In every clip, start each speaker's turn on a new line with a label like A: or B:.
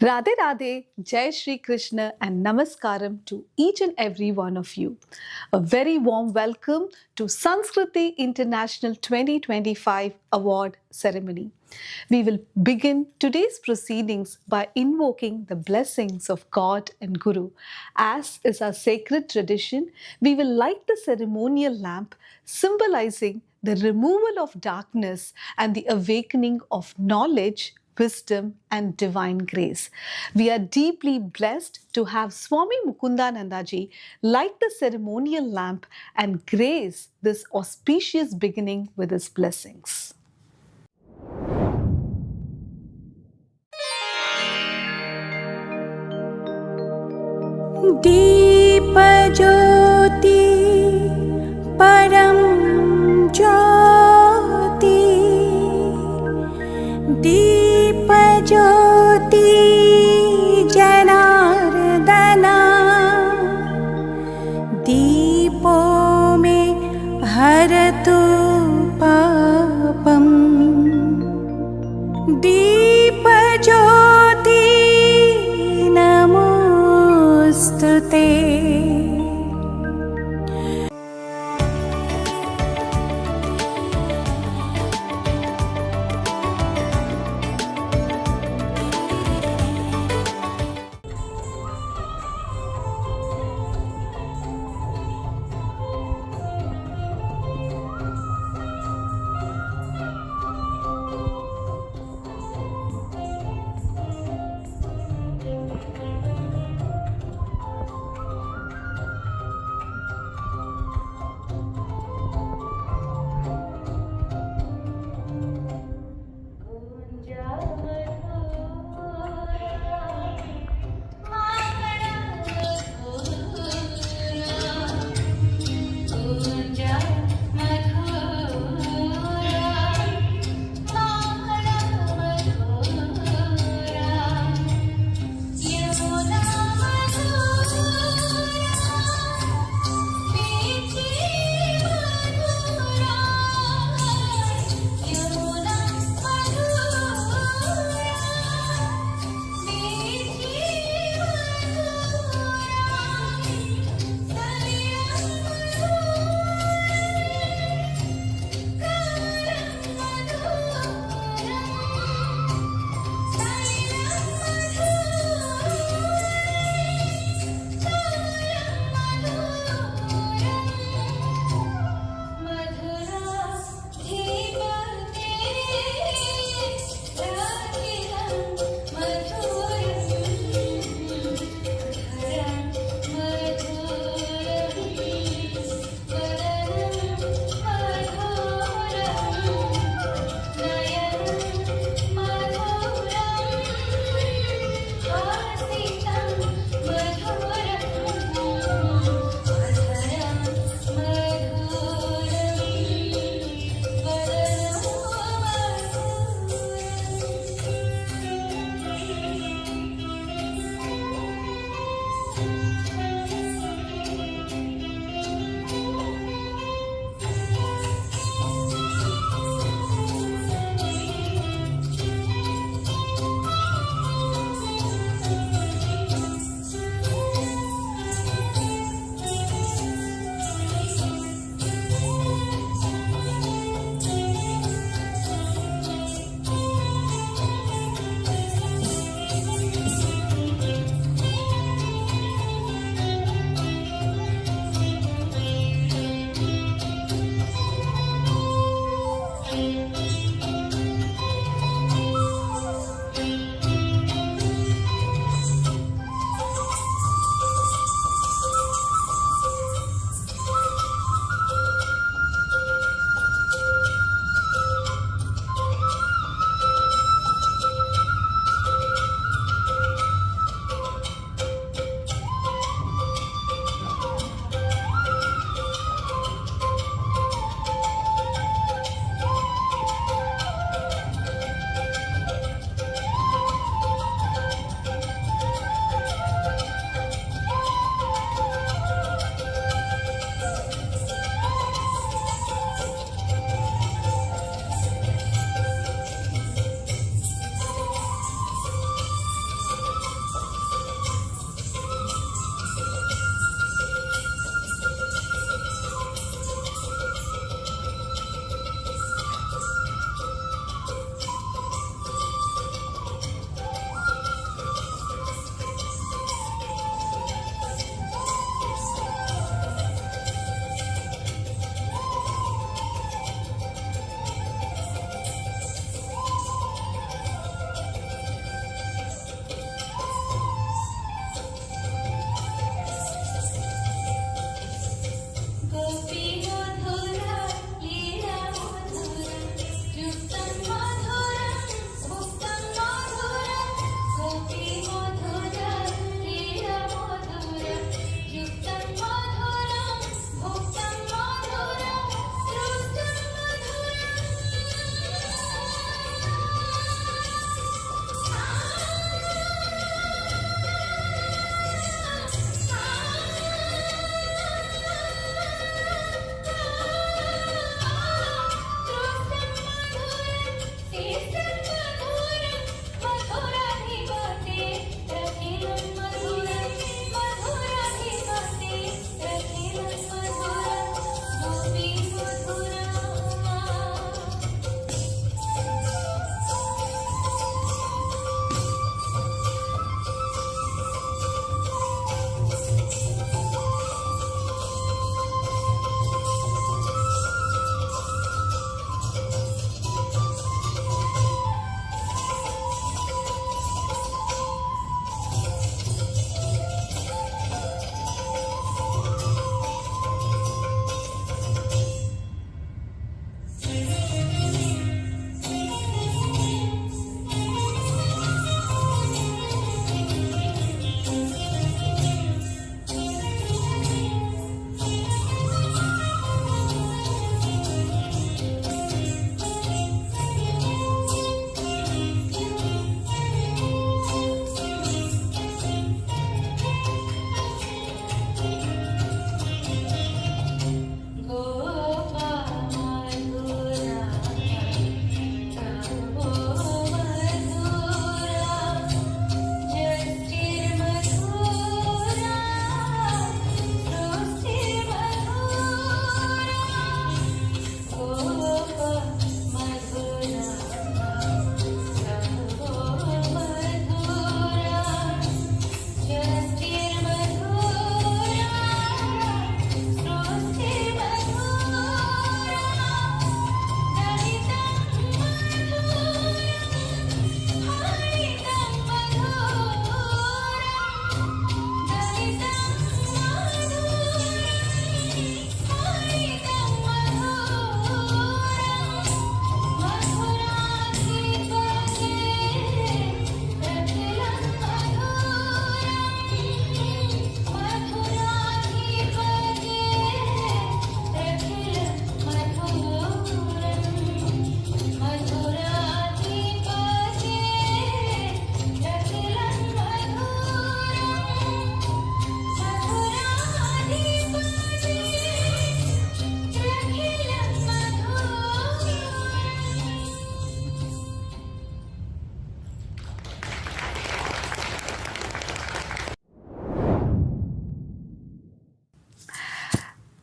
A: Radhe Radhe, Jai Shri Krishna and Namaskaram to each and every one of you. A very warm welcome to Sanskriti International 2025 Award Ceremony. We will begin today's proceedings by invoking the blessings of God and Guru. As is our sacred tradition, we will light the ceremonial lamp symbolizing the removal of darkness and the awakening of knowledge, wisdom, and divine grace. We are deeply blessed to have Swami Mukundananda ji light the ceremonial lamp and grace this auspicious beginning with his blessings.
B: दीप ज्योति परम ज्योति दीप ज्योति जनार्दना दीपों में हरतु पापम दीप ज्योति नमोस्तुते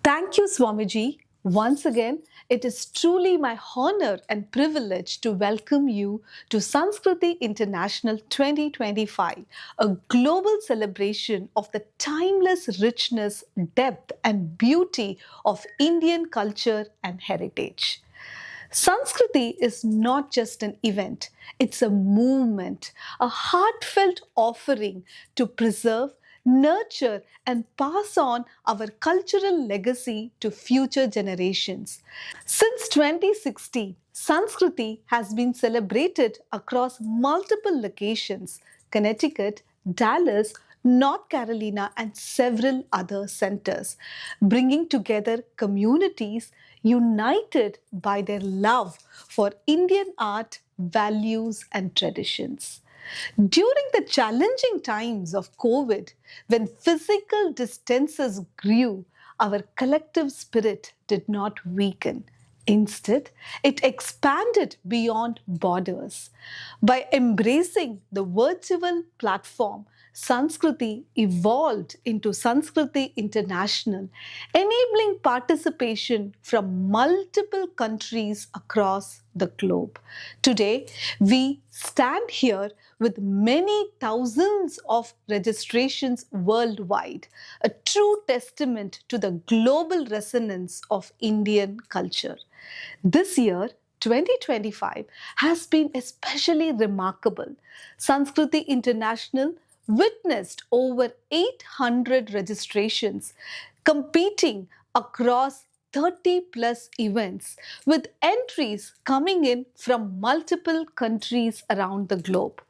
A: Thank you, Swamiji. Once again, it is truly my honor and privilege to welcome you to Sanskriti International 2025, a global celebration of the timeless richness, depth, and beauty of Indian culture and heritage. Sanskriti is not just an event, it's a movement, a heartfelt offering to preserve, nurture, and pass on our cultural legacy to future generations. Since 2016, Sanskriti has been celebrated across multiple locations: Connecticut, Dallas, North Carolina, and several other centers, bringing together communities united by their love for Indian art, values, and traditions. During the challenging times of COVID, when physical distances grew, our collective spirit did not weaken. Instead, it expanded beyond borders. By embracing the virtual platform, Sanskriti evolved into Sanskriti International, enabling participation from multiple countries across the globe. Today, we stand here with many thousands of registrations worldwide, a true testament to the global resonance of Indian culture. This year, 2025, has been especially remarkable. Sanskriti International witnessed over 800 registrations competing across 30 plus events, with entries coming in from multiple countries around the globe.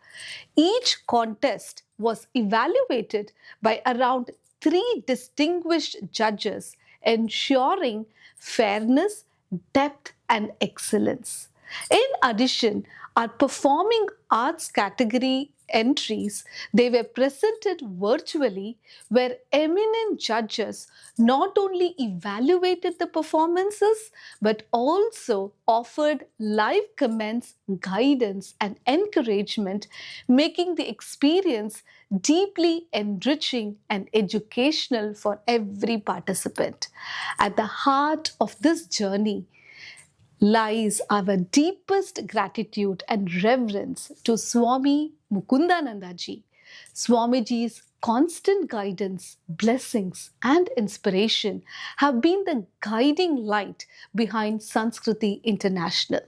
A: Each contest was evaluated by around 3 distinguished judges, ensuring fairness, depth, and excellence. In addition, our performing arts category entries, they were presented virtually, where eminent judges not only evaluated the performances but also offered live comments, guidance, and encouragement, making the experience deeply enriching and educational for every participant. At the heart of this journey lies our deepest gratitude and reverence to Swami Mukundananda ji. Swamiji's constant guidance, blessings, and inspiration have been the guiding light behind Sanskriti International.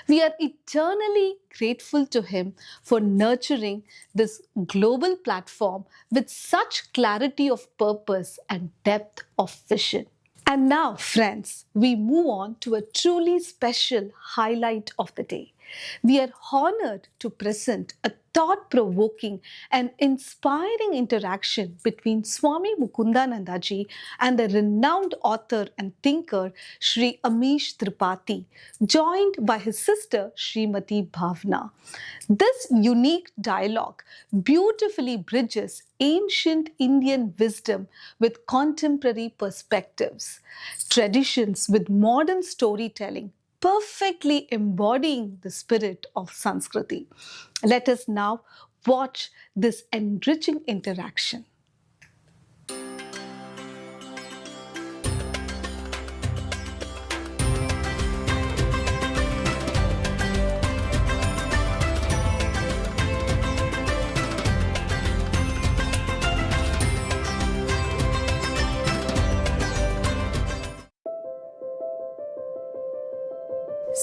A: We are eternally grateful to him for nurturing this global platform with such clarity of purpose and depth of vision. And now, friends, we move on to a truly special highlight of the day. We are honored to present a thought-provoking and inspiring interaction between Swami Mukundananda ji and the renowned author and thinker Sri Amish Tripathi, joined by his sister Srimati Bhavna. This unique dialogue beautifully bridges ancient Indian wisdom with contemporary perspectives, traditions with modern storytelling, perfectly embodying the spirit of Sanskriti. Let us now watch this enriching interaction.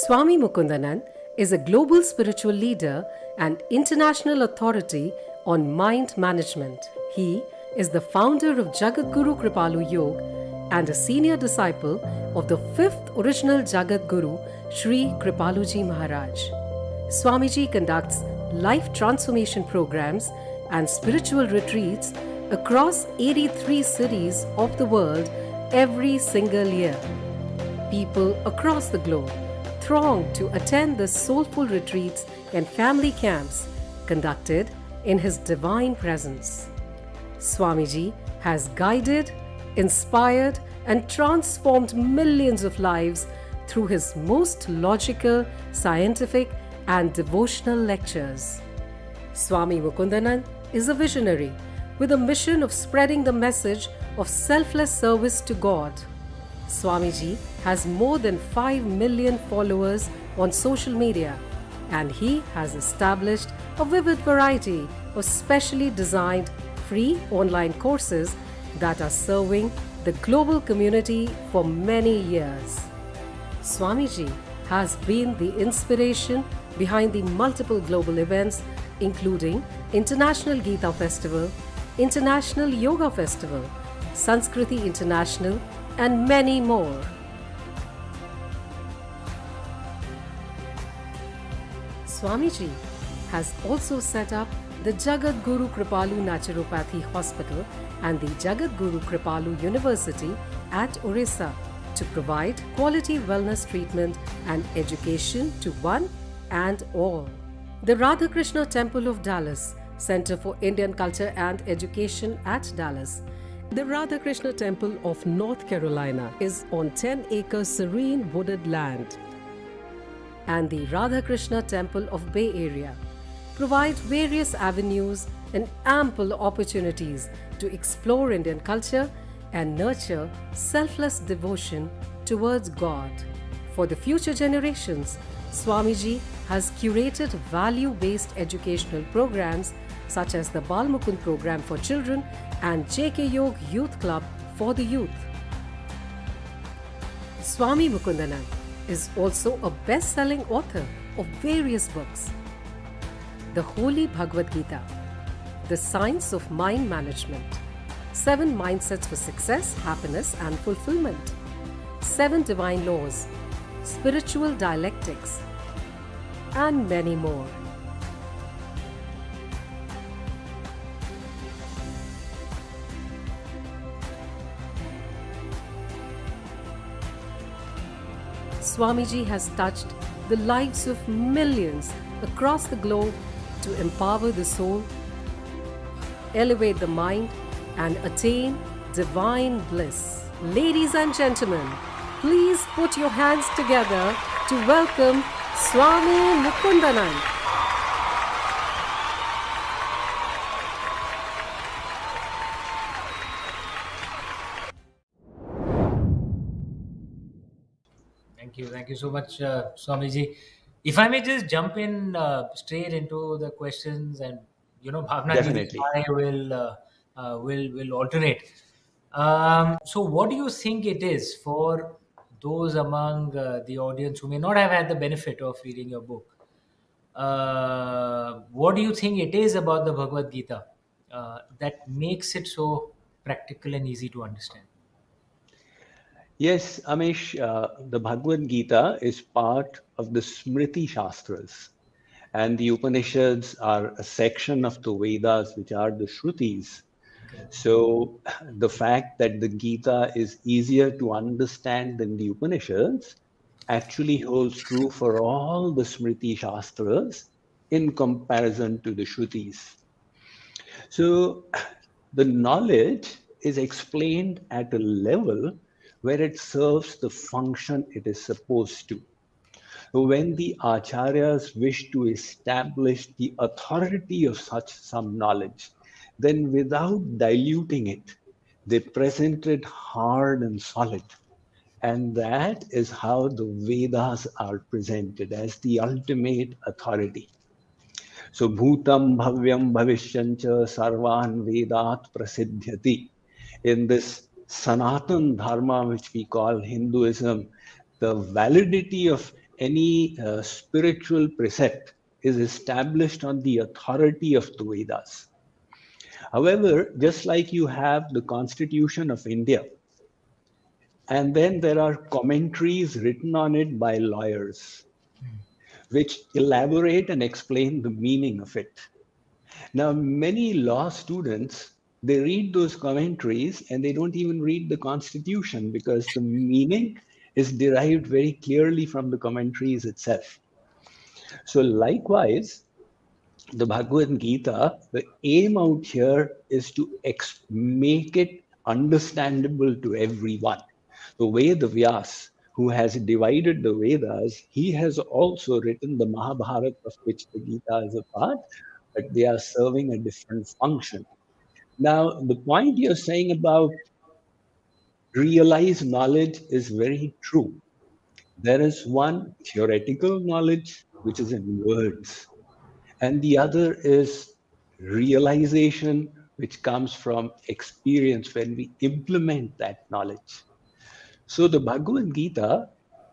C: Swami Mukundananda is a global spiritual leader and international authority on mind management. He is the founder of Jagadguru Kripaluji Maharaj and a senior disciple of the 5th original Jagadguru Shree Kripaluji Maharaj. Swamiji conducts life transformation programs and spiritual retreats across 83 cities of the world every single year. People across the globe throng to attend the soulful retreats and family camps conducted in his divine presence. Swamiji has guided, inspired, and transformed millions of lives through his most logical, scientific, and devotional lectures. Swami Mukundananda is a visionary with a mission of spreading the message of selfless service to God. Swamiji has more than 5 million followers on social media, and he has established a vivid variety of specially designed free online courses that are serving the global community for many years. Swamiji has been the inspiration behind the multiple global events, including International Gita Festival, International Yoga Festival, Sanskriti International, and many more. Swamiji has also set up the Jagadguru Kripalu Naturopathy Hospital and the Jagadguru Kripalu University at Orissa to provide quality wellness treatment and education to one and all. The Radhakrishna Temple of Dallas, Center for Indian Culture and Education at Dallas. The Radhakrishna Temple of North Carolina is on 10-acre serene wooded land. And the Radhakrishna Temple of Bay Area provide various avenues and ample opportunities to explore Indian culture and nurture selfless devotion towards God. For the future generations, Swamiji has curated value-based educational programs such as the Bal-Mukund program for children and JKYog Youth Club for the youth. Swami Mukundananda is also a best-selling author of various books. The Holy Bhagavad Gita, The Science of Mind Management, 7 Mindsets for Success, Happiness and Fulfillment, 7 Divine Laws, Spiritual Dialectics, and many more. Swamiji has touched the lives of millions across the globe to empower the soul, elevate the mind, and attain divine bliss. Ladies and gentlemen, please put your hands together to welcome Swami Mukundananda.
D: Thank you so much, Swamiji. If I may just jump in straight into the questions, and Bhavna ji and
E: Definitely.
D: I will alternate. So, what do you think it is for those among the audience who may not have had the benefit of reading your book? What do you think it is about the Bhagavad Gita that makes it so practical and easy to understand?
E: Yes, Amish, the Bhagavad Gita is part of the Smriti Shastras, and the Upanishads are a section of the Vedas, which are the Shrutis. So, the fact that the Gita is easier to understand than the Upanishads actually holds true for all the Smriti Shastras in comparison to the Shrutis. So, the knowledge is explained at a level where it serves the function it is supposed to. So when the acharyas wish to establish the authority of such some knowledge, then without diluting it, they present it hard and solid. And that is how the Vedas are presented as the ultimate authority. So bhutam bhavyam bhavishyancha sarvan vedat prasiddhyati. In this Sanatan Dharma, which we call Hinduism, the validity of any spiritual precept is established on the authority of the Vedas. However, just like you have the Constitution of India, and then there are commentaries written on it by lawyers, which elaborate and explain the meaning of it. Now, many law students, they read those commentaries and they don't even read the Constitution because the meaning is derived very clearly from the commentaries itself. So, likewise, the Bhagavad Gita, the aim out here is to make it understandable to everyone. The way the Vyas, who has divided the Vedas, he has also written the Mahabharata, of which the Gita is a part, but they are serving a different function. Now, the point you're saying about realized knowledge is very true. There is one theoretical knowledge which is in words, and the other is realization which comes from experience when we implement that knowledge. So the Bhagavad Gita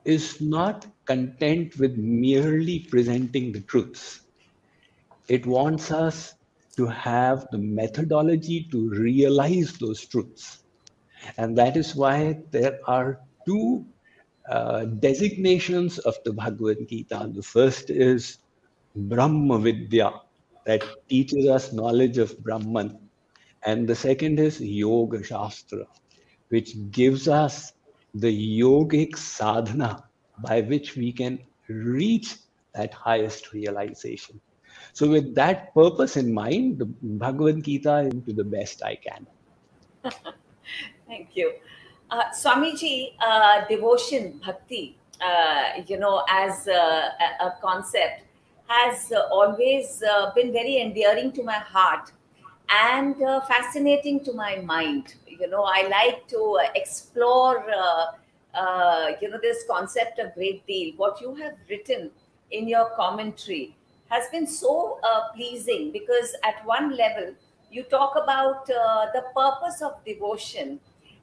E: is not content with merely presenting the truths. It wants us to have the methodology to realize those truths. And that is why there are two designations of the Bhagavad Gita. The first is Brahma Vidya, that teaches us knowledge of Brahman. And the second is Yoga Shastra, which gives us the yogic sadhana by which we can reach that highest realization. So, with that purpose in mind, the Bhagavad Gita is to the best I can.
F: Thank you. Swamiji, devotion, bhakti, as a concept has always been very endearing to my heart and fascinating to my mind. I like to explore, this concept a great deal. What you have written in your commentary has been so pleasing, because at one level, you talk about the purpose of devotion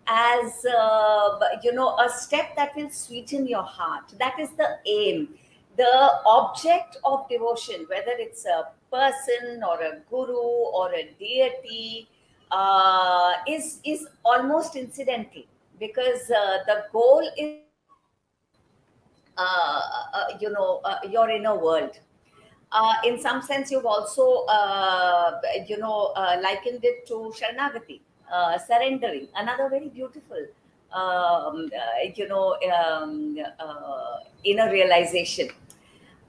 F: as a step that will sweeten your heart. That is the aim. The object of devotion, whether it's a person or a guru or a deity, is almost incidental, because the goal is your inner world. In some sense, you've also, likened it to Sharanagati, surrendering, another very beautiful, inner realization.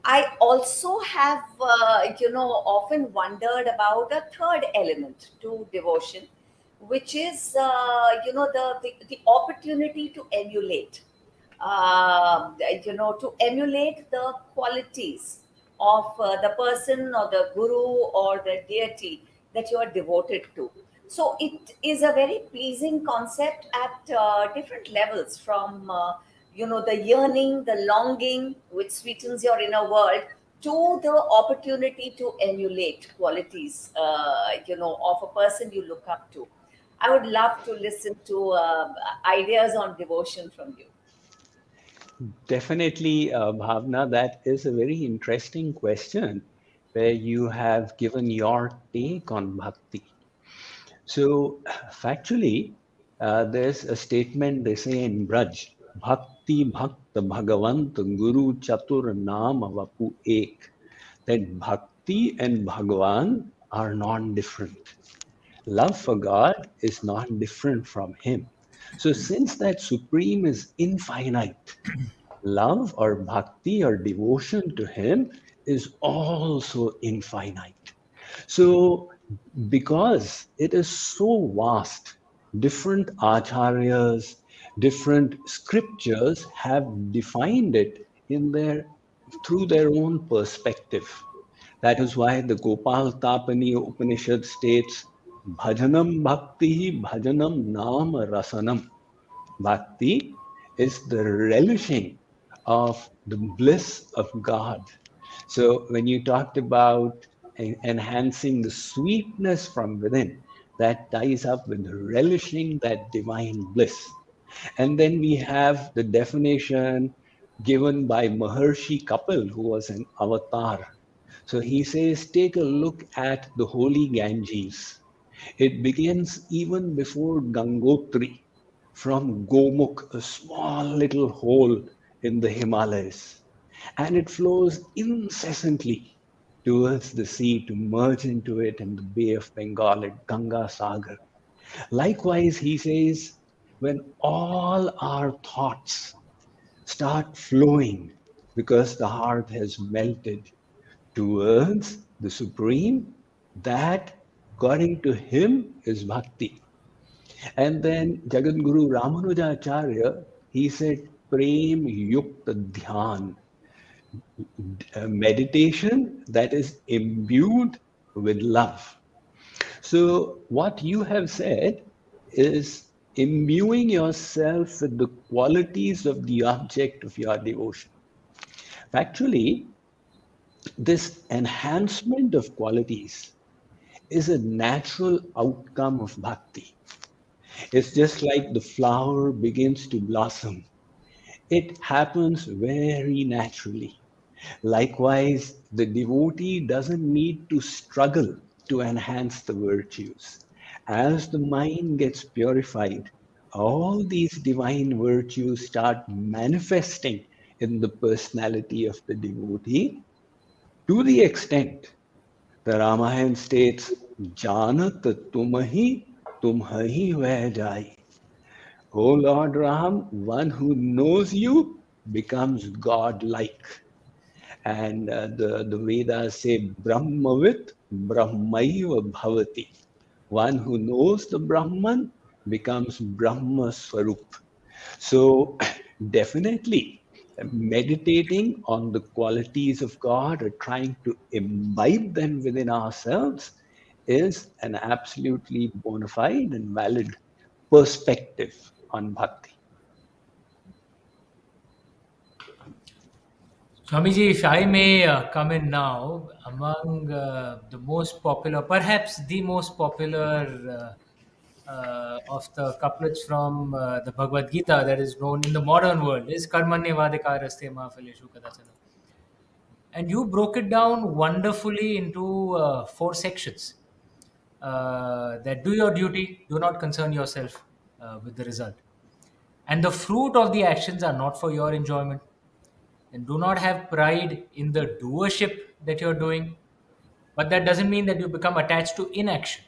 F: I also have, often wondered about a third element to devotion, which is, the opportunity to emulate, to emulate the qualities of the person or the guru or the deity that you are devoted to. So it is a very pleasing concept at different levels, from the yearning, the longing, which sweetens your inner world, to the opportunity to emulate qualities, of a person you look up to. I would love to listen to ideas on devotion from you.
E: Definitely, Bhavna, that is a very interesting question where you have given your take on bhakti. So, factually, there's a statement they say in Braj, Bhakti Bhakta Bhagavant Guru Chatur Naam Vapu Ek, that bhakti and Bhagavan are non-different. Love for God is not different from Him. So, since that Supreme is infinite, love or bhakti or devotion to Him is also infinite. So, because it is so vast, different acharyas, different scriptures have defined it in through their own perspective. That is why the Gopal Tapani Upanishad states, Bhajanam Bhakti Bhajanam Nama Rasanam. Bhakti is the relishing of the bliss of God. So when you talked about enhancing the sweetness from within, that ties up with relishing that divine bliss. And then we have the definition given by Maharshi Kapil, who was an avatar. So he says, take a look at the holy Ganges. It begins even before Gangotri, from Gomukh, a small little hole in the Himalayas. And it flows incessantly towards the sea to merge into it in the Bay of Bengal at Ganga Sagar. Likewise, he says, when all our thoughts start flowing because the heart has melted towards the Supreme, that according to him is bhakti. And then Jagadguru Ramanujacharya, he said, Prem Yukta Dhyan, meditation that is imbued with love. So, what you have said is imbuing yourself with the qualities of the object of your devotion. Actually, this enhancement of qualities is a natural outcome of bhakti. It's just like the flower begins to blossom. It happens very naturally. Likewise, the devotee doesn't need to struggle to enhance the virtues. As the mind gets purified, all these divine virtues start manifesting in the personality of the devotee to the extent the Ramayana states, Janat tumahi tumhahi vajai. O Lord Ram, one who knows you becomes God-like. And the Vedas say, Brahmavit Brahmaiva Bhavati. One who knows the Brahman becomes Brahma Swarup. So definitely meditating on the qualities of God or trying to imbibe them within ourselves is an absolutely bona fide and valid perspective on bhakti.
D: Swamiji, if I may come in now, among the most popular, perhaps the most popular of the couplets from the Bhagavad Gita that is known in the modern world is Karmanyevadikaraste ma phaleshu kadachana. And you broke it down wonderfully into 4 sections. That do your duty, do not concern yourself with the result. And the fruit of the actions are not for your enjoyment. And do not have pride in the doership that you're doing. But that doesn't mean that you become attached to inaction.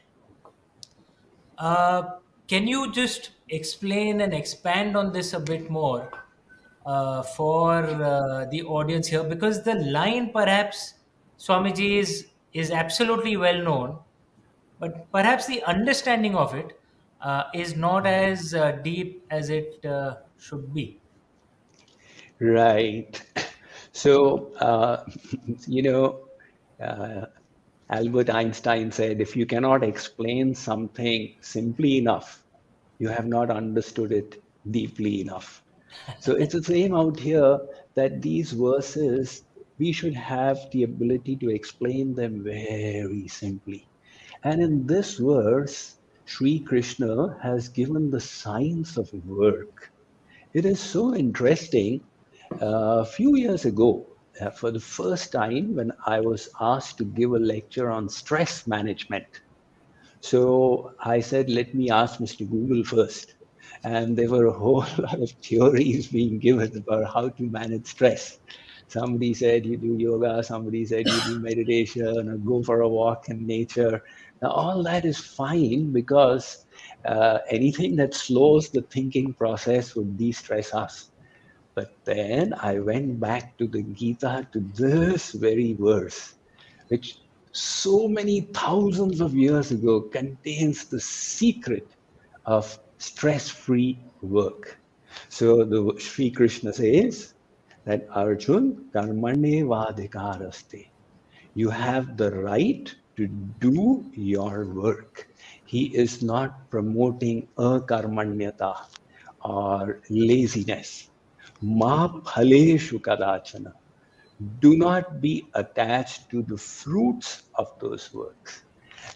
D: Can you just explain and expand on this a bit more for the audience here? Because the line, perhaps, Swamiji, is absolutely well known, but perhaps the understanding of it is not as deep as it should be.
E: Right. So, you know, Albert Einstein said, if you cannot explain something simply enough, you have not understood it deeply enough. So it's the same out here that these verses, we should have the ability to explain them very simply. And in this verse, Sri Krishna has given the science of work. It is so interesting. A few years ago, for the first time, when I was asked to give a lecture on stress management, so I said, let me ask Mr. Google first. And there were a whole lot of theories being given about how to manage stress. Somebody said you do yoga, somebody said you do meditation, or go for a walk in nature. Now, all that is fine because anything that slows the thinking process would de-stress us. But then I went back to the Gita, to this very verse, which so many thousands of years ago contains the secret of stress-free work. So the Sri Krishna says that Arjun karmane vadikaraste. You have the right to do your work. He is not promoting akarmanyata or laziness. Ma phaleshu kadachana. Do not be attached to the fruits of those works.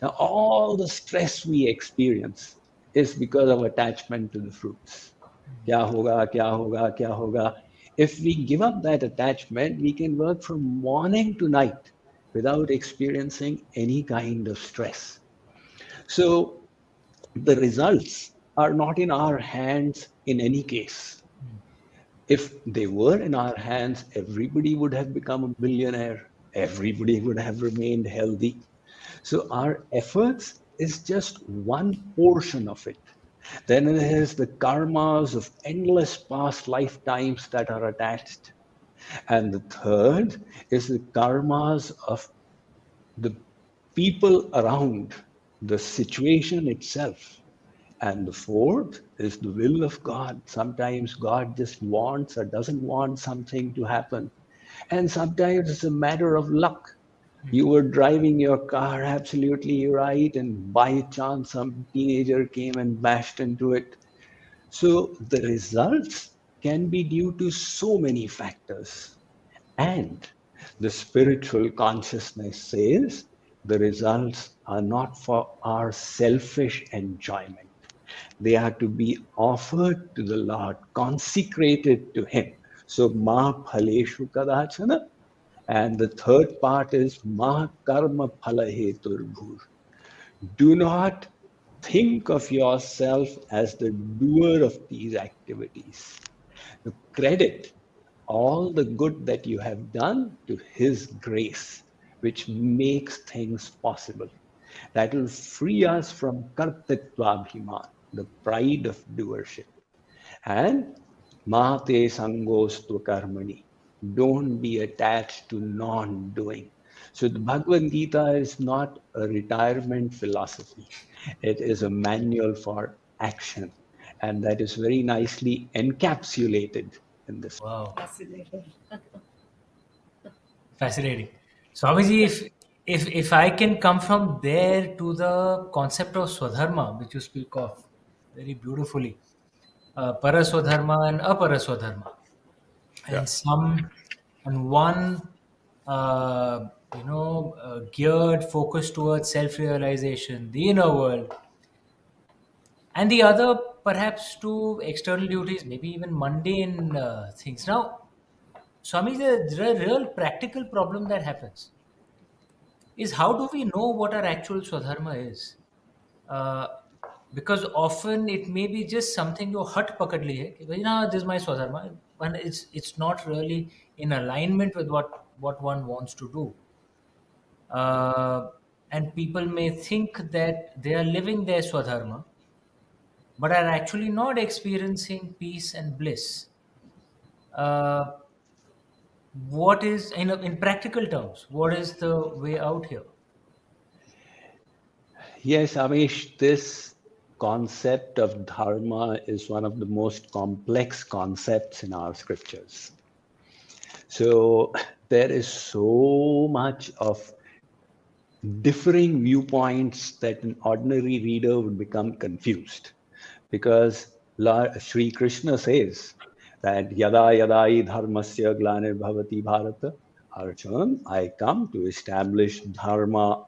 E: Now, all the stress we experience is because of attachment to the fruits. Kya hoga, kya hoga, kya hoga. If we give up that attachment, we can work from morning to night without experiencing any kind of stress. So the results are not in our hands in any case. If they were in our hands, everybody would have become a billionaire. Everybody would have remained healthy. So our efforts is just one portion of it. Then there is the karmas of endless past lifetimes that are attached. And the third is the karmas of the people around, the situation itself. And the fourth is the will of God. Sometimes God just wants or doesn't want something to happen. And sometimes it's a matter of luck. You were driving your car absolutely right, and by chance some teenager came and bashed into it. So the results can be due to so many factors. And the spiritual consciousness says the results are not for our selfish enjoyment. They are to be offered to the Lord, consecrated to Him. So, ma phaleshu kadachana. And the third part is ma karma phala heturbhur. Do not think of yourself as the doer of these activities. To credit all the good that you have done to His grace, which makes things possible. That will free us from kartatvabhiman, the pride of doership. And mate sangostu karmani. Don't be attached to non-doing. So the Bhagavad Gita is not a retirement philosophy. It is a manual for action. And that is very nicely encapsulated in this.
D: Wow,
F: Fascinating.
D: fascinating. Swamiji, if I can come from there to the concept of Swadharma, which you speak of very beautifully, Paraswadharma and Aparaswadharma, and one geared focus towards self-realization, the inner world, and the other perhaps to external duties, maybe even mundane things. Now, Swami, the real practical problem that happens is how do we know what our actual Swadharma is? Uh, because often it may be just something your hut pakad li hai, कि भाई, "Nah, this is my Swadharma," and it's not really in alignment with what one wants to do. And people may think that they are living their Swadharma, but are actually not experiencing peace and bliss. What is, in practical terms, what is the way out here?
E: Yes, Amish, this concept of dharma is one of the most complex concepts in our scriptures. So there is so much of differing viewpoints that an ordinary reader would become confused, because Sri Krishna says that yada yadai dharmasya glanir bhavati bharata, Arjun, I come to establish dharma.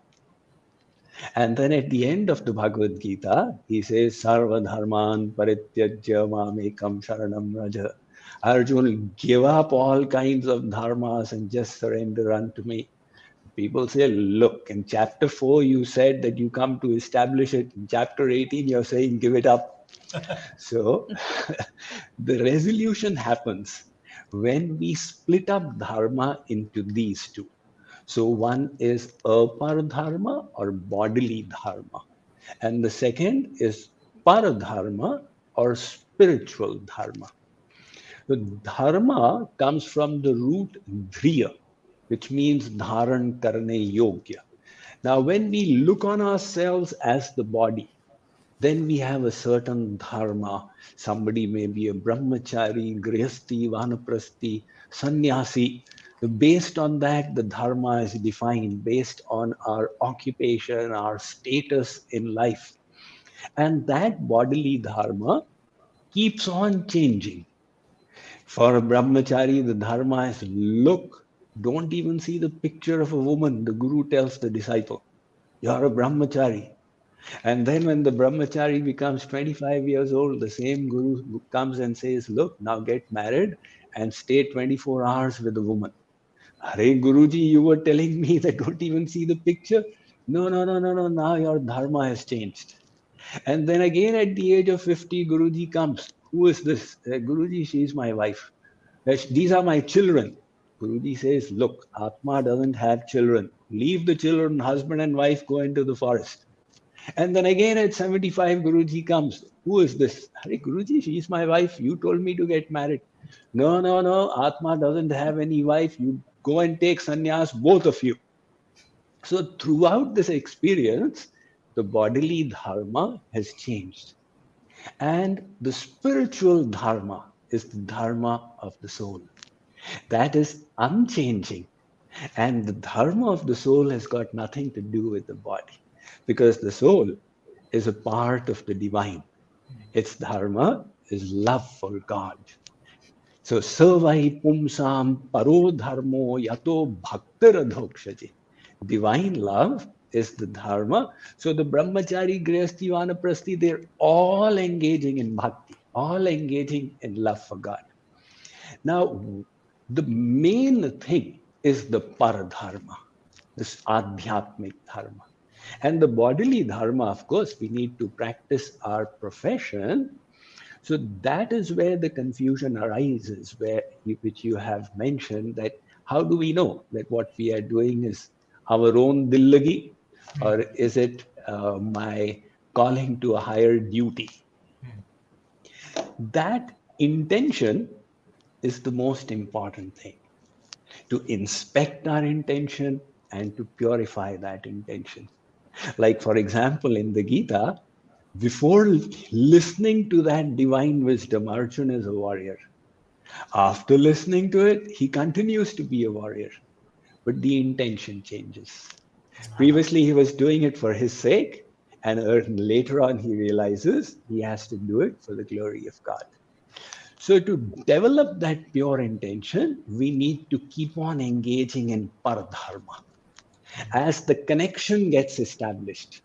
E: And then at the end of the Bhagavad Gita, he says, Sarva dharman parityajya mamekam sharanam raja. Arjun, give up all kinds of dharmas and just surrender unto me. People say, look, in chapter 4, you said that you come to establish it. In chapter 18, you're saying, give it up. So the resolution happens when we split up dharma into these two. So one is aparadharma or bodily dharma. And the second is paradharma or spiritual dharma. The dharma comes from the root dhriya, which means dharan karne yogya. Now, when we look on ourselves as the body, then we have a certain dharma. Somebody may be a brahmachari, grihasti, vanaprasti, sannyasi. Based on that, the dharma is defined based on our occupation, our status in life. And that bodily dharma keeps on changing. For a brahmachari, the dharma is look, don't even see the picture of a woman. The guru tells the disciple, you're a brahmachari. And then when the brahmachari becomes 25 years old, the same guru comes and says, look, now get married and stay 24 hours with a woman. Hare Guruji, you were telling me that don't even see the picture. No, now your dharma has changed. And then again at the age of 50, Guruji comes. Who is this? Guruji, she is my wife. These are my children. Guruji says, look, Atma doesn't have children. Leave the children, husband and wife, go into the forest. And then again at 75, Guruji comes. Who is this? Hare Guruji, she is my wife. You told me to get married. No, Atma doesn't have any wife. You go and take sannyas, both of you. So throughout this experience, the bodily dharma has changed. And the spiritual dharma is the dharma of the soul. That is unchanging. And the dharma of the soul has got nothing to do with the body, because the soul is a part of the divine. Its dharma is love for God. So, Savai Pumsam Paro Dharmo Yato Bhaktaradhokshaji. Divine love is the dharma. So, the Brahmachari, Grihastha, Vanaprasthi, they're all engaging in bhakti, all engaging in love for God. Now, the main thing is the paradharma, this adhyatmic dharma. And the bodily dharma, of course, we need to practice our profession. So that is where the confusion arises, which you have mentioned, that how do we know that what we are doing is our own dillagi, or is it my calling to a higher duty? That intention is the most important thing, to inspect our intention and to purify that intention. Like, for example, in the Gita, before listening to that divine wisdom, Arjuna is a warrior. After listening to it, he continues to be a warrior, but the intention changes. Previously, he was doing it for his sake, and later on, he realizes he has to do it for the glory of God. So to develop that pure intention, we need to keep on engaging in paradharma. As the connection gets established,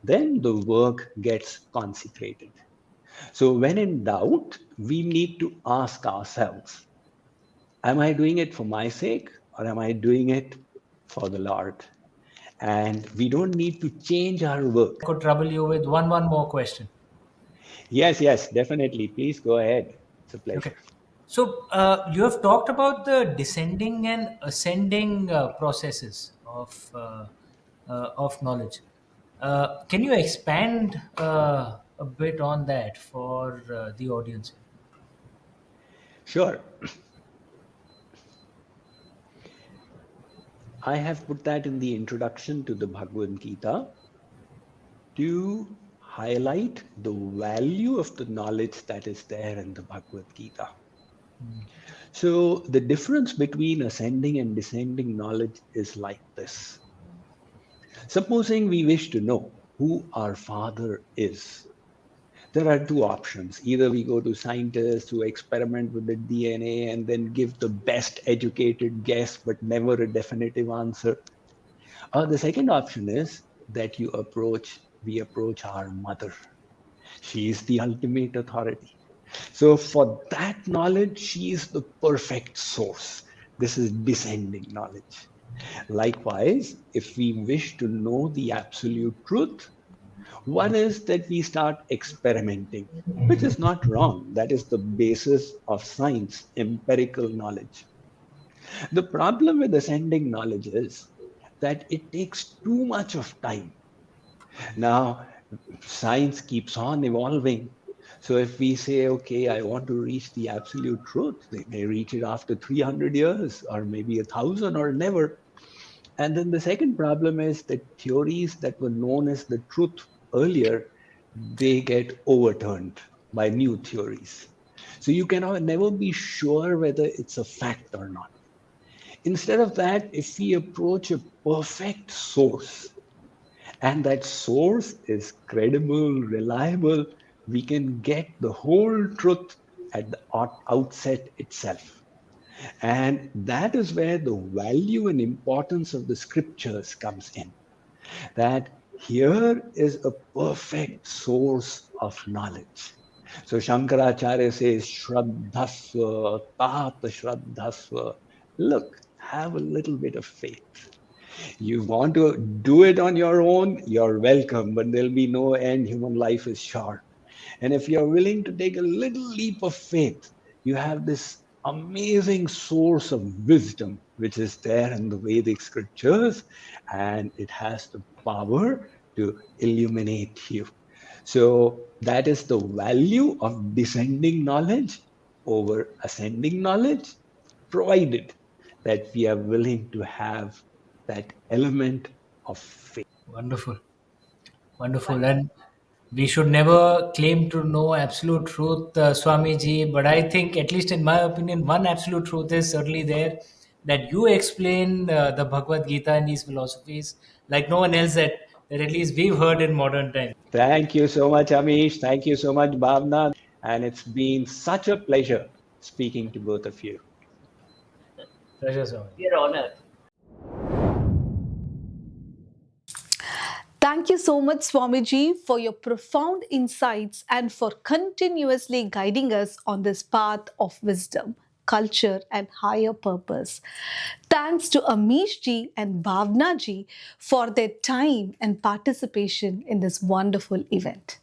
E: then the work gets consecrated. So when in doubt, we need to ask ourselves, am I doing it for my sake, or am I doing it for the Lord? And we don't need to change our work.
D: I could trouble you with one more question.
E: Yes, definitely. Please go ahead. It's a pleasure.
D: Okay. So you have talked about the descending and ascending processes of knowledge. Can you expand a bit on that for the audience?
E: Sure. I have put that in the introduction to the Bhagavad Gita to highlight the value of the knowledge that is there in the Bhagavad Gita. So the difference between ascending and descending knowledge is like this. Supposing we wish to know who our father is, there are two options. Either we go to scientists who experiment with the DNA and then give the best educated guess, but never a definitive answer. Or the second option is that we approach our mother. She is the ultimate authority. So for that knowledge, she is the perfect source. This is descending knowledge. Likewise, if we wish to know the absolute truth, one is that we start experimenting, which is not wrong. That is the basis of science, empirical knowledge. The problem with ascending knowledge is that it takes too much of time. Now, science keeps on evolving. So if we say, okay, I want to reach the absolute truth, they may reach it after 300 years or maybe 1,000 or never. And then the second problem is that theories that were known as the truth earlier, they get overturned by new theories. So you cannot never be sure whether it's a fact or not. Instead of that, if we approach a perfect source, and that source is credible, reliable, we can get the whole truth at the outset itself. And that is where the value and importance of the scriptures comes in. That here is a perfect source of knowledge. So Shankaracharya says, Shraddhasva, Tata Shraddhasva. Look, have a little bit of faith. You want to do it on your own, you're welcome, but there'll be no end. Human life is short. And if you're willing to take a little leap of faith, you have this amazing source of wisdom, which is there in the Vedic scriptures, and it has the power to illuminate you. So that is the value of descending knowledge over ascending knowledge, provided that we are willing to have that element of faith.
D: Wonderful. And we should never claim to know absolute truth, Swamiji, but I think, at least in my opinion, one absolute truth is certainly there, that you explain the Bhagavad Gita and these philosophies like no one else that at least we've heard in modern times.
E: Thank you so much, Amish. Thank you so much, Bhavna. And it's been such a pleasure speaking to both of you.
D: Pleasure, Swami.
F: We are honored.
A: Thank you so much, Swamiji, for your profound insights and for continuously guiding us on this path of wisdom, culture, and higher purpose. Thanks to Amish ji and Bhavna ji for their time and participation in this wonderful event.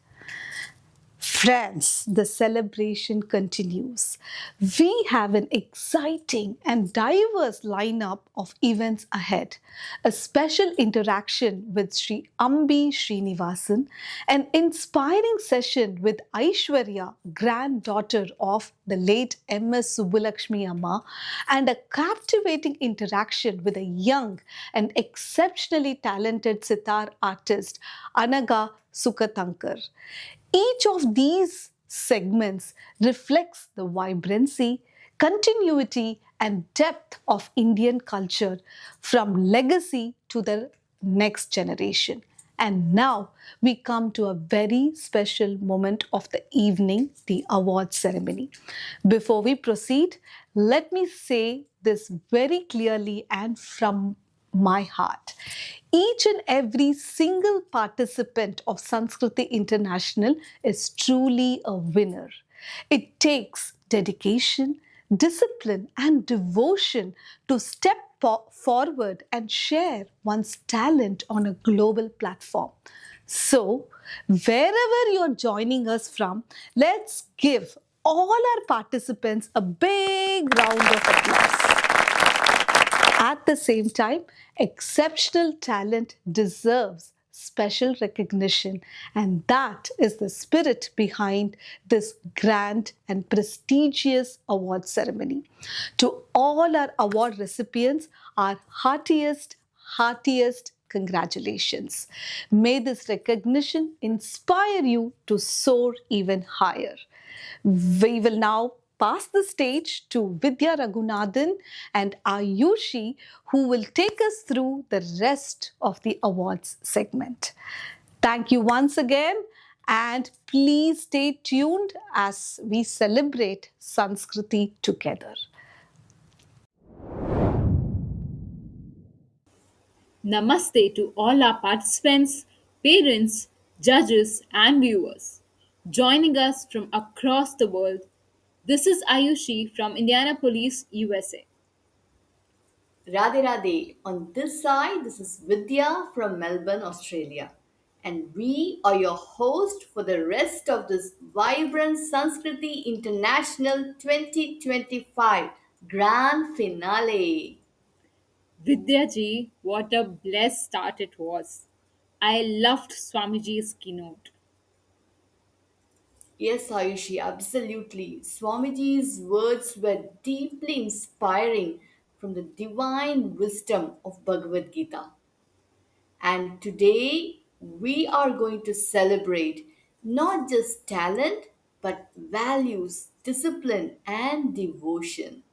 A: Friends, the celebration continues. We have an exciting and diverse lineup of events ahead. A special interaction with Sri Ambi Srinivasan, an inspiring session with Aishwarya, granddaughter of the late MS Subbulakshmi Amma, and a captivating interaction with a young and exceptionally talented sitar artist, Anaga Suktankar. Each of these segments reflects the vibrancy, continuity, and depth of Indian culture from legacy to the next generation. And now we come to a very special moment of the evening, the award ceremony. Before we proceed, let me say this very clearly and from my heart. Each and every single participant of Sanskriti International is truly a winner. It takes dedication, discipline, and devotion to step forward and share one's talent on a global platform. So, wherever you're joining us from, let's give all our participants a big round of applause. At the same time, exceptional talent deserves special recognition, and that is the spirit behind this grand and prestigious award ceremony. To all our award recipients, our heartiest congratulations. May this recognition inspire you to soar even higher. We will now pass the stage to Vidya Raghunathan and Ayushi, who will take us through the rest of the awards segment. Thank you once again, and please stay tuned as we celebrate Sanskriti together.
G: Namaste to all our participants, parents, judges, and viewers. Joining us from across the world, this is Ayushi from Indianapolis, USA.
H: Radhe Radhe. On this side, this is Vidya from Melbourne, Australia. And we are your host for the rest of this vibrant Sanskriti International 2025 Grand Finale.
G: Vidya ji, what a blessed start it was. I loved Swamiji's keynote.
H: Yes, Ayushi, absolutely. Swamiji's words were deeply inspiring from the divine wisdom of Bhagavad Gita. And today we are going to celebrate not just talent, but values, discipline, and devotion.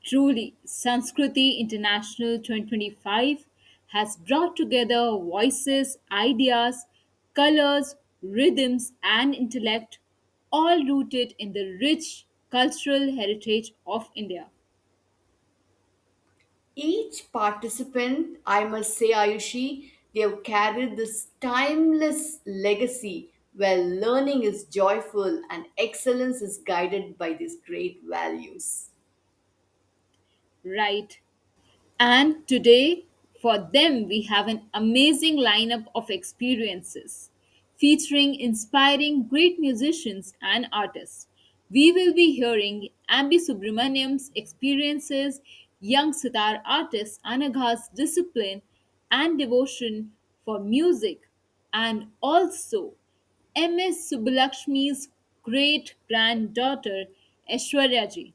G: Truly, Sanskriti International 2025 has brought together voices, ideas, colors, rhythms, and intellect, all rooted in the rich cultural heritage of India.
H: Each participant, I must say, Ayushi, they have carried this timeless legacy where learning is joyful and excellence is guided by these great values.
G: Right. And today, for them, we have an amazing lineup of experiences featuring inspiring great musicians and artists. We will be hearing Ambi Subramanyam's experiences, young sitar artist Anaga's discipline and devotion for music, and also MS Subbulakshmi's great granddaughter Aishwarya ji.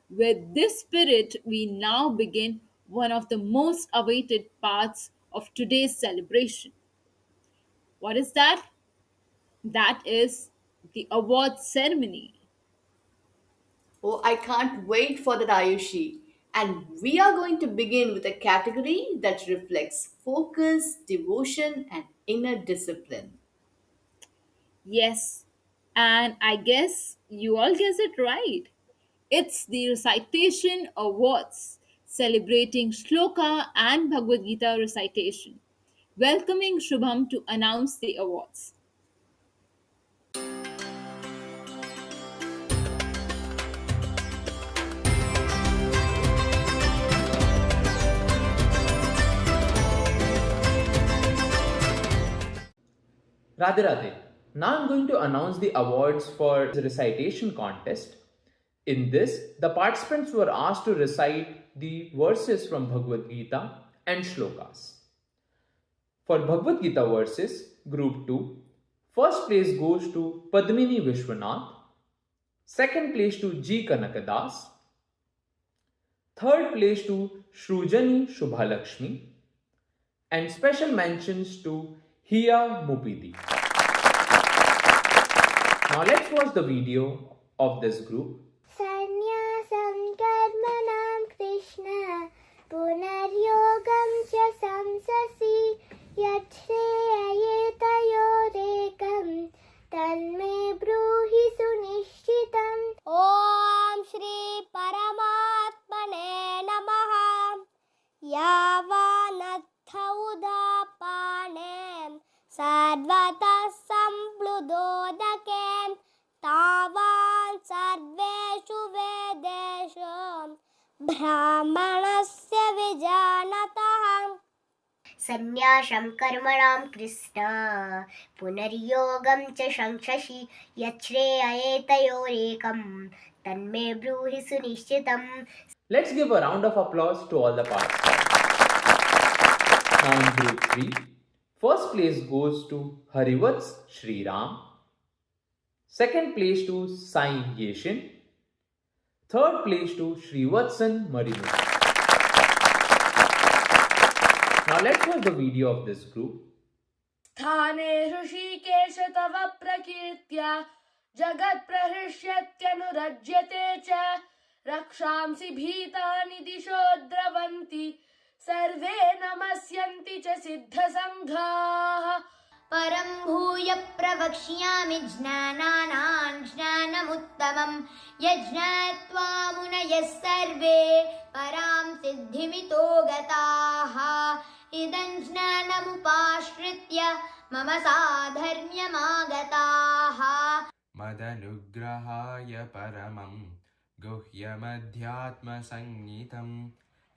G: With this spirit, we now begin one of the most awaited parts of today's celebration. What is that? That is the award ceremony.
H: Oh, I can't wait for that, Ayushi. And we are going to begin with a category that reflects focus, devotion, and inner discipline.
G: Yes, And I guess you all guess it right. It's the Recitation Awards, celebrating Shloka and Bhagavad Gita recitation. Welcoming Shubham to announce the awards.
I: Radhe Radhe. Now I'm going to announce the awards for the recitation contest. In this, the participants were asked to recite the verses from Bhagavad Gita and shlokas. For Bhagavad Gita verses, Group 2, first place goes to Padmini Vishwanath, second place to G. Kanakadas, third place to Shrujani Shubhalakshmi, and special mentions to Hiya Mupidi. Now let's watch the video of this group.
J: Sanyasam karmanam Krishna punaryogam cha samsasi yathreyayetayorekam tanme bruhi sunishchitam. Om Shri Paramatmane Namaha Yavanatha udapanem Sadvata sampludodake tavan sarveshu vedeshu brahmanasya vijanatah. Sanyasam karmanam Krishna punaryogam cha shankhashi yachreyayetayorekam tanme bruhi sunishchitam.
I: Let's give a round of applause to all the participants. Now in Group 3, first place goes to Harivats Shri Ram, second place to Sai Yeshin, third place to Srivatsan Marimu. Now let's watch the video of this group.
K: स्थाने ऋषिकेश तव प्रकीर्त्या जगत् प्रहृष्यत्यनुरज्यते च रक्षांसि भीतानि दिशो द्रवन्ति सर्वे नमस्यन्ति च सिद्धसङ्घाः.
J: परं भूय प्रवक्ष्यामि ज्ञानानां ज्ञानमुत्तमं यज्ञात्वा मुनयः सर्वे परां सिद्धिमितो गताः. इदं ज्ञानमुपाश्रित्य मम साधर्म्यमागताः.
L: मदनुग्रहाय परमं गुह्यमध्यात्मसंज्ञितं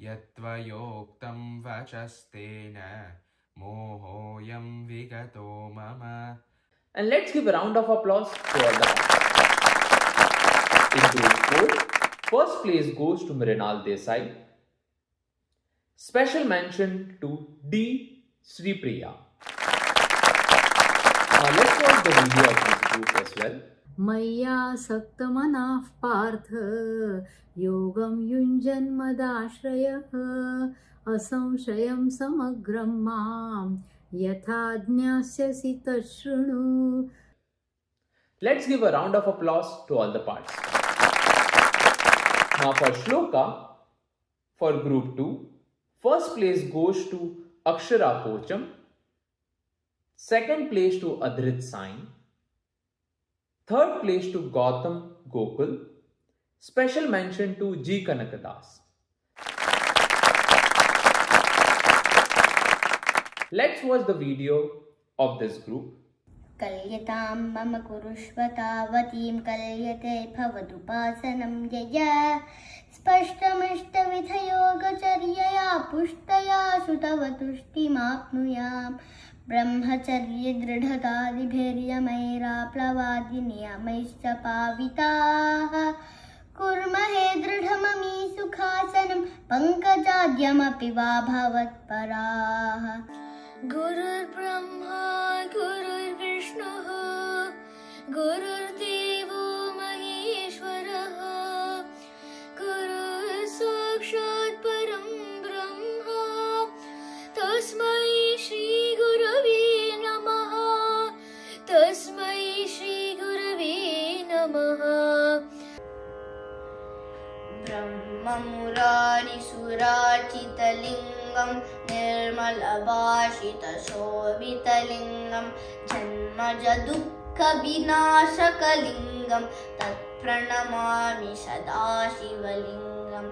L: यत्त्वयोक्तं वचस्तेन मोहोऽयं विगतो मम.
I: And let's give a round of applause to all the participants. In Group 4, first place goes to Mrinal Desai. Special mention to D. Sri Priya. Now let's watch the video of this group as well.
M: Maya saktamanav partha yogam yunjanmadashrayah asamshayam samagram mam yatha jnasyasi tashrunu.
I: Let's give a round of applause to all the participants. Now for shloka, for Group 2, first place goes to Akshara Pocham, second place to Adrit Sain, third place to Gautam Gokul, special mention to G. Kanakadas. Let's watch the video of this group.
J: कल्यतां मम कुरुष्वतावतीं कल्यते भवदुपासनं यया स्पष्टमिष्टविधयोगचर्यया पुष्टया श्रुतवतुष्टिमाप्नुयाम्. ब्रह्मचर्यदृढतादिभिर्यमैराप्लवादिनियमैश्च पाविताः कुर्महे दृढममी सुखासनं पङ्कजाद्यमपि वा भवत्पराः. गुरुर्ब्रह्मा गुरुर्विष्णुः गुरुर्देवो महेश्वरः गुरुः साक्षात् परं ब्रह्म तस्मै श्री गुरवे नमः. तस्मै श्री गुरवे नमः. ब्रह्ममुरारिसुरार्चितलिङ्गं निर्मलभाषितशोभितलिङ्गं जन्मज दुःख दुःखविनाशकलिङ्गं तत्प्रणमामि सदा शिवलिङ्गम्.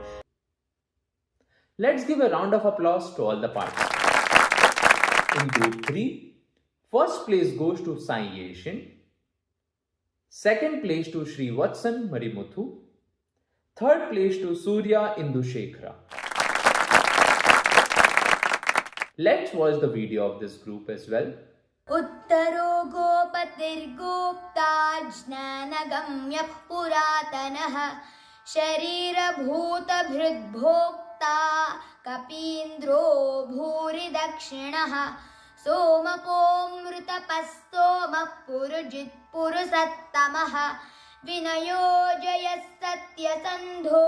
I: Let's give a round of applause to all the participants. In group 3, first place goes to Sai Yeshin, second place to Sri Vatsan Marimuthu, third place to Surya Indushekhara. Let's watch the video of this group as well.
J: उत्तरो गोपतिर्गोप्ता ज्ञानगम्य पुरातनः शरीरभूतभृद्भोक्ता कपीन्द्रो भूरिदक्षिणः सोमपोऽमृतपस्तोमः पुरुजित्पुरुषत्तमः विनयो जयः सत्यसन्धो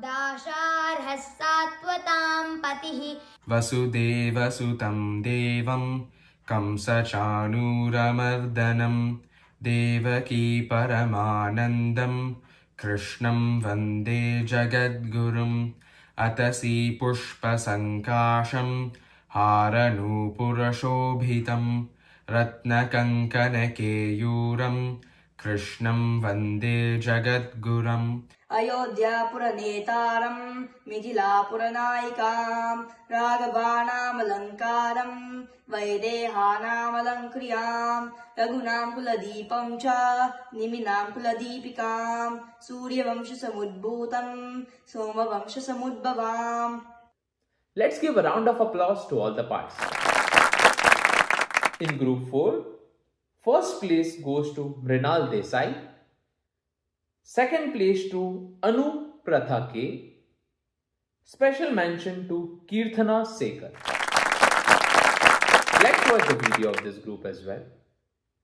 J: दाशार्हः सात्वतां पतिः.
L: वसुदेवसुतं देवं कंसचाणूरमर्दनं देवकी परमानन्दं कृष्णं वन्दे जगद्गुरुम् अतसी पुष्पसङ्काशं हारनूपुरशोभितं रत्नकङ्कणकेयूरं कृष्णं वन्दे जगद्गुरुम्.
N: अयोध्यापुरनेतारं मिथिलापुरनायिकां राघवानामलङ्कारं वैदेहानामलङ्क्रियां रघूनां कुलदीपं च निमिनां कुलदीपिकां सूर्यवंशसमुद्भूतं सोमवंशसमुद्भवाम्.
I: Let's give a round of applause to all the participants. In group 4, first place goes to Mrinal Desai, second place to Anu Pratha K, special mention to Kirthana Sekar. Let's watch the video of this group as well.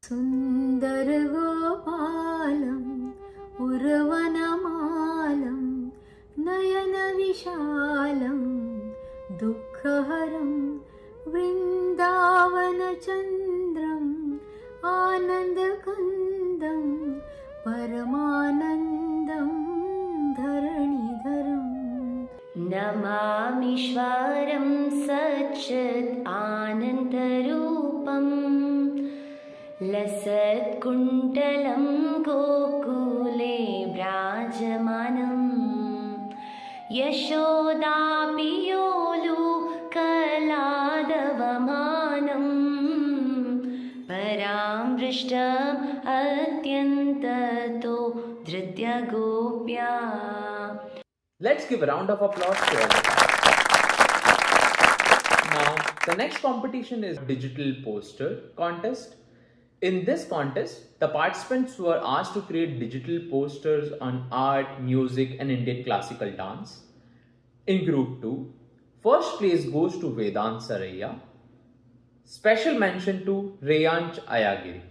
M: सुन्दरगोपालं उर्वनमालं नयनविशालं दुःखहरं वृन्दावनचन्द्रम् आनन्दकन्दं परमानन्दं धरणिधरम्.
J: नमामीश्वरं सच्चित् आनन्दरूपं लसत्कुण्डलं गोकुले विराजमानं यशोदापियोलुकलादवमानं परामृष्टम् अत्यन्ततो धृत्यगोप्या.
I: Let's give a round of applause to all the participants. Now, the next competition is digital poster contest. In this contest, the participants were asked to create digital posters on art, music, and Indian classical dance. In group 2, first place goes to Vedant Saraiya. Special mention to Reyanch Ayagiri.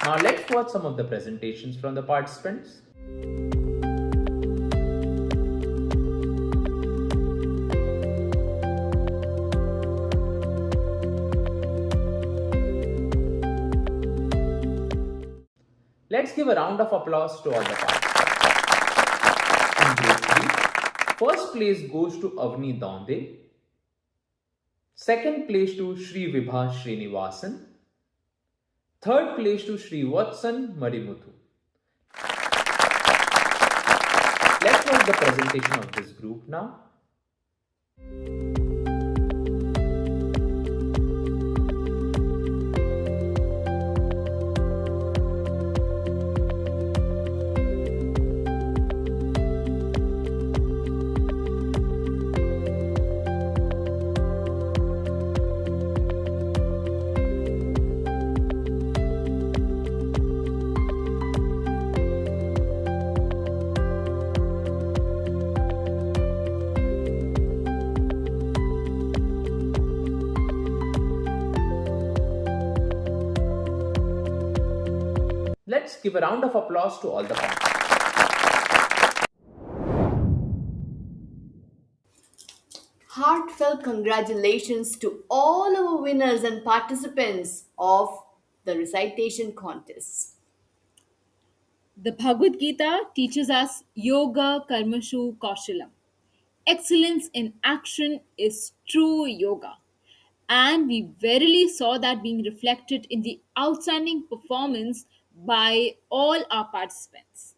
I: Now let's watch some of the presentations from the participants. Let's give a round of applause to all the participants. In group 3, first place goes to Avni Donde. Second place to Sri Vibha Srinivasan. Third place to Sri Vatsan Marimuthu. Let's watch the presentation of this group now. Let's give a round of applause to all the participants.
H: Heartfelt congratulations to all our winners and participants of the recitation contests.
G: The Bhagavad Gita teaches us yoga karmashu kaushalam. Excellence in action is true yoga. and we verily saw that being reflected in the outstanding performance by all our participants.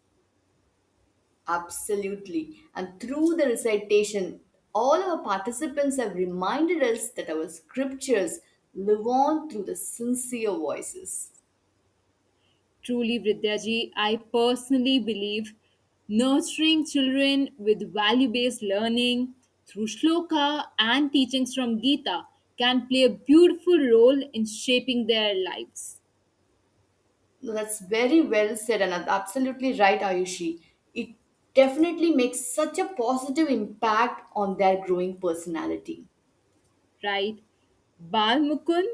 H: Absolutely. And through the recitation, all our participants have reminded us that our scriptures live on through the sincere voices.
G: Truly, Vidyaji, I personally believe nurturing children with value based learning through shloka and teachings from Gita can play a beautiful role in shaping their lives.
H: No, that's very well said, and absolutely right, Ayushi. It definitely makes such a positive impact on their growing personality.
G: Right? Bal-Mukund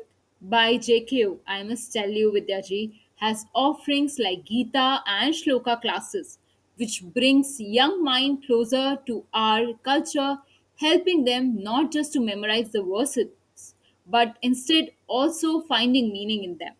G: by JKYog, I must tell you, Vidyaji, has offerings like Gita and Shloka classes, which brings young mind closer to our culture, helping them not just to memorize the verses, but instead also finding meaning in them.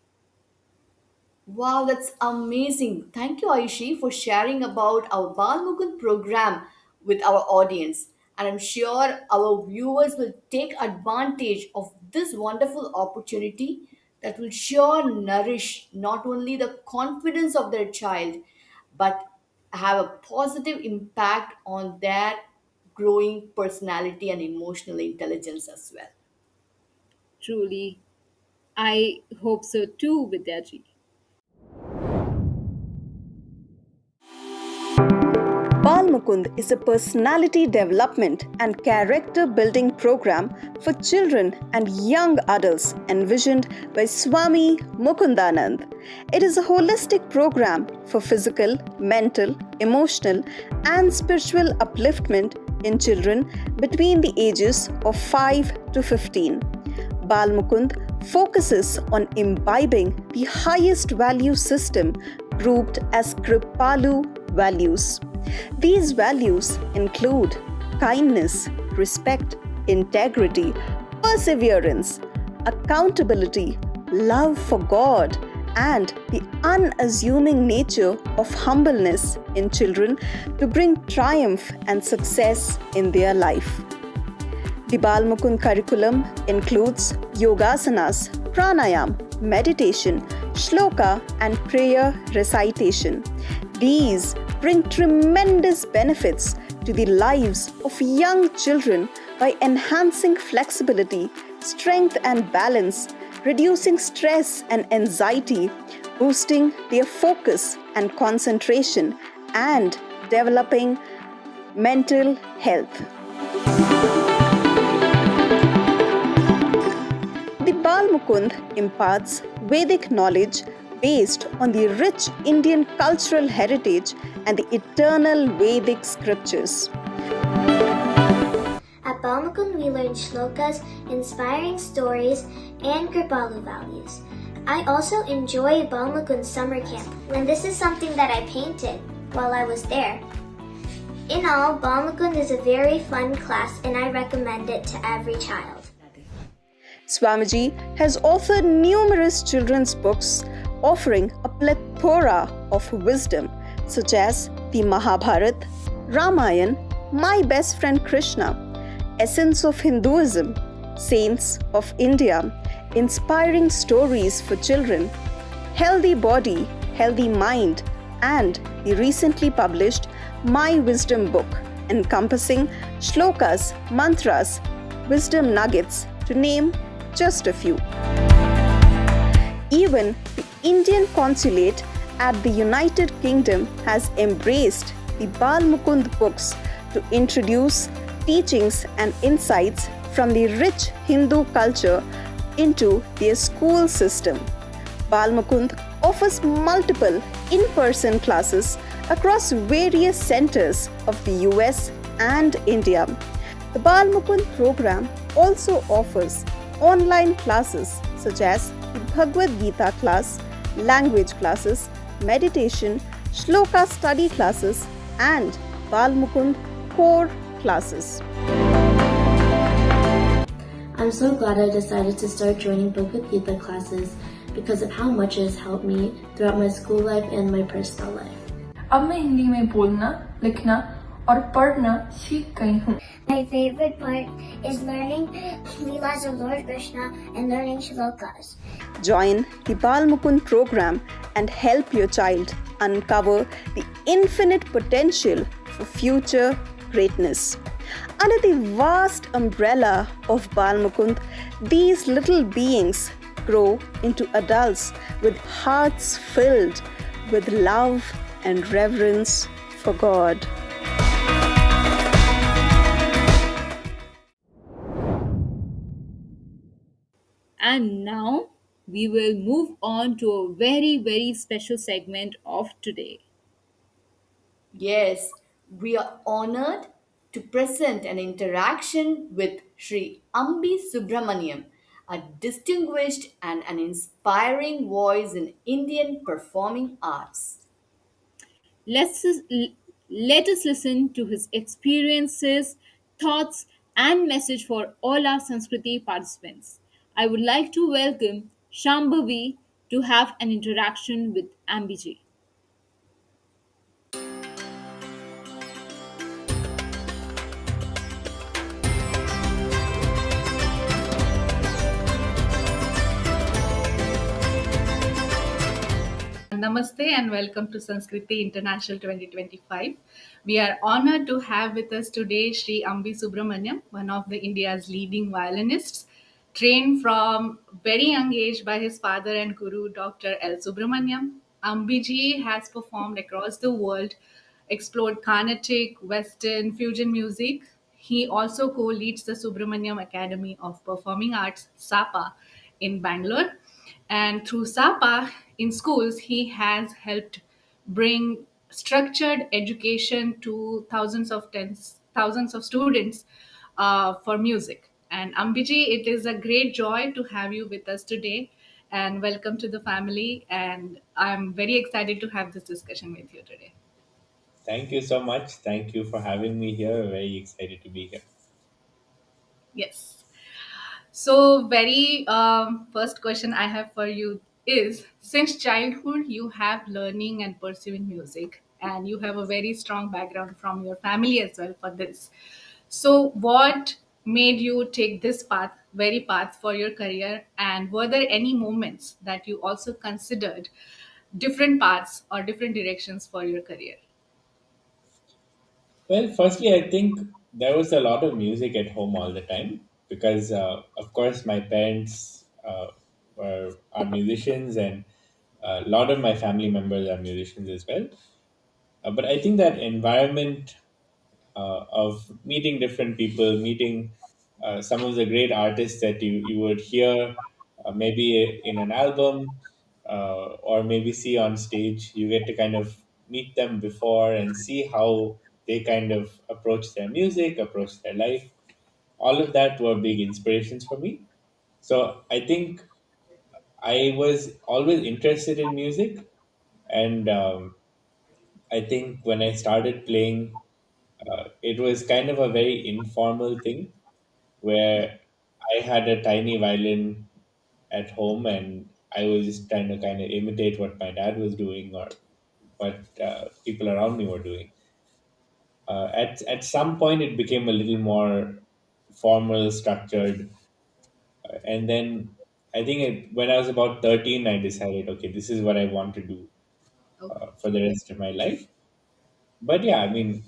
H: Wow, that's amazing. Thank you, Aishi, for sharing about our Bal-Mukund program with our audience. And I'm sure our viewers will take advantage of this wonderful opportunity that will sure nourish not only the confidence of their child, but have a positive impact on their growing personality and emotional intelligence as well.
G: Truly, I hope so too, Vidyaji.
A: Bal-Mukund is a personality development and character building program for children and young adults envisioned by Swami Mukundananda. It is a holistic program for physical, mental, emotional, and spiritual upliftment in children between the ages of 5 to 15. Bal-Mukund focuses on imbibing the highest value system grouped as Kripalu values. These values include kindness, respect, integrity, perseverance, accountability, love for God, and the unassuming nature of humbleness in children to bring triumph and success in their life. The Bal-Mukund curriculum includes yogasanas, pranayam, meditation, shloka, and prayer recitation. These bring tremendous benefits to the lives of young children by enhancing flexibility, strength and balance, reducing stress and anxiety, boosting their focus and concentration, and developing mental health. The Bal-Mukund imparts Vedic knowledge based on the rich Indian cultural heritage and the eternal Vedic scriptures.
O: At Bal-Mukund, we learn shlokas, inspiring stories, and Kripalu values. I also enjoy Bal-Mukund summer camp, and this is something that I painted while I was there. In all, Bal-Mukund is a very fun class, and I recommend it to every child.
A: Swamiji has authored numerous children's books offering a plethora of wisdom such as the Mahabharata, Ramayana, My Best Friend Krishna, Essence of Hinduism, Saints of India, Inspiring Stories for Children, Healthy Body, Healthy Mind, and the recently published My Wisdom book encompassing shlokas, mantras, wisdom nuggets, to name just a few. Even the Indian consulate at the United Kingdom has embraced the Bal-Mukund books to introduce teachings and insights from the rich Hindu culture into their school system. Bal-Mukund offers multiple in-person classes across various centers of the US and India. The Bal-Mukund program also offers online classes such as the Bhagavad Gita class, language classes, meditation, shloka study classes, and Bal-Mukund core classes.
P: I'm so glad I decided to start joining Bhagavad Gita classes because of how much it has helped me throughout my school life and my personal life.
Q: अब मैं हिंदी में बोलना, लिखना और पढ़ना सीख गई हूँ।
O: My favorite part is learning Leelas of Lord Krishna and learning shlokas.
R: Join the Bal-Mukund program and help your child uncover the infinite potential for future greatness. Under the vast umbrella of Bal-Mukund, these little beings grow into adults with hearts filled with love and reverence for God.
G: And now we will move on to a very, very special segment of today.
H: Yes, we are honored to present an interaction with Sri Ambi Subramanyam, a distinguished and an inspiring voice in Indian performing arts.
G: Let's, Let us listen to his experiences, thoughts, and message for all our Sanskriti participants. I would like to welcome Shambhavi to have an interaction with Ambiji.
S: Namaste and welcome to Sanskriti International 2025. We are honored to have with us today Sri Ambi Subramanyam, one of the India's leading violinists, trained from very young age by his father and guru Dr. L. Subramanyam. Ambiji has performed across the world, explored Carnatic, Western, fusion music. He also co-leads the Subramanyam Academy of Performing Arts, SAPA, in Bangalore. And through SAPA in schools, he has helped bring structured education to thousands of students for music. And Ambiji, it is a great joy to have you with us today. And welcome to the family. And I'm very excited to have this discussion with you today.
T: Thank you so much. Thank you for having me here. Very excited to be here.
S: Yes. So, very first question I have for you is, since childhood, you have learning and pursuing music, and you have a very strong background from your family as well for this. So, what made you take this very path for your career? And were there any moments that you also considered different paths or different directions for your career?
T: Well, firstly, I think there was a lot of music at home all the time because, of course, my parents are musicians, and a lot of my family members are musicians as well. But I think that environment of meeting different people, meeting some of the great artists that you would hear maybe in an album or maybe see on stage. You get to kind of meet them before and see how they kind of approach their music, approach their life. All of that were big inspirations for me. So I think I was always interested in music, and I think when I started playing, it was kind of a very informal thing where I had a tiny violin at home and I was just trying to kind of imitate what my dad was doing or what people around me were doing. At some point, it became a little more formal, structured, and then I think when I was about 13, I decided, okay, this is what I want to do for the rest of my life. But yeah, I mean,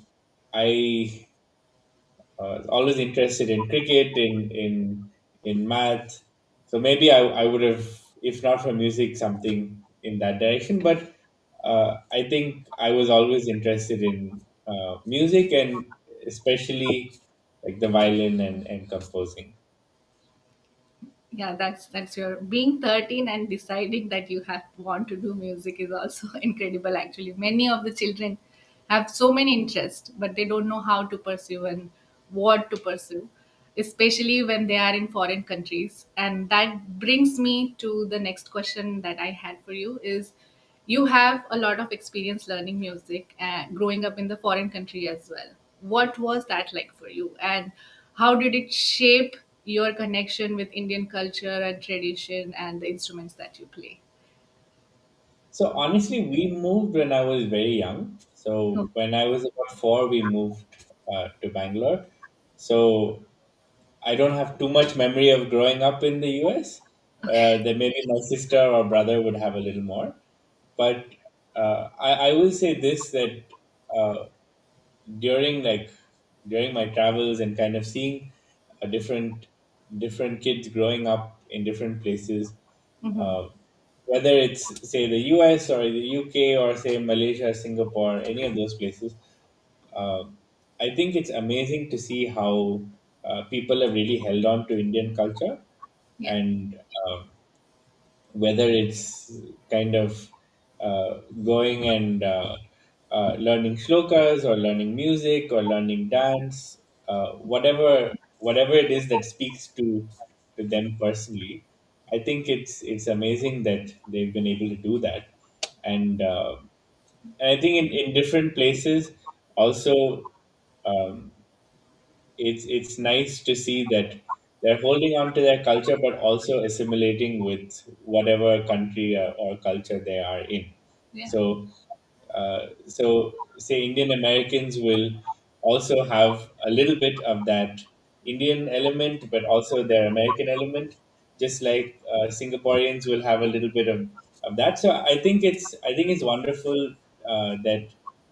T: I always interested in cricket, in math. So maybe I would have, if not for music, something in that direction. But I think I was always interested in music and especially like the violin and composing.
S: Yeah, that's your being 13 and deciding that you have want to do music is also incredible. Actually, many of the children have so many interests, but they don't know how to pursue and what to pursue, especially when they are in foreign countries. And that brings me to the next question that I had for you is, you have a lot of experience learning music and growing up in the foreign country as well. What was that like for you, and how did it shape your connection with Indian culture and tradition and the instruments that you play?
T: So honestly, we moved when I was very young. So
S: Oh,
T: when I was about 4, we moved to Bangalore. So I don't have too much memory of growing up in the US. Then maybe my sister or brother would have a little more. But I will say this, that uh, during like during my travels and kind of seeing different kids growing up in different places,
S: mhm.
T: uh, whether it's say the US or the UK or say Malaysia, Singapore, any of those places, uh, I think it's amazing to see how people have really held on to Indian culture,
S: Yeah,
T: and whether it's kind of going and learning shlokas or learning music or learning dance, whatever it is that speaks to them personally. I think it's amazing that they've been able to do that, and and I think in different places also, um, it's nice to see that they're holding on to their culture but also assimilating with whatever country or culture they are in.
S: yeah,
T: So say Indian Americans will also have a little bit of that Indian element, but also their American element, just like Singaporeans will have a little bit of that. So I think it's wonderful that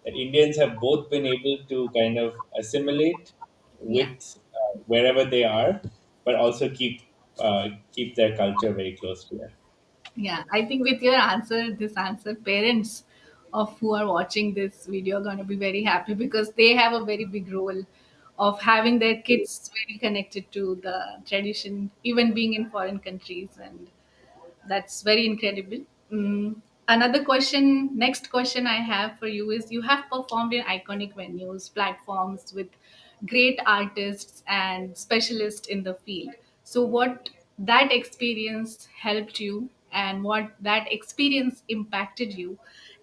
T: Indians have both been able to kind of assimilate
S: yeah.
T: with wherever they are, but also keep their culture very close to them.
S: Yeah, I think with your answer, this answer, parents of who are watching this video are going to be very happy because they have a very big role of having their kids very connected to the tradition, even being in foreign countries, and that's very incredible. Another question, next question I have for you is: you have performed in iconic venues, platforms with great artists and specialists in the field. So, what that experience helped you, and what that experience impacted you,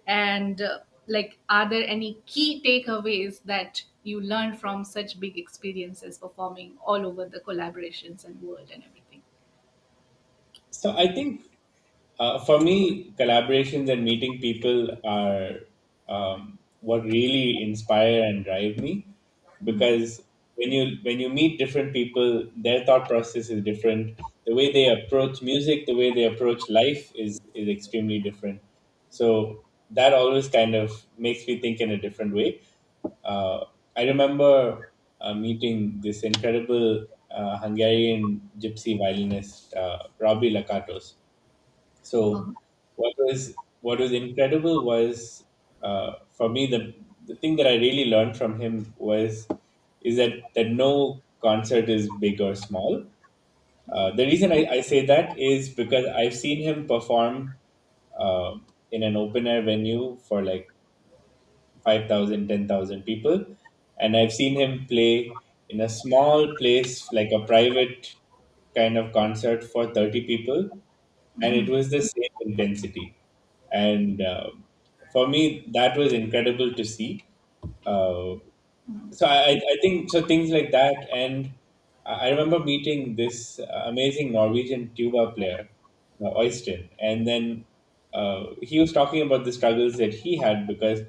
S: and like, are there any key takeaways that you learned from such big experiences performing all over the collaborations and world and everything?
T: So I think for me, collaborations and meeting people are what really inspire and drive me, because when you meet different people, their thought process is different. The way they approach music, the way they approach life is extremely different. So that always kind of makes me think in a different way. I remember meeting this incredible Hungarian gypsy violinist, Robbie Lakatos. So what was incredible was, for me, the thing that I really learned from him is that no concert is big or small. The reason I say that is because I've seen him perform in an open air venue for like 5,000, 10,000 people, and I've seen him play in a small place like a private kind of concert for 30 people, and it was the same intensity. And for me, that was incredible to see. Uh, so I think so things like that. And I remember meeting this amazing Norwegian tuba player, Øystein, and then he was talking about the struggles that he had because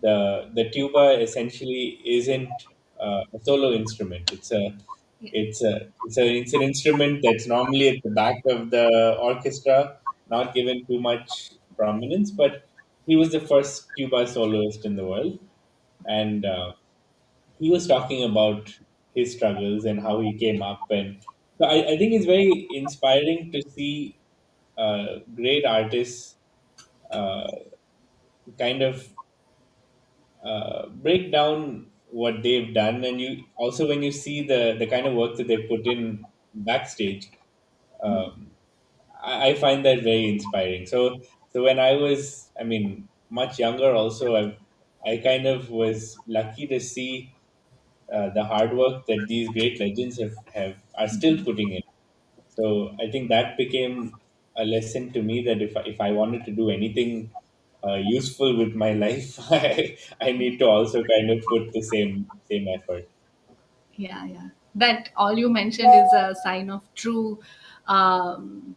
T: the tuba essentially isn't a solo instrument. It's an instrument that's normally at the back of the orchestra, not given too much prominence. But he was the first tuba soloist in the world, and he was talking about his struggles and how he came up. And so I think it's very inspiring to see great artists uh, kind of break down what they've done, and you also when you see the kind of work that they put in backstage, um, I find that very inspiring. So when I was, I mean, much younger, also I kind of was lucky to see the hard work that these great legends have are still putting in. So I think that became a lesson to me that if I wanted to do anything useful with my life, I need to also kind of put the same effort.
S: Yeah, yeah. That all you mentioned is a sign of true um,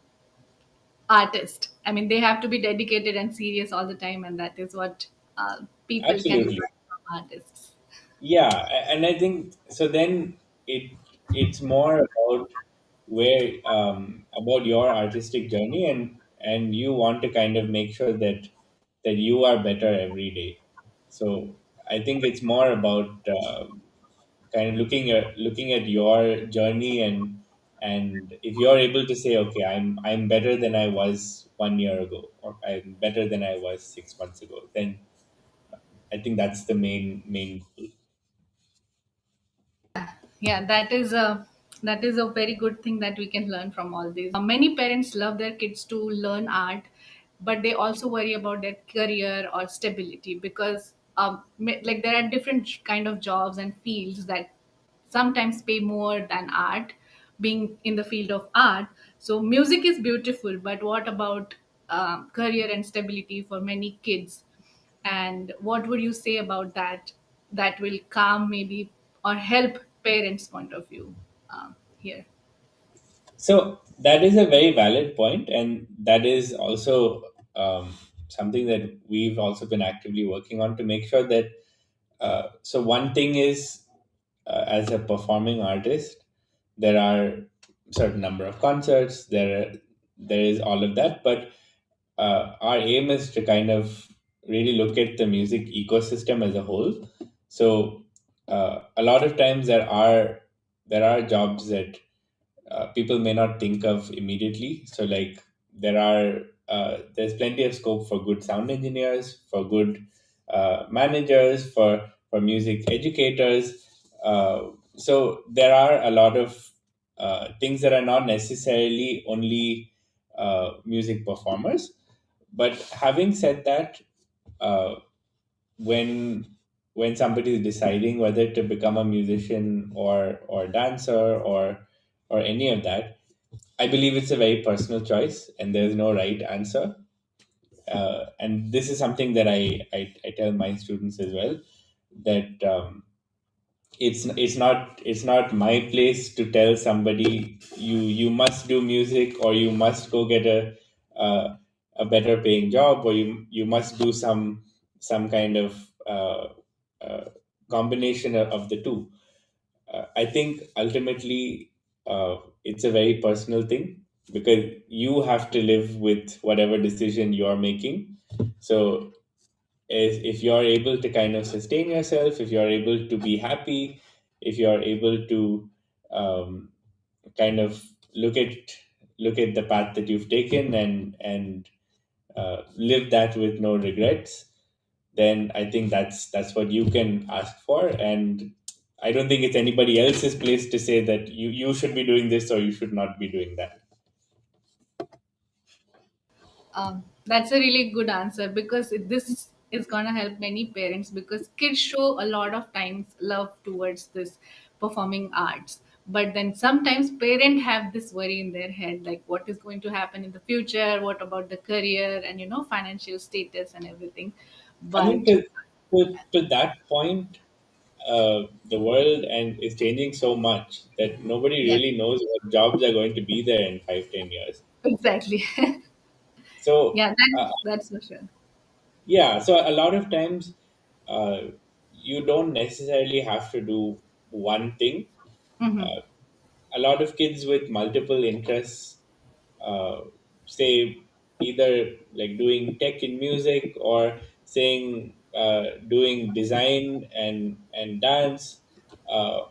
S: artist. I mean, they have to be dedicated and serious all the time, and that is what people can
T: Absolutely.
S: learn from artists.
T: Yeah, and I think so. Then it's more about where about your artistic journey, and you want to kind of make sure that you are better every day. So I think it's more about kind of looking at your journey, and if you're able to say, okay, I'm better than I was 1 year ago, or I'm better than I was 6 months ago, then I think that's the main goal.
S: Yeah, that is a very good thing that we can learn from all these. Many parents love their kids to learn art, but they also worry about their career or stability, because like there are different kind of jobs and fields that sometimes pay more than art, being in the field of art. So music is beautiful, but what about career and stability for many kids? And what would you say about that, that will calm maybe or help parents point of view here?
T: So that is a very valid point, and that is also something that we've also been actively working on to make sure that. So one thing is, as a performing artist, there are certain number of concerts. There is all of that, but our aim is to kind of really look at the music ecosystem as a whole. So a lot of times there are jobs that people may not think of immediately. So like there's plenty of scope for good sound engineers, for good managers, for music educators. So there are a lot of things that are not necessarily only music performers. But having said that, uh, when when somebody is deciding whether to become a musician or dancer or any of that, I believe it's a very personal choice, and there's no right answer. And this is something that I tell my students as well, that it's not my place to tell somebody you must do music, or you must go get a better paying job, or you must do some kind of uh, combination of the two. I think ultimately it's a very personal thing, because you have to live with whatever decision you're making. So if you're able to kind of sustain yourself, if you're able to be happy, if you're able to um, kind of look at the path that you've taken, and live that with no regrets, then I think that's what you can ask for. And I don't think it's anybody else's place to say that you should be doing this or you should not be doing that.
S: That's a really good answer, because this is going to help many parents, because kids show a lot of times love towards this performing arts, but then sometimes parents have this worry in their head, like what is going to happen in the future, what about the career and financial status and everything.
T: I mean,
S: But
T: to that point, the world and is changing so much that nobody
S: yeah,
T: really knows what jobs are going to be there in 5-10 years.
S: exactly.
T: So
S: Yeah, that's for sure.
T: yeah, so a lot of times uh, you don't necessarily have to do one thing.
S: Hmm.
T: Uh, a lot of kids with multiple interests, uh, say either like doing tech in music, or saying doing design and dance. Uh,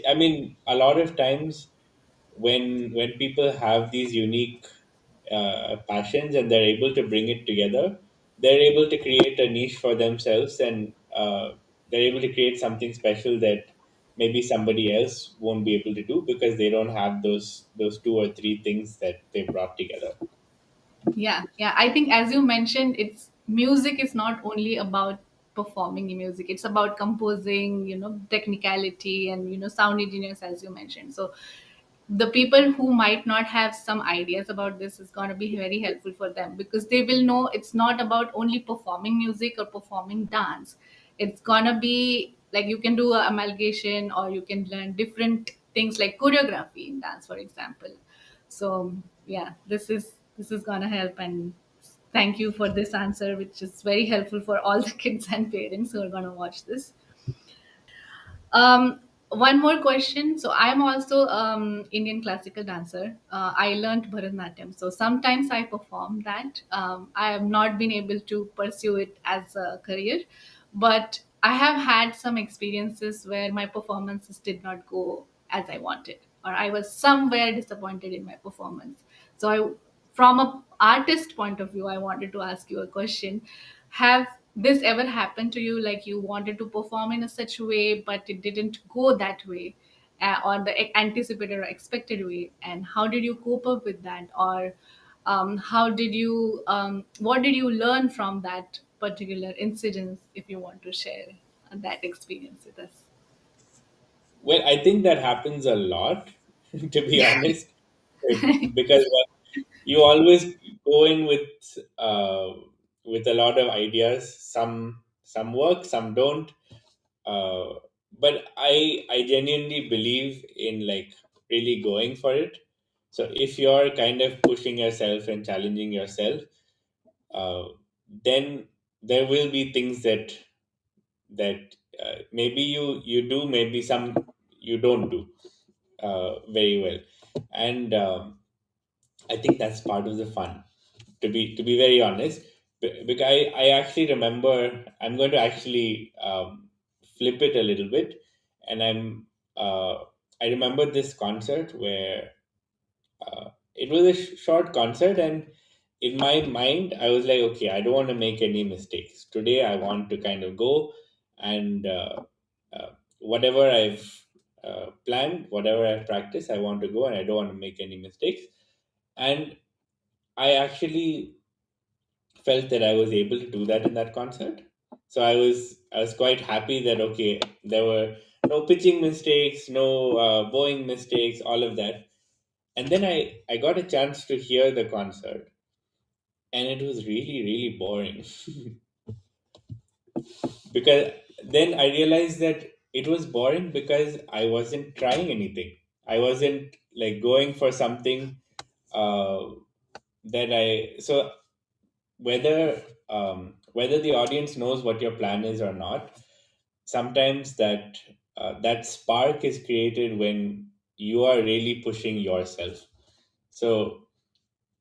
T: I mean, a lot of times when people have these unique passions and they're able to bring it together, they're able to create a niche for themselves, and they're able to create something special that maybe somebody else won't be able to do, because they don't have those two or three things that they brought together.
S: Yeah, yeah. I think as you mentioned, it's music is not only about performing the music. It's about composing, technicality and sound engineers, as you mentioned. So the people who might not have some ideas about this is going to be very helpful for them, because they will know it's not about only performing music or performing dance. It's going to be like you can do a amalgamation, or you can learn different things like choreography in dance, for example. So yeah, this is gonna help. And thank you for this answer, which is very helpful for all the kids and parents who are gonna watch this. One more question. So I'm also Indian classical dancer. I learned Bharatanatyam. So sometimes I perform that. I have not been able to pursue it as a career, but I have had some experiences where my performances did not go as I wanted, or I was somewhere disappointed in my performance. So from a artist point of view, I wanted to ask you a question. Have this ever happened to you, like you wanted to perform in a such way but it didn't go that way, or the anticipated or expected way, and how did you cope up with that? Or how did you what did you learn from that particular incident, if you want to share that experience with us?
T: Well, I think that happens a lot, to be honest, because you always go in with a lot of ideas. Some work, some don't. But I genuinely believe in like really going for it. So if you're kind of pushing yourself and challenging yourself, uh, then there will be things that maybe you do, maybe some you don't do very well, and I think that's part of the fun. To be very honest, because I actually remember, I'm going to actually flip it a little bit, and I remember this concert where it was a short concert, and in my mind I was like, okay, I don't want to make any mistakes today. I want to kind of go and whatever I've planned, whatever I've practiced, I want to go, and I don't want to make any mistakes. And I actually felt that I was able to do that in that concert. So I was quite happy that okay, there were no pitching mistakes, no bowing mistakes, all of that. And then I got a chance to hear the concert, and it was really really boring. Because then I realized that it was boring because I wasn't trying anything. I wasn't like going for something uh, that I so whether the audience knows what your plan is or not, sometimes that spark is created when you are really pushing yourself. So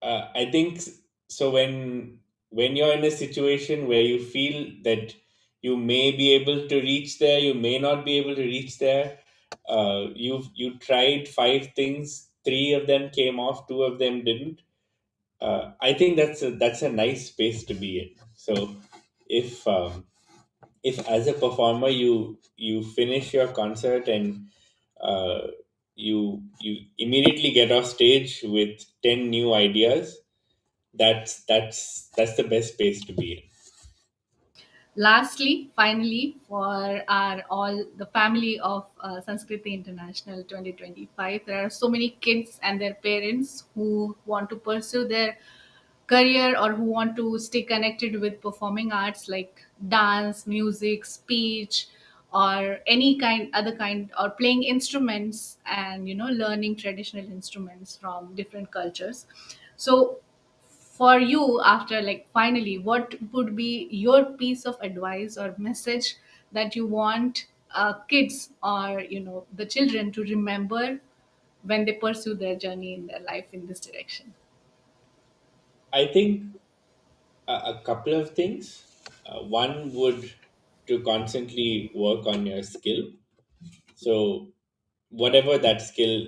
T: I think so when you're in a situation where you feel that you may be able to reach there, you may not be able to reach there. You tried five things, three of them came off, two of them didn't. I think that's a nice space to be in. So if as a performer you finish your concert and uh, you immediately get off stage with 10 new ideas, that's the best space to be in.
S: Lastly, finally, for our all the family of Sanskriti International 2025, there are so many kids and their parents who want to pursue their career or who want to stay connected with performing arts like dance, music, speech, or any kind other kind, or playing instruments, and learning traditional instruments from different cultures. So for you, after, like, finally, what would be your piece of advice or message that you want kids, or the children, to remember when they pursue their journey in their life in this direction?
T: I think a couple of things. One would to constantly work on your skill. So whatever that skill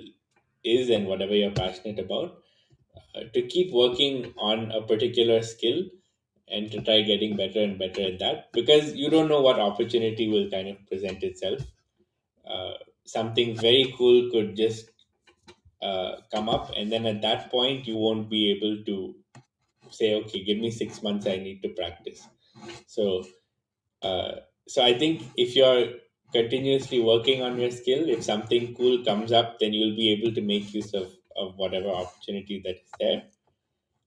T: is and whatever you're passionate about, to keep working on a particular skill and to try getting better and better at that, because you don't know what opportunity will kind of present itself. uh, Something very cool could just come up, and then at that point you won't be able to say, okay, give me 6 months, I need to practice. So uh, so I think if you're continuously working on your skill, if something cool comes up, then you'll be able to make use of whatever opportunity that is there.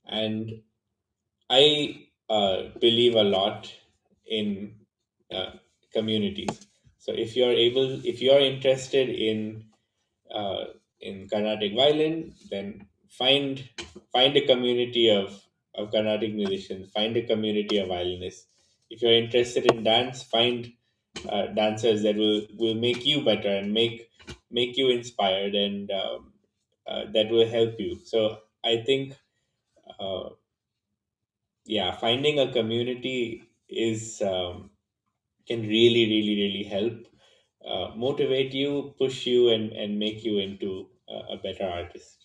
T: And I believe a lot in uh, communities. So if you're interested uh, in Carnatic violin, then find find a community of Carnatic musicians, find a community of violinists. If you're interested in dance, find dancers that will make you better and make you inspired, and that will help you. So I think, uh, yeah, finding a community is can really, really, really help motivate you, push you, and make you into a better artist.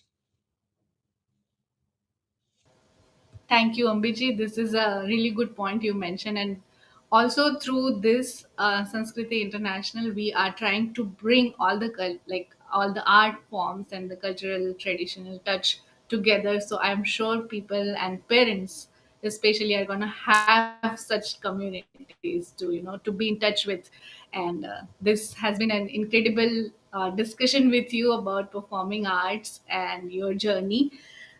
S: Thank you, Ambiji. This is a really good point you mentioned. And also through this Sanskriti International, we are trying to bring all the like all the art forms and the cultural traditional touch together. So I'm sure people and parents especially are going to have such communities to to be in touch with. And this has been an incredible discussion with you about performing arts and your journey.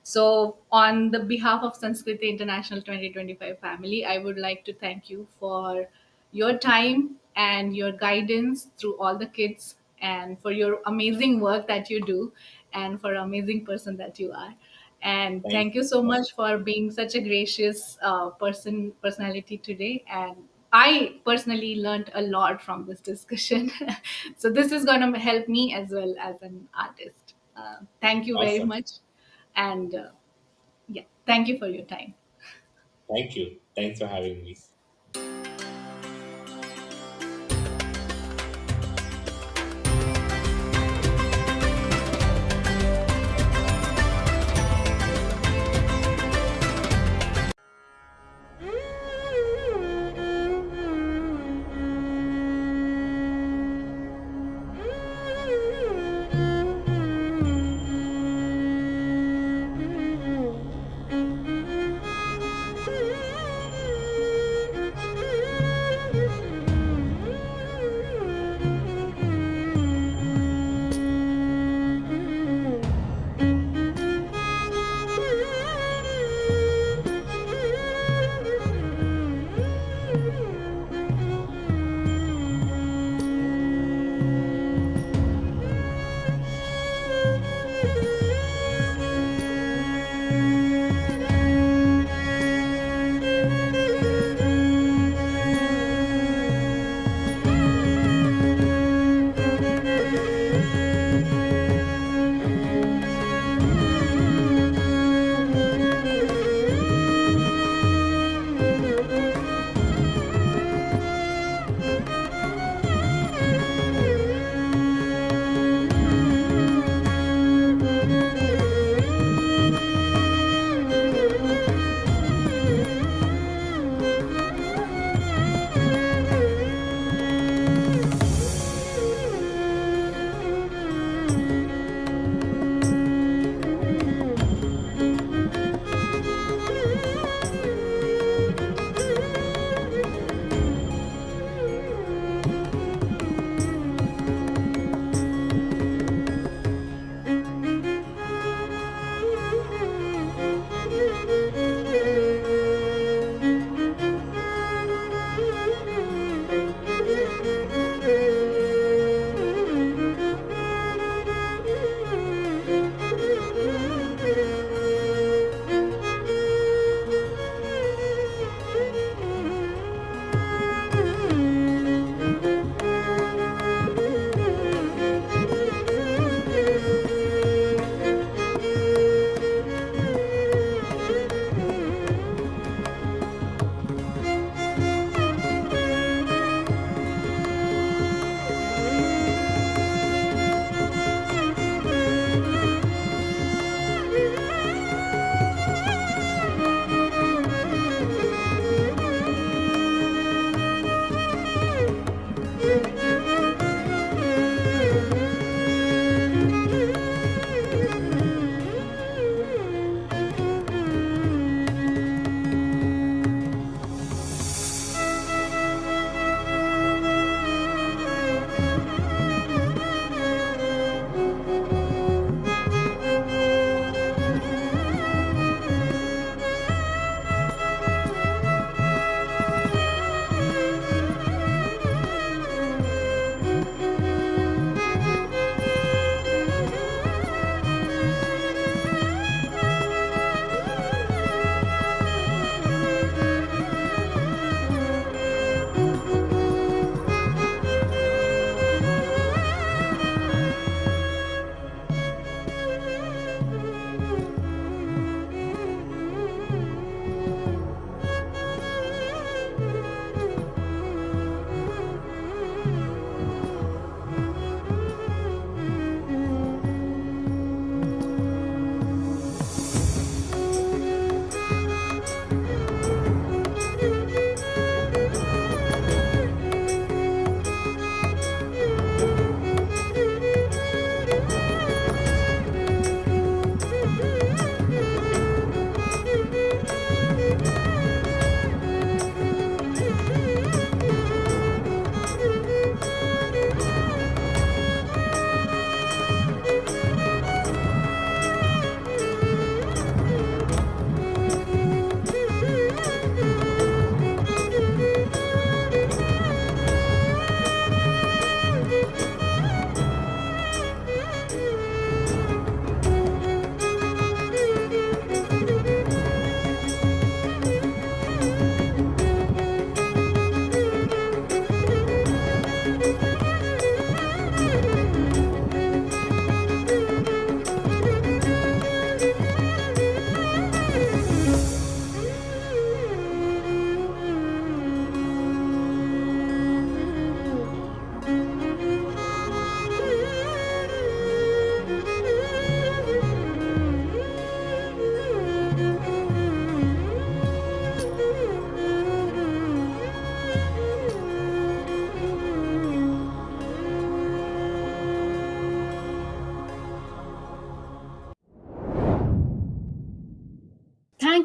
S: So, on the behalf of Sanskriti International 2025 family, I would like to thank you for your time and your guidance through all the kids, and for your amazing work that you do, and for amazing person that you are. And
T: Thank
S: thank you so much for being such a gracious personality today. And I personally learned a lot from this discussion. So this is going to help me as well as an artist. Thank you very
T: Awesome.
S: much. And yeah, thank you for your time.
T: Thank you. Thanks for having me.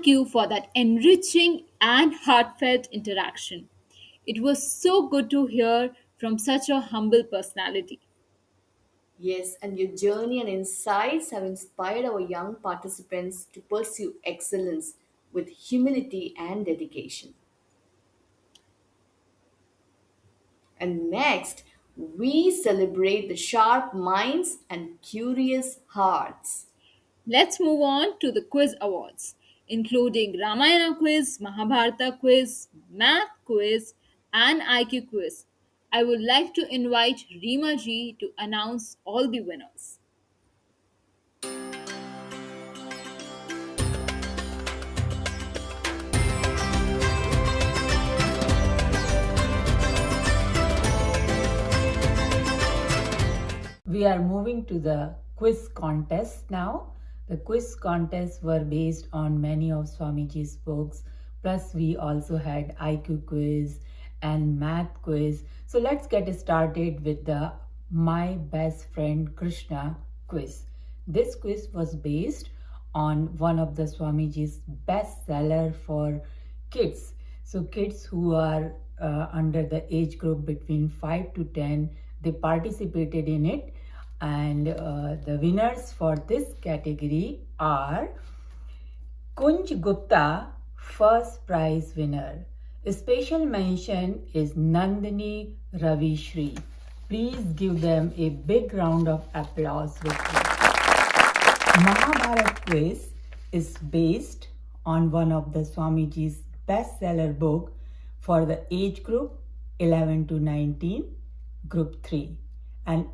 G: Thank you for that enriching and heartfelt interaction. It was so good to hear from such a humble personality.
H: Yes, and your journey and insights have inspired our young participants to pursue excellence with humility and dedication. And next, we celebrate the sharp minds and curious hearts.
G: Let's move on to the quiz awards, including Ramayana quiz, Mahabharata quiz, math quiz, and IQ quiz. I would like to invite Reema ji to announce all the winners.
U: We are moving to the quiz contest now. The quiz contests were based on many of Swamiji's books. Plus, we also had IQ quiz and math quiz. So let's get started with the My Best Friend Krishna quiz. This quiz was based on one of the Swamiji's bestseller for kids. So kids who are under the age group between 5 to 10, they participated in it. And the winners for this category are Kunj Gupta, first prize winner. A special mention is Nandini Ravi Shri. Please give them a big round of applause with me. Mahabharata quiz is based on one of the Swamiji's bestseller book for the age group 11 to 19, group 3. And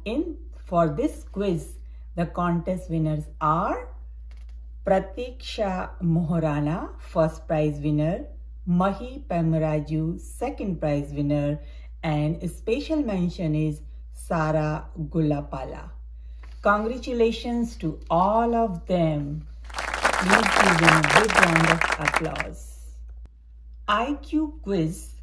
U: for this quiz, the contest winners are Pratiksha Moharana, first prize winner, Mahi Pamaraju, second prize winner, and a special mention is Sara Gulapala. Congratulations to all of them. Please give them a big round of applause. IQ quiz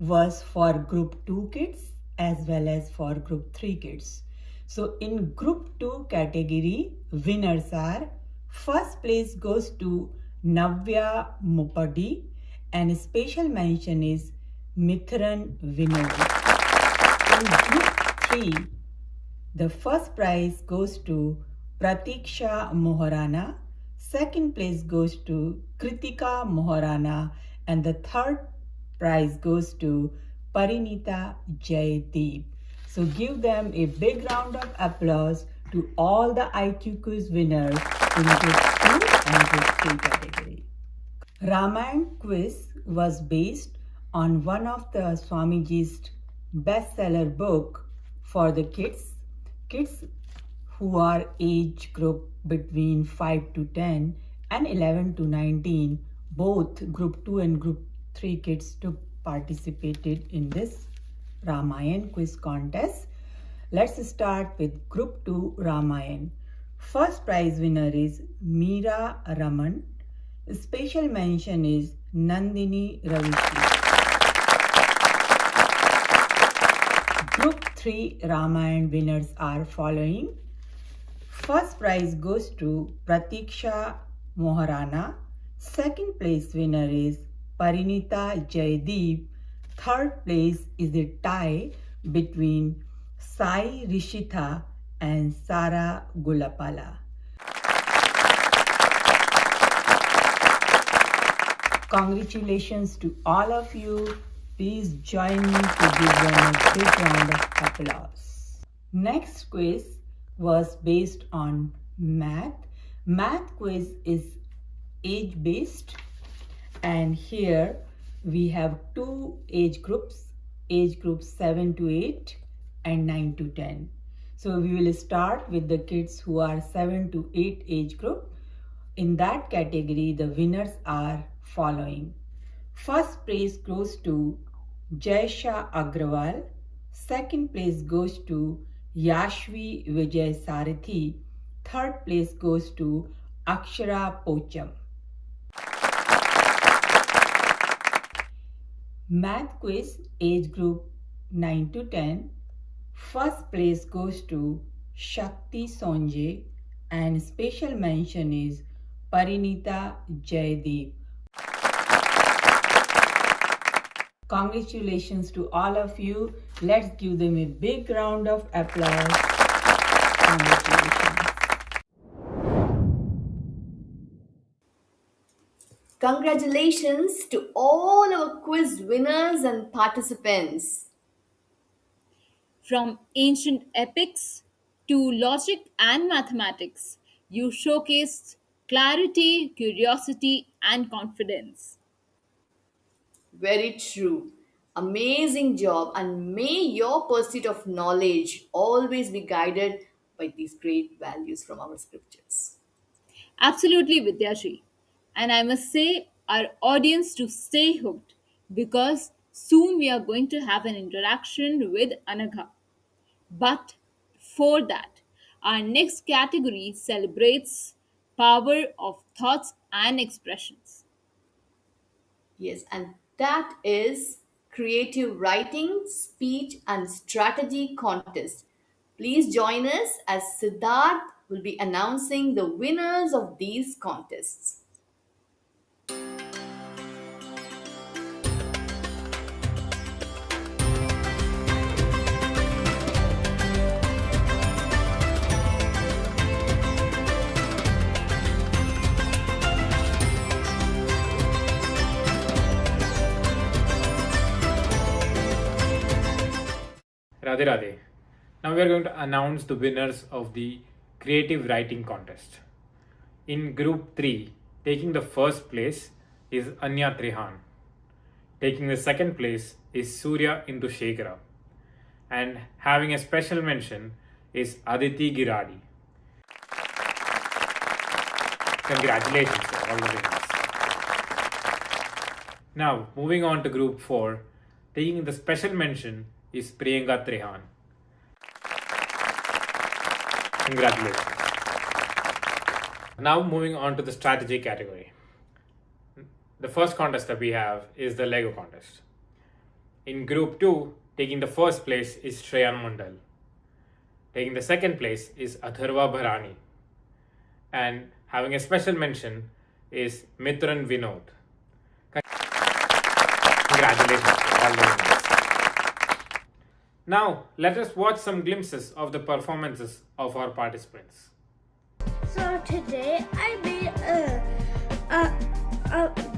U: was for group 2 kids as well as for group 3 kids. So in group 2 category, winners are first place goes to Navya Mupadi and special mention is Mithran Vinod. In group 3, the first prize goes to Pratiksha Moharana, second place goes to Kritika Moharana, and the third prize goes to Parinita Jaydeep. So give them a big round of applause to all the IQ quiz winners in group 2 and group 3 category. Ramayana quiz was based on one of the Swamiji's bestseller book for the kids who are age group between 5 to 10 and 11 to 19. Both group 2 and group 3 kids participated in this Ramayana quiz contest. Let's start with group 2 Ramayana. First prize winner is Meera Raman. Special mention is Nandini Ravishi. Group 3 Ramayana winners are following. First prize goes to Pratiksha Moharana. Second place winner is Parinita Jaydeep. Third place is a tie between Sai Rishitha and Sara Gulapala. Congratulations to all of you. Please join me to give them a big round of applause. Next quiz was based on math. Math quiz is age-based, and here we have two age groups 7 to 8 and 9 to 10. So we will start with the kids who are 7 to 8 age group. In that category, the winners are following. First place goes to Jaisha Agrawal. Second place goes to Yashvi Vijay Sarathi. Third place goes to Akshara Pocham. Math quiz age group 9 to 10. First place goes to Shakti Sonje and special mention is Parinita Jaydeep. Congratulations to all of you. Let's give them a big round of applause. Congratulations.
H: Congratulations to all our quiz winners and participants.
G: From ancient epics to logic and mathematics, you showcased clarity, curiosity, and confidence.
H: Very true. Amazing job, and may your pursuit of knowledge always be guided by these great values from our scriptures.
G: Absolutely, Vidyashri. And I must say, our audience to stay hooked because soon we are going to have an interaction with Anaga. But for that, our next category celebrates power of thoughts and expressions.
H: Yes, and that is creative writing, speech, and strategy contest. Please join us as Siddharth will be announcing the winners of these contests.
B: Radhe Radhe. Now we are going to announce the winners of the creative writing contest. In group 3, taking the first place is Anya Trihan. Taking the second place is Surya Indushekara. And having a special mention is Aditi Giradi. Congratulations to all the winners. Now moving on to group 4, taking the special mention is Priyanka Trehan. Congratulations. Now moving on to the strategy category. The first contest that we have is the Lego contest. In group 2, taking the first place is Shreyan Mandal. Taking the second place is Atharva Bharani. And having a special mention is Mitran Vinod. Congratulations to all the winners. Now, let us watch some glimpses of the performances of our participants.
K: So today I made a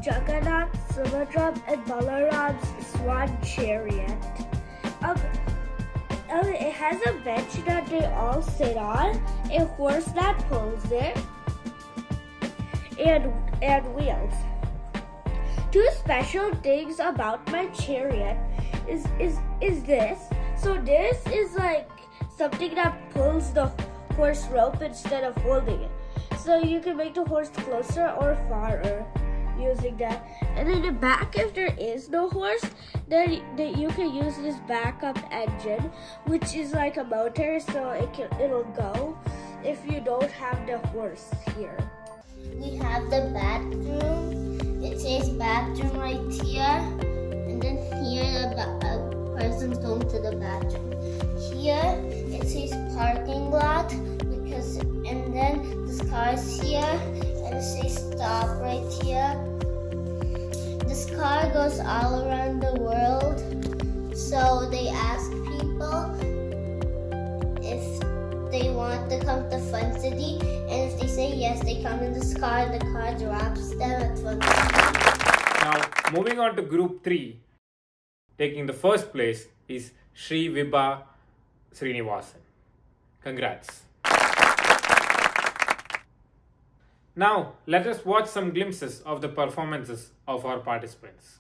K: Jagannath, Subhadra, and Balaram's swan chariot. It has a bench that they all sit on, a horse that pulls it, and wheels. Two special things about my chariot is this. So this is like something that pulls the horse rope instead of holding it. So you can make the horse closer or farther using that. And in the back, if there is no horse, then you can use this backup engine, which is like a motor, so it'll go if you don't have the horse here.
V: We have the bathroom. It says bathroom right here, and then here a person's going to the bathroom. Here it says parking lot and then this car is here, and it says stop right here. This car goes all around the world, so they ask people if they want to come to Fun City, and if they say yes, they come in this car, and the car drops them at Fun City.
B: Now, moving on to group 3, taking the first place is Sri Vibha Srinivasan. Congrats. Now, let us watch some glimpses of the performances of our participants.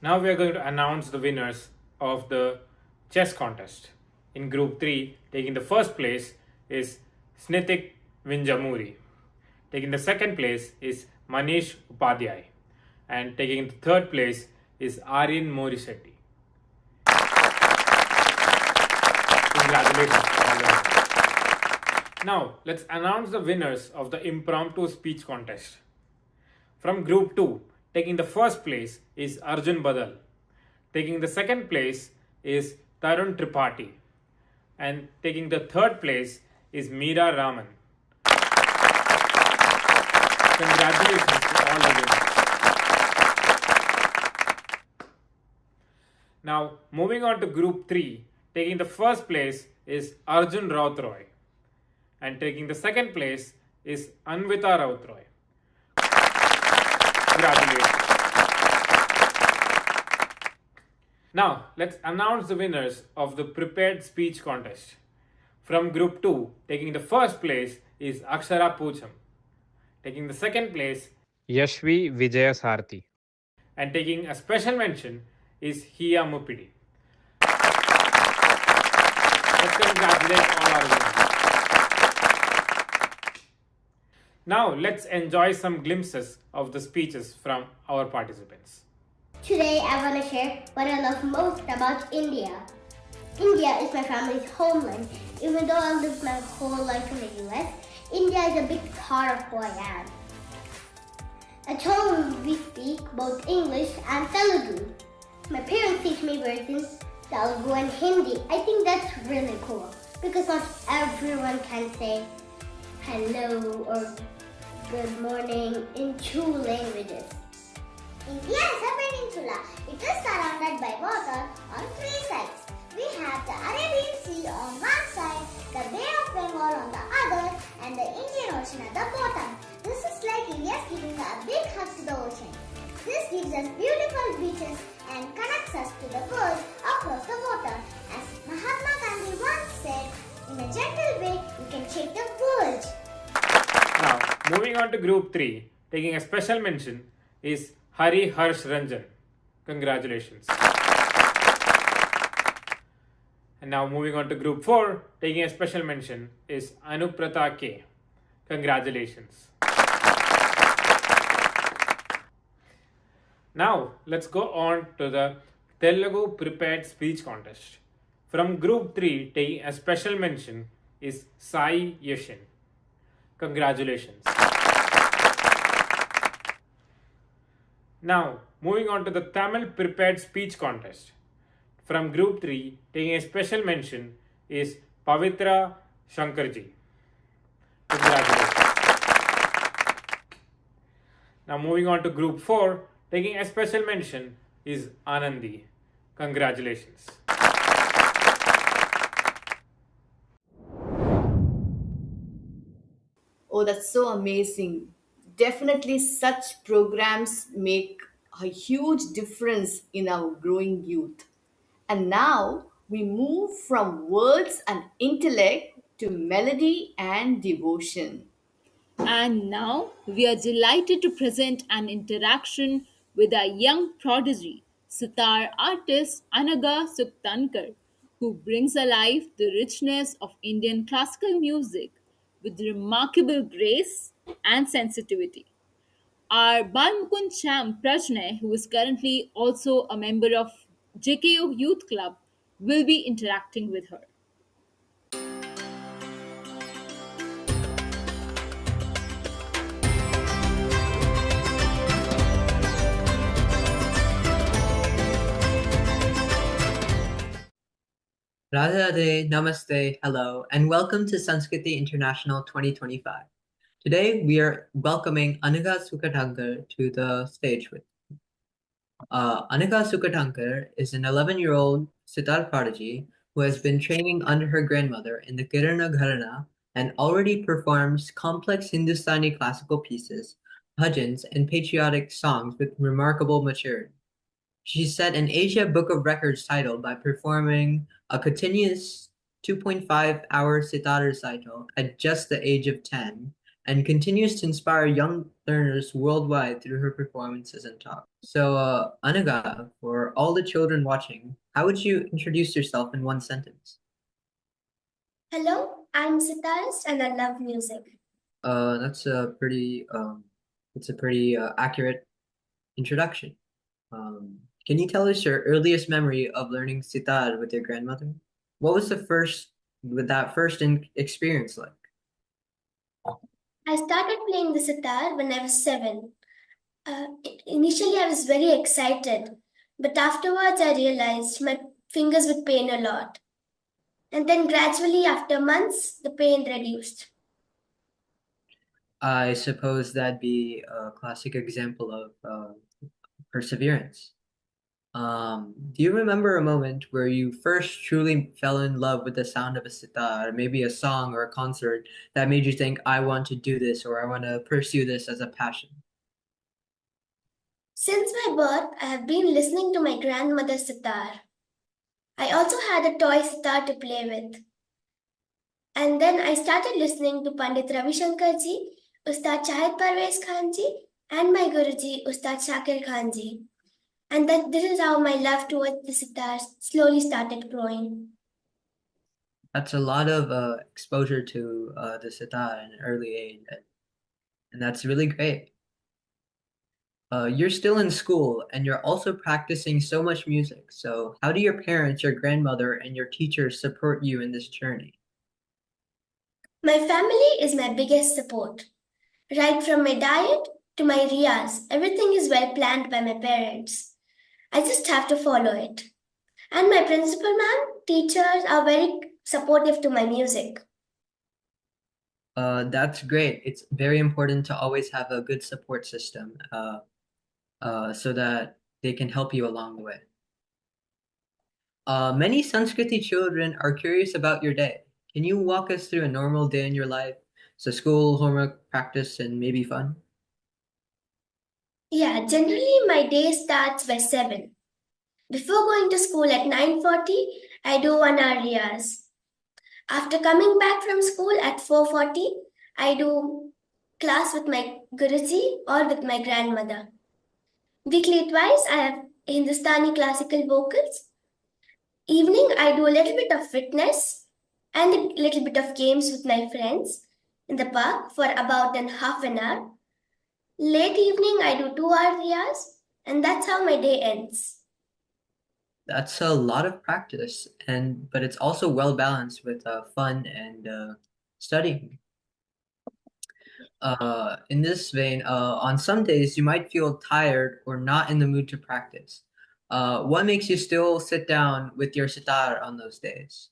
B: Now we are going to announce the winners of the chess contest. In group 3, taking the first place is Snitik Vinjamuri. Taking the second place is Manish Upadhyay. And taking the third place is Aryan Morisetti. Congratulations. Now, let's announce the winners of the impromptu speech contest. From group 2, taking the first place is Arjun Badal. Taking the second place is Tarun Tripathi. And taking the third place is Meera Raman. Congratulations to all the winners. Now, moving on to group 3, taking the first place is Arjun Rautroy. And taking the second place is Anvita Rautroy. Congratulations. Now, let's announce the winners of the prepared speech contest. From group 2, taking the first place is Akshara Poocham. Taking the second place, Yashvi Vijaya Sarthi. And taking a special mention is Hiya Mupidi. Let's congratulate all our winners. Now, let's enjoy some glimpses of the speeches from our participants.
C: Today I want to share what I love most about India. India is my family's homeland. Even though I lived my whole life in the US, India is a big part of who I am. At home we speak both English and Telugu. My parents teach me words in Telugu and Hindi. I think that's really cool because not everyone can say hello or good morning in two languages. India is a peninsula. It is surrounded by water on three sides. We have the Arabian Sea on one side, the Bay of Bengal on the other, and the Indian Ocean at the bottom. This is like India giving a big hug to the ocean. This gives us beautiful beaches and connects us to the world across the water. As Mahatma Gandhi once said, in a gentle way, we can shake the world.
B: Now, moving on to group 3, taking a special mention is Hari Harsh Ranjan. Congratulations. And now moving on to group 4, taking a special mention is Anuprata K. Congratulations. Now, let's go on to the Telugu prepared speech contest. From group 3, taking a special mention is Sai Yashin. Congratulations. Now, moving on to the Tamil prepared speech contest. From group 3, taking a special mention is Pavitra Shankarji. Congratulations. Now, moving on to group 4, taking a special mention is Anandi. Congratulations.
H: Oh, that's so amazing. Definitely, such programs make a huge difference in our growing youth. And now we move from words and intellect to melody and devotion.
G: And now we are delighted to present an interaction with our young prodigy, sitar artist Anaga Suktankar, who brings alive the richness of Indian classical music with remarkable grace and sensitivity. Our Bal-Mukund Prajne, who is currently also a member of JKYog Youth Club, will be interacting with her.
E: Radhe, Namaste, hello, and welcome to Sanskriti International 2025. Today, we are welcoming Anaga Suktankar to the stage with Anaga Suktankar is an 11-year-old sitar prodigy who has been training under her grandmother in the Kirana Gharana and already performs complex Hindustani classical pieces, bhajans, and patriotic songs with remarkable maturity. She set an Asia Book of Records title by performing a continuous 2.5-hour sitar recital at just the age of 10 and continues to inspire young learners worldwide through her performances and talks. So, Anaga, for all the children watching, how would you introduce yourself in one sentence?
O: Hello, I'm Sitarist and I love music.
E: That's a pretty accurate introduction. Can you tell us your earliest memory of learning sitar with your grandmother? What was that first experience like?
O: I started playing the sitar when I was 7. Initially, I was very excited, but afterwards, I realized my fingers would pain a lot. And then gradually, after months, the pain reduced.
E: I suppose that'd be a classic example of perseverance. Do you remember a moment where you first truly fell in love with the sound of a sitar, maybe a song or a concert that made you think, I want to do this or I want to pursue this as a passion?
O: Since my birth, I have been listening to my grandmother's sitar. I also had a toy sitar to play with. And then I started listening to Pandit Ravi Shankar ji, Ustad Shahid Parvez Khan ji, and my Guruji, Ustad Shakir Khan ji. And this is how my love towards the sitar slowly started growing.
E: That's a lot of exposure to the sitar at an early age, and that's really great. You're still in school and you're also practicing so much music. So how do your parents, your grandmother, and your teachers support you in this journey?
O: My family is my biggest support. Right from my diet to my riyas, everything is well planned by my parents. I just have to follow it. And my principal ma'am, teachers are very supportive to my music.
E: That's great. It's very important to always have a good support system so that they can help you along the way. Many Sanskriti children are curious about your day. Can you walk us through a normal day in your life? So school, homework, practice, and maybe fun?
O: Yeah, generally my day starts by 7. Before going to school at 9:40, I do 1 hour riyas. After coming back from school at 4:40, I do class with my Guruji or with my grandmother. Weekly twice, I have Hindustani classical vocals. Evening, I do a little bit of fitness and a little bit of games with my friends in the park for about half an hour. Late evening, I do 2 hour riyas, and that's how my day ends.
E: That's a lot of practice, but it's also well balanced with fun and studying. In this vein, on some days you might feel tired or not in the mood to practice. What makes you still sit down with your sitar on those days?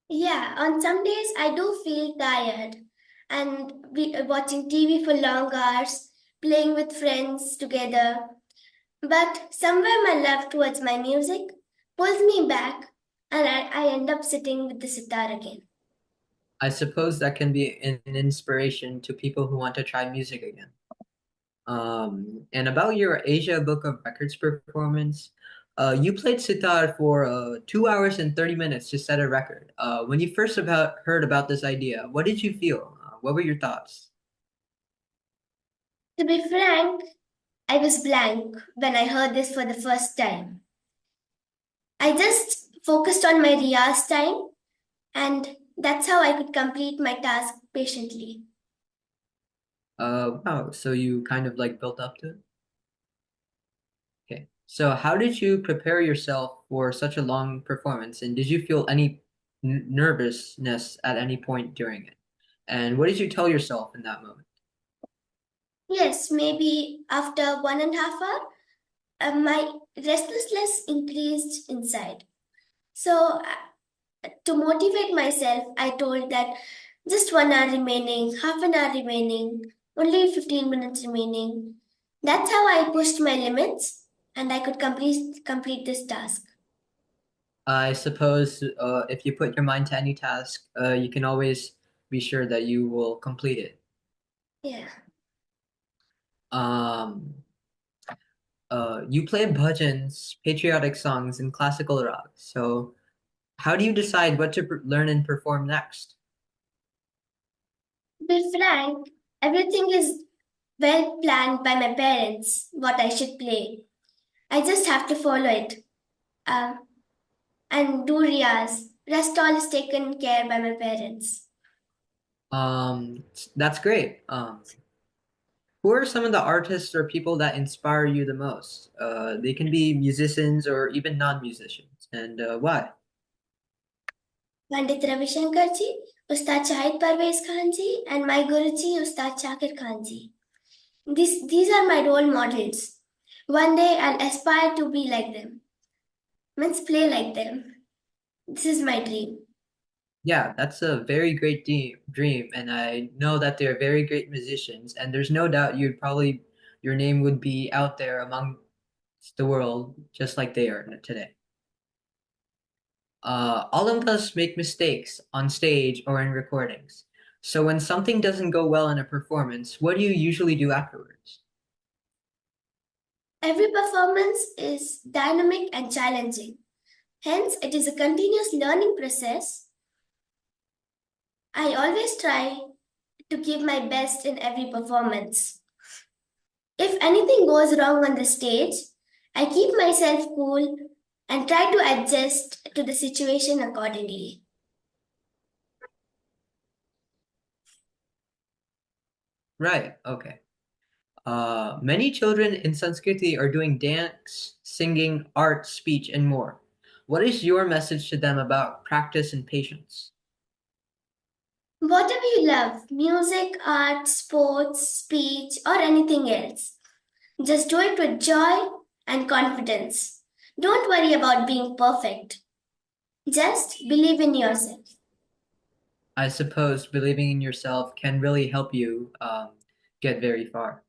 O: Yeah, on some days I do feel tired and watching TV for long hours, playing with friends together. But somewhere my love towards my music pulls me back and I end up sitting with the sitar again.
E: I suppose that can be an inspiration to people who want to try music again. And about your Asia Book of Records performance, you played sitar for 2 hours and 30 minutes to set a record. When you first heard about this idea, what did you feel? What were your thoughts?
O: To be frank, I was blank when I heard this for the first time. I just focused on my riyaz time, and that's how I could complete my task patiently.
E: Wow, so you kind of like built up to it? Okay, so how did you prepare yourself for such a long performance, and did you feel any nervousness at any point during it? And what did you tell yourself in that moment?
O: Yes, maybe after 1.5 hours, my restlessness increased inside. So, to motivate myself, I told that just 1 hour remaining, half an hour remaining, only 15 minutes remaining. That's how I pushed my limits and I could complete this task.
E: I suppose if you put your mind to any task, you can always be sure that you will complete it.
O: Yeah.
E: You play bhajans, patriotic songs, and classical rock. So how do you decide what to learn and perform next?
O: To be frank, everything is well planned by my parents, what I should play. I just have to follow it and do riyas. Rest all is taken care by my parents.
E: That's great. Who are some of the artists or people that inspire you the most? They can be musicians or even non-musicians, and why?
O: Pandit Ravi Shankar ji, Ustad Shahid Parvez Khan ji, and my Guruji, Ustad Shakir Khan ji. These are my role models. One day I'll aspire to be like them. Means play like them. This is my dream.
E: Yeah, that's a very great dream, and I know that they're very great musicians, and there's no doubt your name would be out there among the world just like they are today. All of us make mistakes on stage or in recordings. So when something doesn't go well in a performance, what do you usually do afterwards?
O: Every performance is dynamic and challenging. Hence, it is a continuous learning process. I always try to give my best in every performance. If anything goes wrong on the stage, I keep myself cool and try to adjust to the situation accordingly.
E: Right, okay. Many children in Sanskriti are doing dance, singing, art, speech, and more. What is your message to them about practice and patience?
O: Whatever you love, music, art, sports, speech, or anything else, just do it with joy and confidence. Don't worry about being perfect. Just believe in yourself.
E: I suppose believing in yourself can really help you get very far.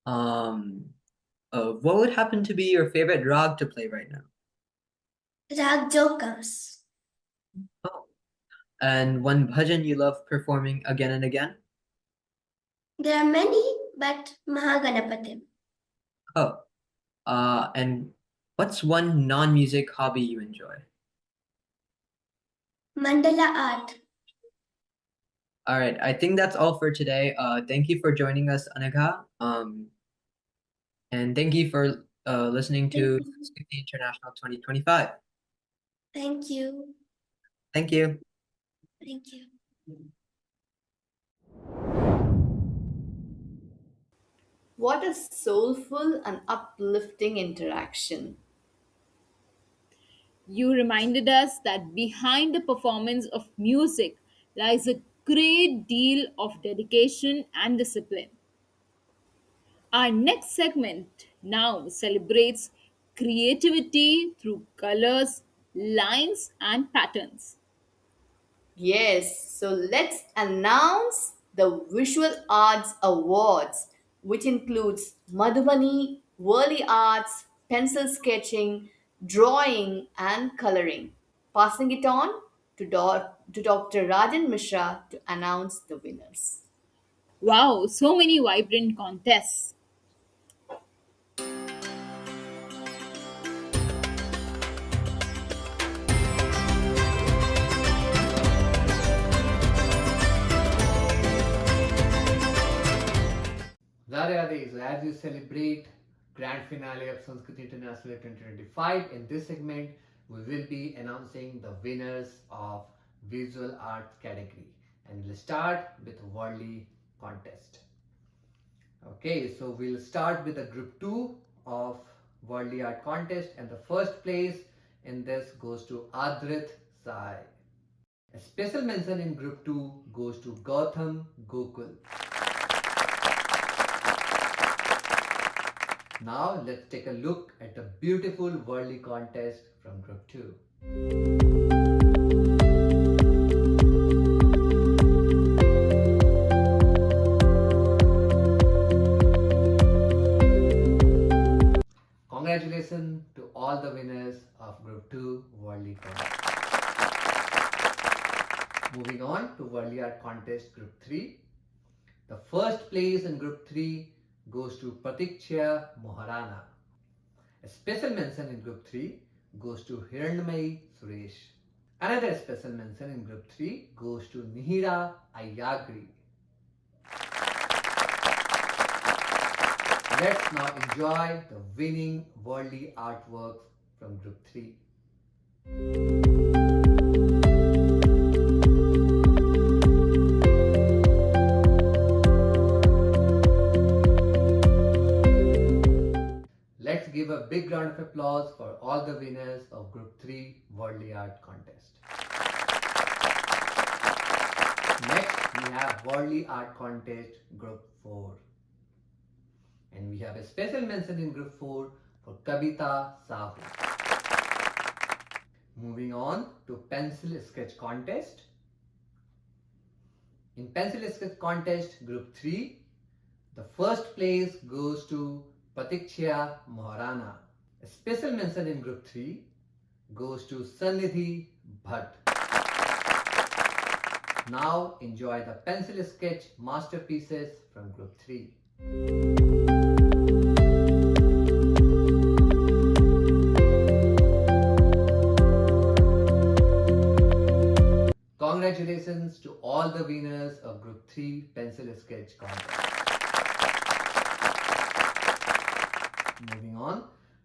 E: What would happen to be your favorite rag to play right now?
O: Rag Jokams.
E: Oh. And one bhajan you love performing again and again?
O: There are many, but Mahaganapatim.
E: Oh. And what's one non-music hobby you enjoy?
O: Mandala art.
E: All right, I think that's all for today. Thank you for joining us, Anaga. And thank you for listening to Sanskriti International 2025.
O: Thank you.
E: Thank you.
O: Thank you.
H: What a soulful and uplifting interaction.
G: You reminded us that behind the performance of music lies a great deal of dedication and discipline. Our next segment now celebrates creativity through colors, lines, and patterns.
H: Yes, so let's announce the Visual Arts Awards, which includes Madhubani, Worli Arts, pencil sketching, drawing, and coloring. Passing it on to Dr. Rajan Mishra to announce the winners.
G: Wow, so many vibrant contests.
D: Radhe, so as you celebrate grand finale of Sanskriti International 2025, in this segment we will be announcing the winners of visual arts category, and we'll start with Worldly contest. Okay, so we'll start with the group 2 of Worldly art contest, and the first place in this goes to Adrit Sai. A special mention in group 2 goes to Gautam Gokul. Now let's take a look at the beautiful Worldly contest from group 2. Congratulations to all the winners of group 2 Worldly contest. Moving on to Worldly art contest group 3. The first place in group 3 goes to Pratikshya Moharana. A special mention in group 3 goes to Hiranyamai Suresh. Another special mention in group 3 goes to Nihira Ayagri. Let's now enjoy the winning Worldly artworks from group 3. Let's give a big round of applause for all the winners of Group 3 Worldly Art Contest. Next, we have Worldly Art Contest Group 4. And we have a special mention in Group 4 for Kavita Sahu. Moving on to Pencil Sketch Contest. In Pencil Sketch Contest Group 3, the first place goes to Pratikshya Maharana. A special mention in Group 3 goes to Sannidhi Bhatt. Now enjoy the pencil sketch masterpieces from Group 3. Congratulations to all the winners of Group 3 Pencil Sketch Contest. Moving on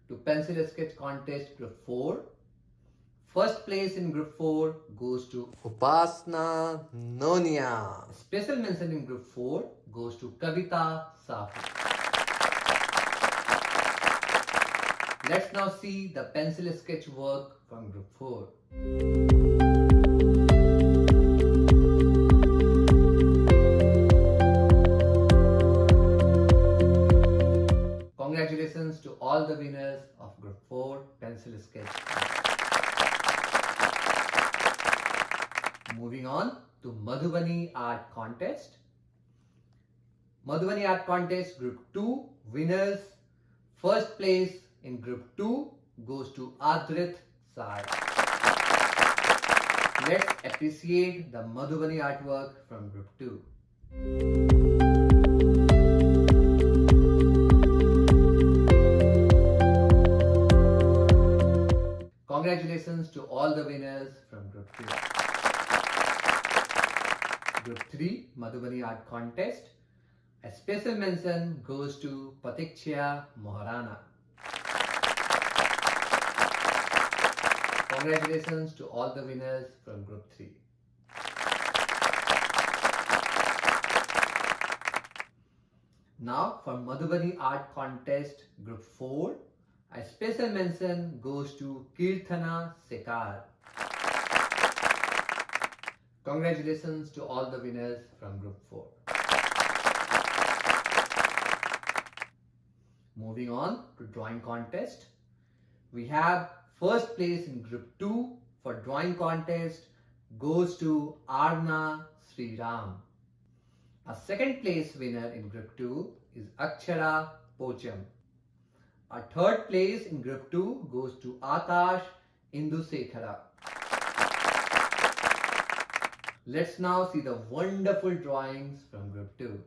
D: to Pencil Sketch Contest Group 4. First place in Group 4 goes to Upasna Nonia. Special mention in Group 4 goes to Kavita Sahu. Let's now see the pencil sketch work from Group 4. Congratulations to all the winners of Group 4 Pencil Sketch. Moving on to Madhubani Art Contest. Madhubani Art Contest Group 2 winners. First place in Group 2 goes to Adrit Sai. Let's appreciate the Madhubani artwork from Group 2. Congratulations to all the winners from Group 2. Group 3 Madhubani Art Contest. A special mention goes to Pratikshya Maharana. Congratulations to all the winners from Group 3. Now for Madhubani Art Contest Group 4, a special mention goes to Kirtana Sekar. Congratulations to all the winners from Group 4. Moving on to Drawing Contest. We have first place in Group 2 for Drawing Contest goes to Arna Sriram. A second place winner in Group 2 is Akshara Pocham. A third place in Group 2 goes to Akash Indusekhara. Let's now see the wonderful drawings from Group 2.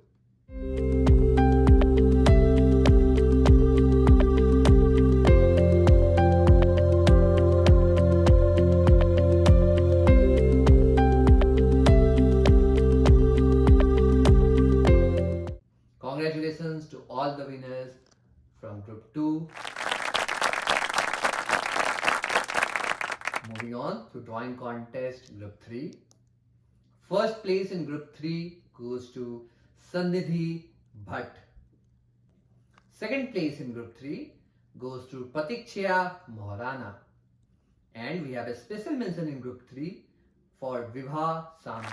D: Congratulations to all the winners from Group 2. Moving on to Drawing Contest Group 3. First place in Group 3 goes to Sannidhi Bhatt. Second place in Group 3 goes to Pratikshya Maharana. And we have a special mention in Group 3 for Vibha Sami.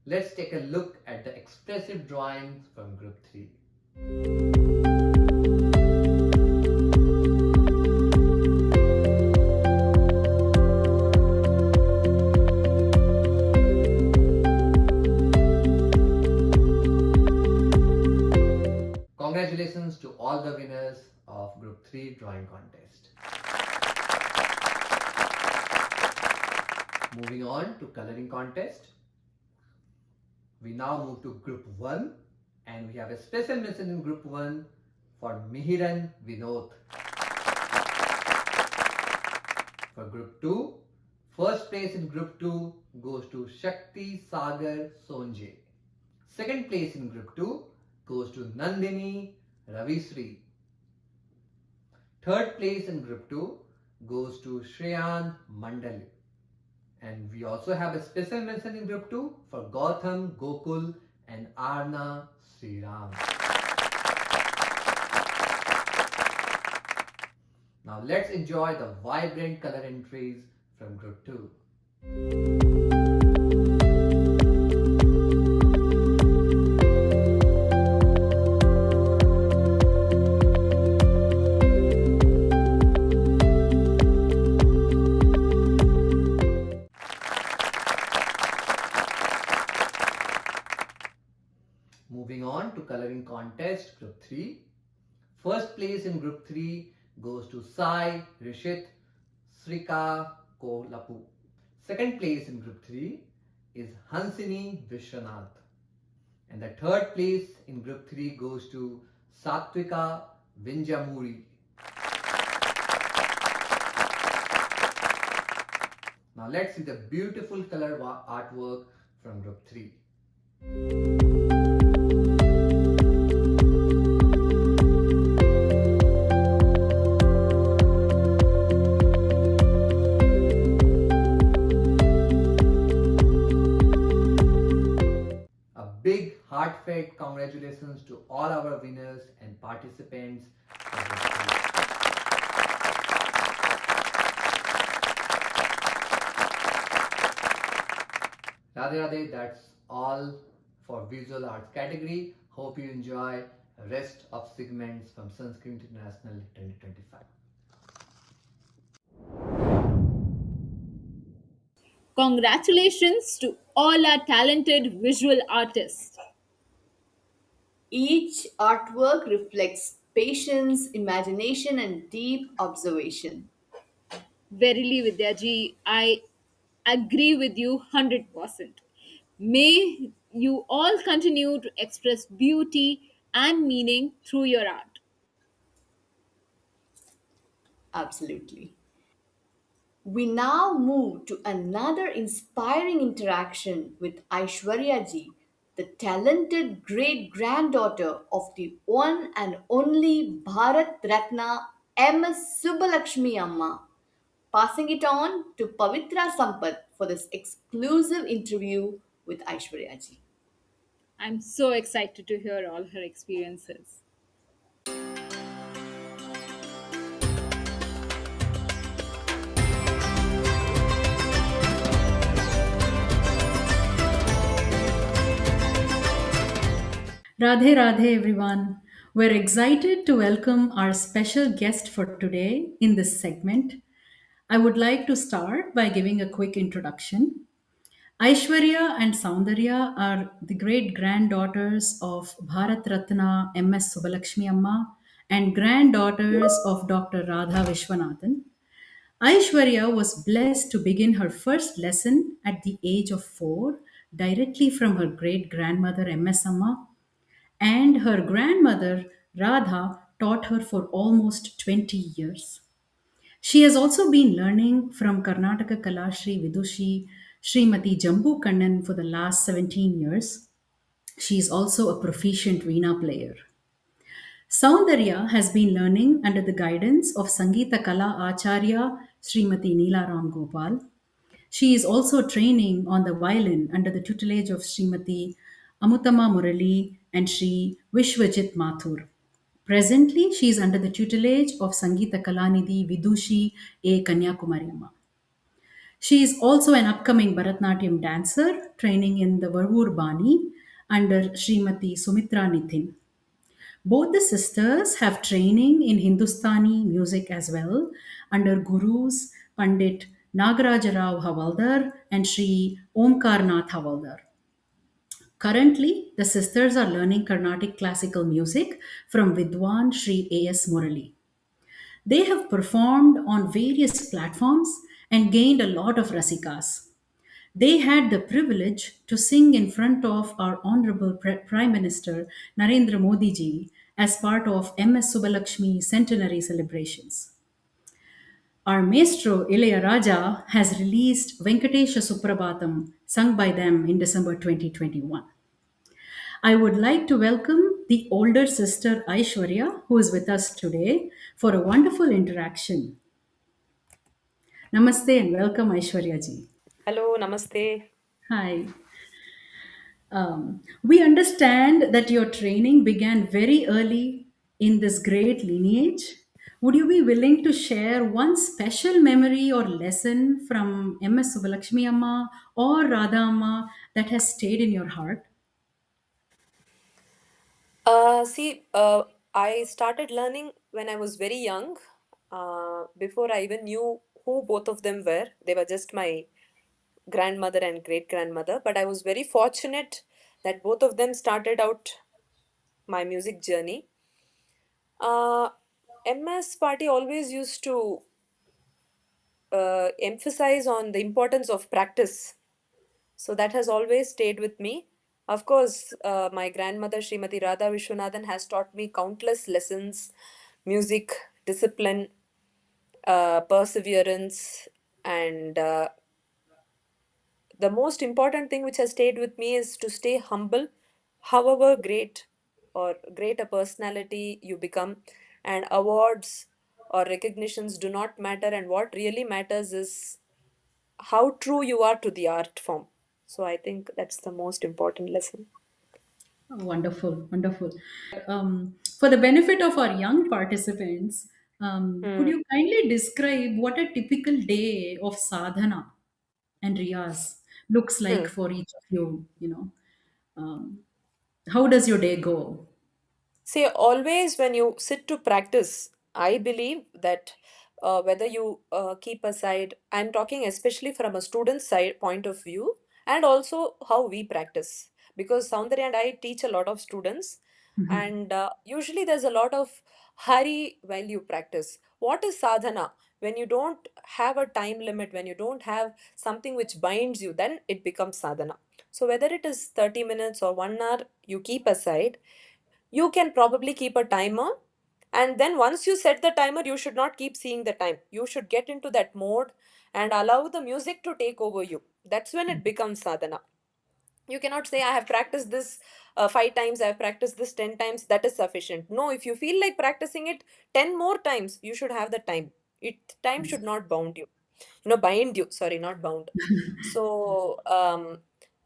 D: Let's take a look at the expressive drawings from Group 3. Congratulations to all the winners of Group 3 Drawing Contest. Moving on to Coloring Contest. We now move to Group 1 and we have a special mention in Group 1 for Mihiran Vinod. For Group 2, first place in Group 2 goes to Shakti Sagar Sonje. Second place in Group 2 goes to Nandini Ravisri. Third place in Group 2 goes to Shreyan Mandal. And we also have a special mention in Group 2 for Gautam Gokul and Arna Sriram. Now let's enjoy the vibrant color entries from Group 2. Moving on to coloring contest, Group 3. First place in Group 3 goes to Sai Rishit Srika Kolapu. Second place in Group 3 is Hansini Vishwanath. And the third place in Group 3 goes to Satvika Vinjamuri. Now let's see the beautiful color artwork from Group 3. Big heartfelt congratulations to all our winners and participants. Radhe Radhe, that's all for visual arts category. Hope you enjoy the rest of segments from Sanskrit International 2025.
G: Congratulations to all our talented visual artists.
H: Each artwork reflects patience, imagination, and deep observation.
G: Verily, Vidyaji, I agree with you 100%. May you all continue to express beauty and meaning through your art.
H: Absolutely. We now move to another inspiring interaction with Aishwarya Ji, the talented great granddaughter of the one and only Bharat Ratna M.S. Subbalakshmi Amma. Passing it on to Pavitra Sampath for this exclusive interview with Aishwarya Ji.
G: I'm so excited to hear all her experiences.
F: Radhe Radhe everyone. We're excited to welcome our special guest for today in this segment. I would like to start by giving a quick introduction. Aishwarya and Saundarya are the great granddaughters of Bharat Ratna M.S. Subbalakshmi Amma and granddaughters of Dr. Radha Vishwanathan. Aishwarya was blessed to begin her first lesson at the age of 4 directly from her great grandmother M.S. Amma, and her grandmother Radha taught her for almost 20 years. She has also been learning from Karnataka Kalashri Vidushi Srimati Jambu Kannan for the last 17 years. She is also a proficient Veena player. Saundarya has been learning under the guidance of Sangeeta Kala Acharya Srimati Neela Ram Gopal. She is also training on the violin under the tutelage of Srimati Amutama Murali and Sri Vishwajit Mathur. Presently, she is under the tutelage of Sangeeta Kalanidhi Vidushi A. Kanyakumari Amma. She is also an upcoming Bharatnatyam dancer training in the Varur Bani under Srimati Sumitra Nithin. Both the sisters have training in Hindustani music as well under gurus Pandit Nagaraja Rao Havaldar and Sri Omkar Nath Havaldar. Currently, the sisters are learning Carnatic classical music from Vidwan Sri A.S. Murali. They have performed on various platforms and gained a lot of rasikas. They had the privilege to sing in front of our Honorable Prime Minister Narendra Modi ji as part of MS Subbalakshmi centenary celebrations. Our maestro Ilayaraja has released Venkatesha Suprabhatam sung by them in December 2021. I would like to welcome the older sister Aishwarya, who is with us today, for a wonderful interaction. Namaste and welcome, Aishwarya ji.
L: Hello, namaste.
F: Hi. We understand that your training began very early in this great lineage. Would you be willing to share one special memory or lesson from MS Subalakshmi Amma or Radha Amma that has stayed in your heart?
L: See, I started learning when I was very young, before I even knew who both of them were. They were just my grandmother and great grandmother. But I was very fortunate that both of them started out my music journey. Uh, MS Party always used to emphasize on the importance of practice. So that has always stayed with me. Of course, my grandmother, Srimati Radha Vishwanathan, has taught me countless lessons, music, discipline, perseverance, and the most important thing which has stayed with me is to stay humble, however great or great a personality you become, and awards or recognitions do not matter, and what really matters is how true you are to the art form. So I think that's the most important lesson.
F: Oh, wonderful, wonderful. For the benefit of our young participants, could
L: Hmm.
F: you kindly describe what a typical day of sadhana and riyaz looks like
L: Hmm.
F: for each of you? Um, how does your day go?
L: See, always when you sit to practice, I believe that whether you keep aside, I'm talking especially from a student side point of view, and also how we practice. Because Soundarya and I teach a lot of students,
F: Mhm.
L: and usually there's a lot of hurry while you practice. What is sadhana? When you don't have a time limit, when you don't have something which binds you, then it becomes sadhana. So whether it is 30 minutes or 1 hour, you keep aside, you can probably keep a timer, and then once you set the timer, you should not keep seeing the time. You should get into that mode and allow the music to take over you. That's when it becomes sadhana. You cannot say, I have practiced this 5 times, I have practiced this 10 times, that is sufficient. No, if you feel like practicing it 10 more times, you should have the time. Time should not bound you, bind you, sorry, not bound. So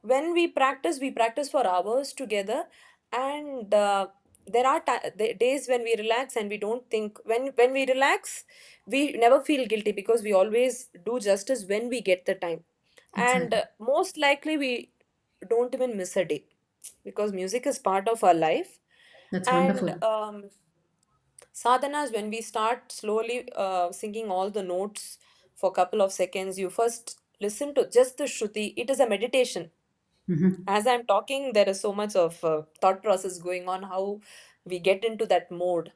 L: when we practice for hours together, and there are days when we relax and we don't think. When we relax, we never feel guilty because we always do justice when we get the time. And
F: Exactly.
L: most likely we don't even miss a day because music is part of our life.
F: That's
L: And
F: wonderful.
L: sadhanas, when we start slowly singing all the notes for a couple of seconds, you first listen to just the shruti. It is a meditation.
F: Mhm.
L: As I'm talking, there is so much of thought process going on, how we get into that mode.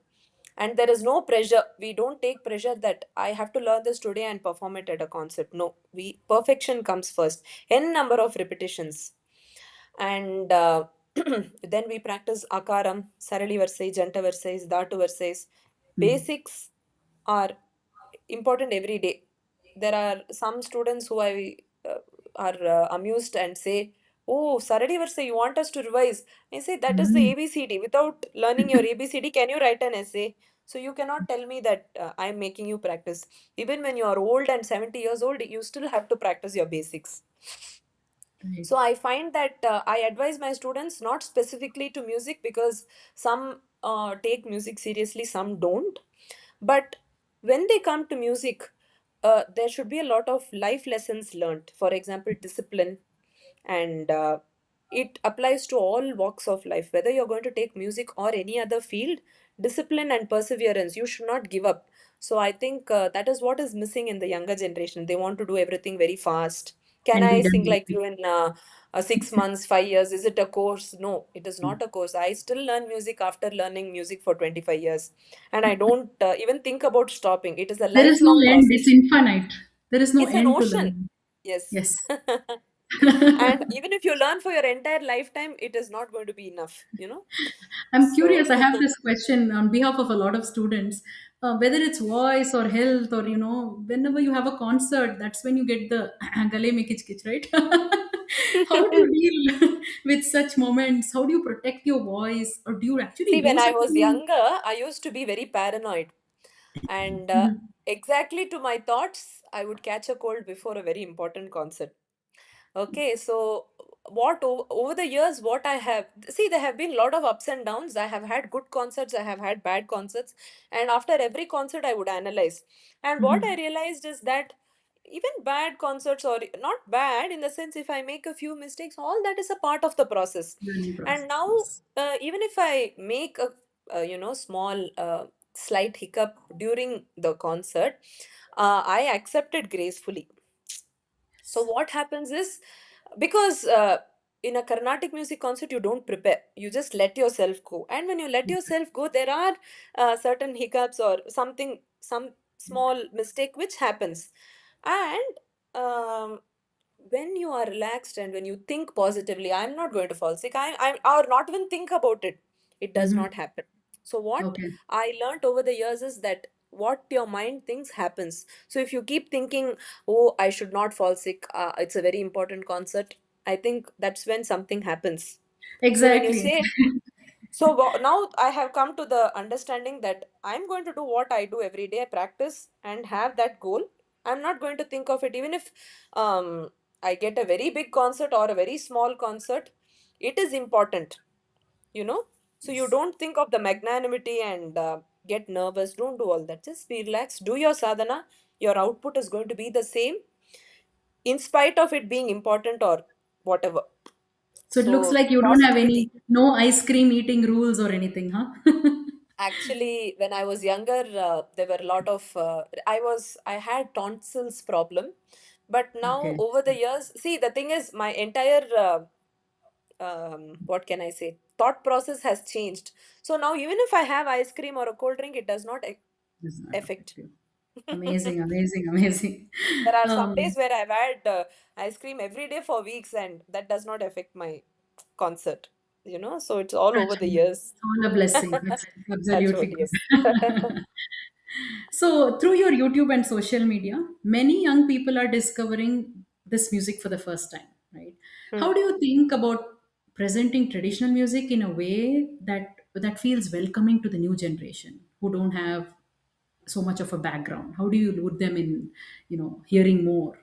L: And there is no pressure. We don't take pressure that I have to learn this today and perform it at a concert. No, we perfection comes first. N number of repetitions. And then we practice akaram, sarali varsai, janta varsais, dhatu varsais.
F: Mm.
L: Basics are important every day. There are some students who uh, are amused and say, "Oh, Saradi Varsai, you want us to revise?" I say, "That is the
F: Mm.
L: ABCD. Without learning your ABCD, can you write an essay?" So you cannot tell me that I'm making you practice. Even when you are old and 70 years old, you still have to practice your basics.
F: Right.
L: So I find that I advise my students not specifically to music because some take music seriously, some don't. But when they come to music, there should be a lot of life lessons learned. For example, discipline, and it applies to all walks of life. Whether you're going to take music or any other field, discipline and perseverance. You should not give up. So I think that is what is missing in the younger generation. They want to do everything very fast. Can
F: And be
L: I
F: done
L: sing
F: with
L: like
F: it.
L: you in 6 months, 5 years? Is it a course? No, it is not a course. I still learn music after learning music for 25 years. And I don't even think about stopping. It is a
F: There is no
L: lifelong
F: end. It's
L: process.
F: infinite. There is no
L: It's an
F: end to
L: ocean.
F: learning.
L: Yes.
F: Yes.
L: And even if you learn for your entire lifetime, it is not going to be enough.
F: I'm
L: So,
F: curious. I have this question on behalf of a lot of students. Whether it's voice or health, or whenever you have a concert, that's when you get the gale mein kich kich, right? How do you deal with such moments? How do you protect your voice, or do you actually
L: see,
F: do
L: when I was
F: something?
L: younger, I used to be very paranoid. And
F: Mhm.
L: exactly to my thoughts, I would catch a cold before a very important concert. Okay, so over the years, what I have see, there have been a lot of ups and downs. I have had good concerts, I have had bad concerts, and after every concert I would analyze. And what I realized is that even bad concerts, or not bad in the sense, if I make a few mistakes, all that is a part of the process.
F: Learning
L: And
F: process.
L: now, even if I make a small slight hiccup during the concert, I accept it gracefully. So what happens is, because in a Carnatic music concert, you don't prepare, you just let yourself go. And when you let yourself go, there are certain hiccups or something, some small mistake which happens. And when you are relaxed and when you think positively, I'm not going to fall sick, or not even think about it, it does
F: Mhm.
L: not happen. So what
F: Okay.
L: I learned over the years is that what your mind thinks happens. So if you keep thinking, oh, I should not fall sick, it's a very important concert, I think that's when something happens. So when you
F: Exactly.
L: say, so now I have come to the understanding that I'm going to do what I do every day, practice and have that goal. I'm not going to think of it, even if I get a very big concert or a very small concert, it is important, you know. So you don't think of the magnanimity and get nervous. Don't do all that. Just be relaxed. Do your sadhana. Your output is going to be the same, in spite of it being important or whatever.
F: So it looks
L: So
F: like you don't have
L: positivity.
F: any no ice cream eating rules or anything, huh?
L: Actually, when I was younger, there were a lot of I had tonsils problem, but now
F: Okay.
L: over the years, see, the thing is, my entire what can I say, thought process has changed. So now even if I have ice cream or a cold drink, it does not
F: Does not
L: affect.
F: affect you. Amazing, amazing, amazing.
L: There are some days
F: Um,
L: where I've had ice cream every day for weeks, and that does not affect my concert. So it's all over the
F: Actually,
L: years.
F: it's all a blessing. It's
L: Touch
F: absolutely
L: wood, yes.
F: good. So, through your YouTube and social media, many young people are discovering this music for the first time, right?
L: Hmm.
F: How do you think about presenting traditional music in a way that feels welcoming to the new generation who don't have so much of a background? How do you lure them in, hearing more?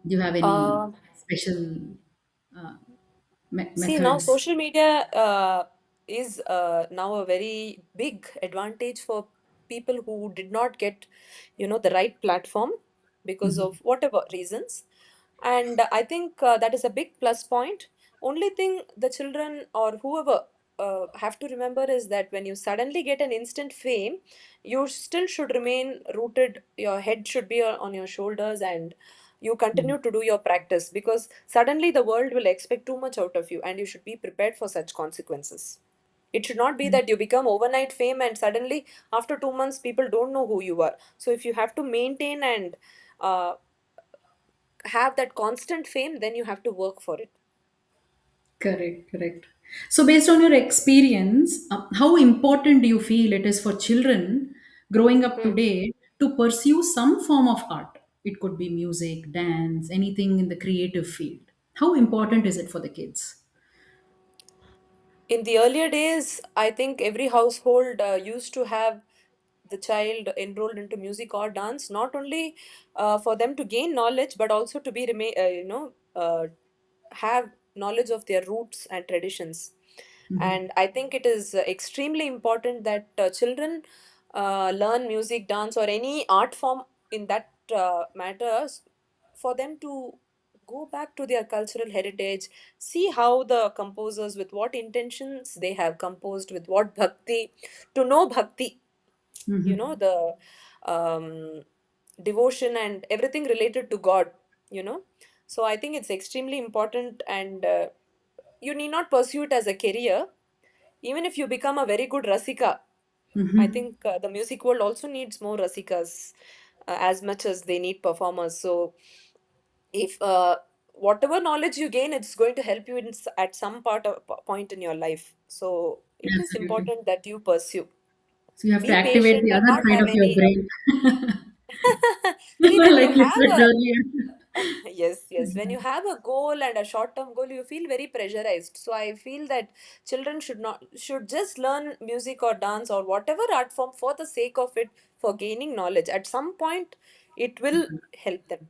F: Do you have any
L: Uh,
F: special
L: See, now
F: methods?
L: social media is now a very big advantage for people who did not get, the right platform because
F: Mhm.
L: of whatever reasons. And I think that is a big plus point. Only thing the children or whoever have to remember is that when you suddenly get an instant fame, you still should remain rooted. Your head should be on your shoulders, and you continue to do your practice, because suddenly the world will expect too much out of you, and you should be prepared for such consequences. It should not be that you become overnight fame and suddenly after 2 months people don't know who you are. So if you have to maintain and uh, have that constant fame, then you have to work for it.
F: Correct, correct. So, based on your experience, how important do you feel it is for children growing up
L: Hmm.
F: today to pursue some form of art? It could be music, dance, anything in the creative field. How important is it for the kids?
L: In the earlier days, I think every household used to have the child enrolled into music or dance, not only for them to gain knowledge, but also to be have knowledge of their roots and traditions.
F: Mhm.
L: And I think it is extremely important that children learn music, dance, or any art form in that matters, for them to go back to their cultural heritage, see how the composers, with what intentions they have composed, with what bhakti, to know bhakti,
F: Mhm.
L: the um, devotion and everything related to God, you know. So I think it's extremely important, and you need not pursue it as a career. Even if you become a very good rasika, I
F: Mhm.
L: think the music world also needs more rasikas as much as they need performers. So if whatever knowledge you gain, it's going to help you at some point in your life. So it is
F: Absolutely.
L: important that you pursue.
F: So, you have to
L: Be
F: activate
L: patient
F: the
L: and
F: other
L: not
F: side
L: have
F: of your
L: any.
F: brain,
L: See, when you
F: like you
L: have
F: said
L: a
F: earlier.
L: yes, yes, when you have a goal and a short term goal, you feel very pressurized. So I feel that children should just learn music or dance or whatever art form for the sake of it, for gaining knowledge. At some point it will help them.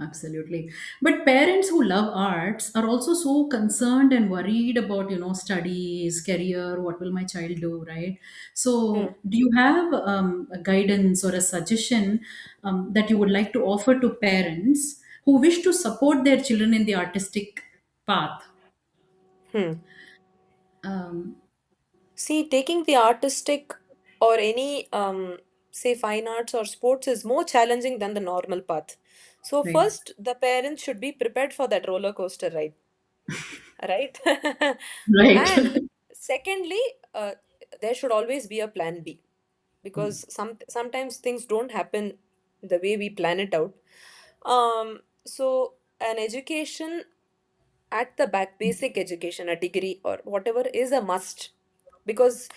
F: Absolutely. But parents who love arts are also so concerned and worried about, studies, career, what will my child do, right?
L: Hmm.
F: So, do you have a guidance or a suggestion that you would like to offer to parents who wish to support their children in the artistic path?
L: Hmm.
F: Um,
L: See, taking the artistic or any, say, fine arts or sports is more challenging than the normal path. So,
F: right.
L: first, the parents should be prepared for that roller coaster ride, right?
F: Right.
L: And secondly, uh, there should always be a plan B, because sometimes things don't happen the way we plan it out. So an education at the back, basic education, a degree or whatever, is a must, because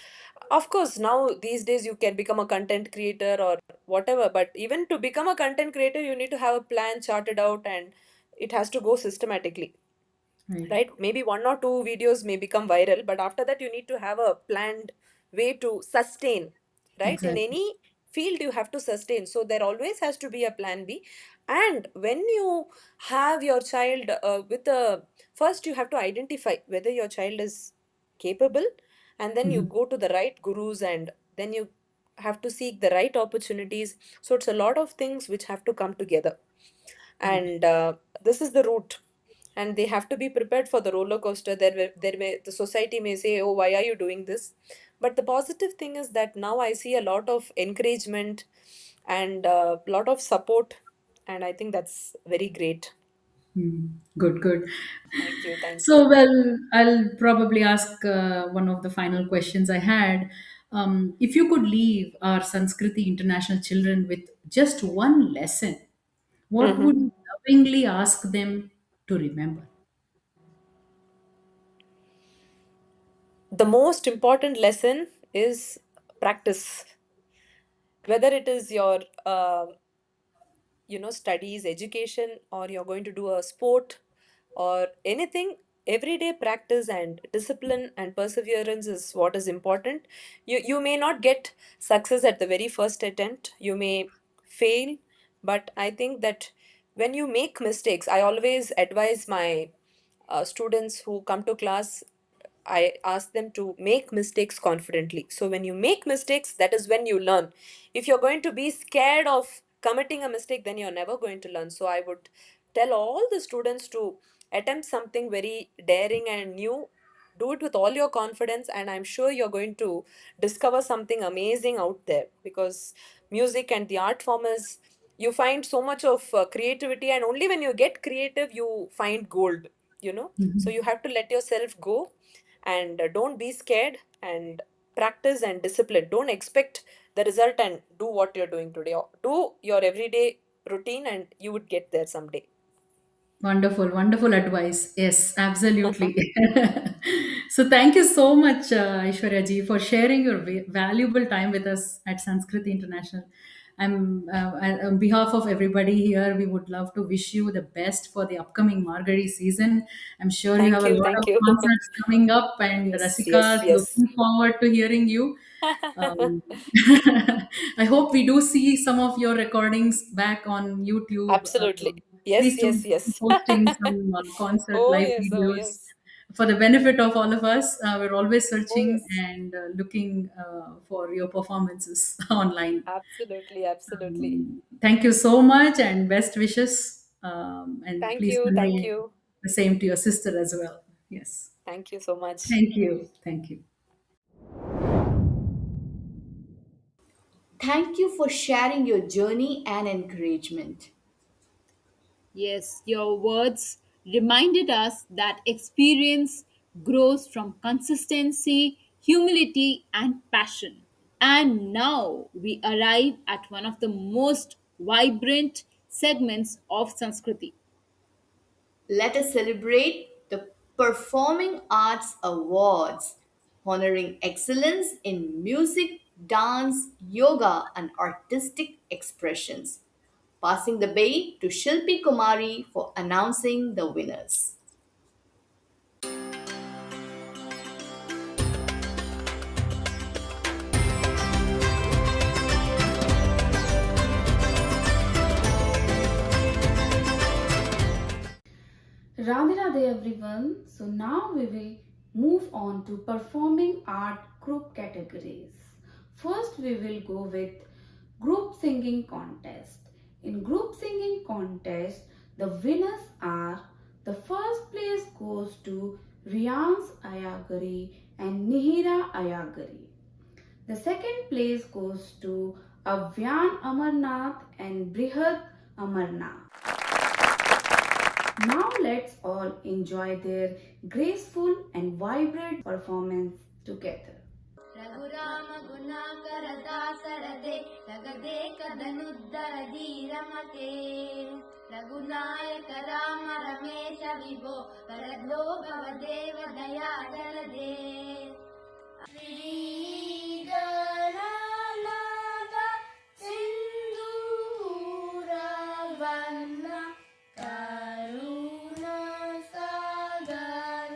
L: of course now these days you can become a content creator or whatever, but even to become a content creator you need to have a plan charted out, and it has to go systematically,
F: Right.
L: right? Maybe one or two videos may become viral, but after that you need to have a planned way to sustain, right? In
F: Exactly.
L: any field you have to sustain, so there always has to be a plan B. And when you have your child with a, first you have to identify whether your child is capable, and then you
F: Mhm.
L: go to the right gurus, and then you have to seek the right opportunities. So it's a lot of things which have to come together,
F: Right.
L: and this is the route. And they have to be prepared for the roller coaster. The society may say, oh, why are you doing this? But the positive thing is that now I see a lot of encouragement and a lot of support, and I think that's very great.
F: Good, good.
L: Thank you, thank you.
F: So, well, I'll probably ask one of the final questions I had. If you could leave our Sanskriti International children with just one lesson, what would
L: Mhm.
F: you lovingly ask them to remember?
L: The most important lesson is practice, whether it is your studies, education, or you're going to do a sport or anything. Everyday practice and discipline and perseverance is what is important. You may not get success at the very first attempt, you may fail, but I think that when you make mistakes, I always advise my students who come to class, I ask them to make mistakes confidently. So when you make mistakes, that is when you learn. If you're going to be scared of committing a mistake, then you're never going to learn. So I would tell all the students to attempt something very daring and new. Do it with all your confidence, and I'm sure you're going to discover something amazing out there, because music and the art form is, you find so much of creativity, and only when you get creative you find gold. So
F: Mhm.
L: you have to let yourself go, and don't be scared, and practice and discipline. Don't expect the result, and do what you're doing today. Do your everyday routine, and you would get there someday.
F: Wonderful, wonderful advice. Yes, absolutely. So, thank you so much, Aishwarya ji, for sharing your valuable time with us at Sanskriti International. On behalf of everybody here, we would love to wish you the best for the upcoming Margari season. I'm sure you have
L: Thank
F: a
L: you,
F: lot of
L: thank you.
F: concerts coming up, and
L: Yes, yes,
F: Rasikas
L: yes.
F: looking forward to hearing you. Um, I hope we do see some of your recordings back on YouTube.
L: Absolutely. Yes,
F: Please do
L: yes,
F: keep
L: yes.
F: posting some concert
L: Oh
F: live
L: yes, oh
F: videos
L: yes.
F: for the benefit of all of us. We're always
L: Oh
F: searching
L: yes.
F: and looking for your performances online.
L: Absolutely, absolutely.
F: Thank you so much and best wishes. And
L: Thank
F: please
L: you, thank
F: convey
L: you.
F: the same to your sister as well. Yes.
L: Thank you so much.
F: Thank you. Thank you.
H: Thank you for sharing your journey and encouragement.
G: Yes, your words reminded us that experience grows from consistency, humility, and passion. And now we arrive at one of the most vibrant segments of Sanskriti.
H: Let us celebrate the Performing Arts Awards, honoring excellence in music, dance, yoga, and artistic expressions. Passing the bay to Shilpi Kumari for announcing the winners.
M: Radhe everyone. So now we will move on to performing art group categories. First we will go with group singing contest. In group singing contest, the winners are: the first place goes to Renounced Ayagari and Nihira Ayagari. The second place goes to Avyan Amarnath and Brihad Amarnath. Now let's all enjoy their graceful and vibrant performance together.
N: Raghuram Gunakar दासरदे लगदे कदनुद्धर धीरमते रघुनायक राम रमेश विभो वरदो भवदेव दयाधर दे श्रीगणनाथ सिंधूरवर्ण करुण सागर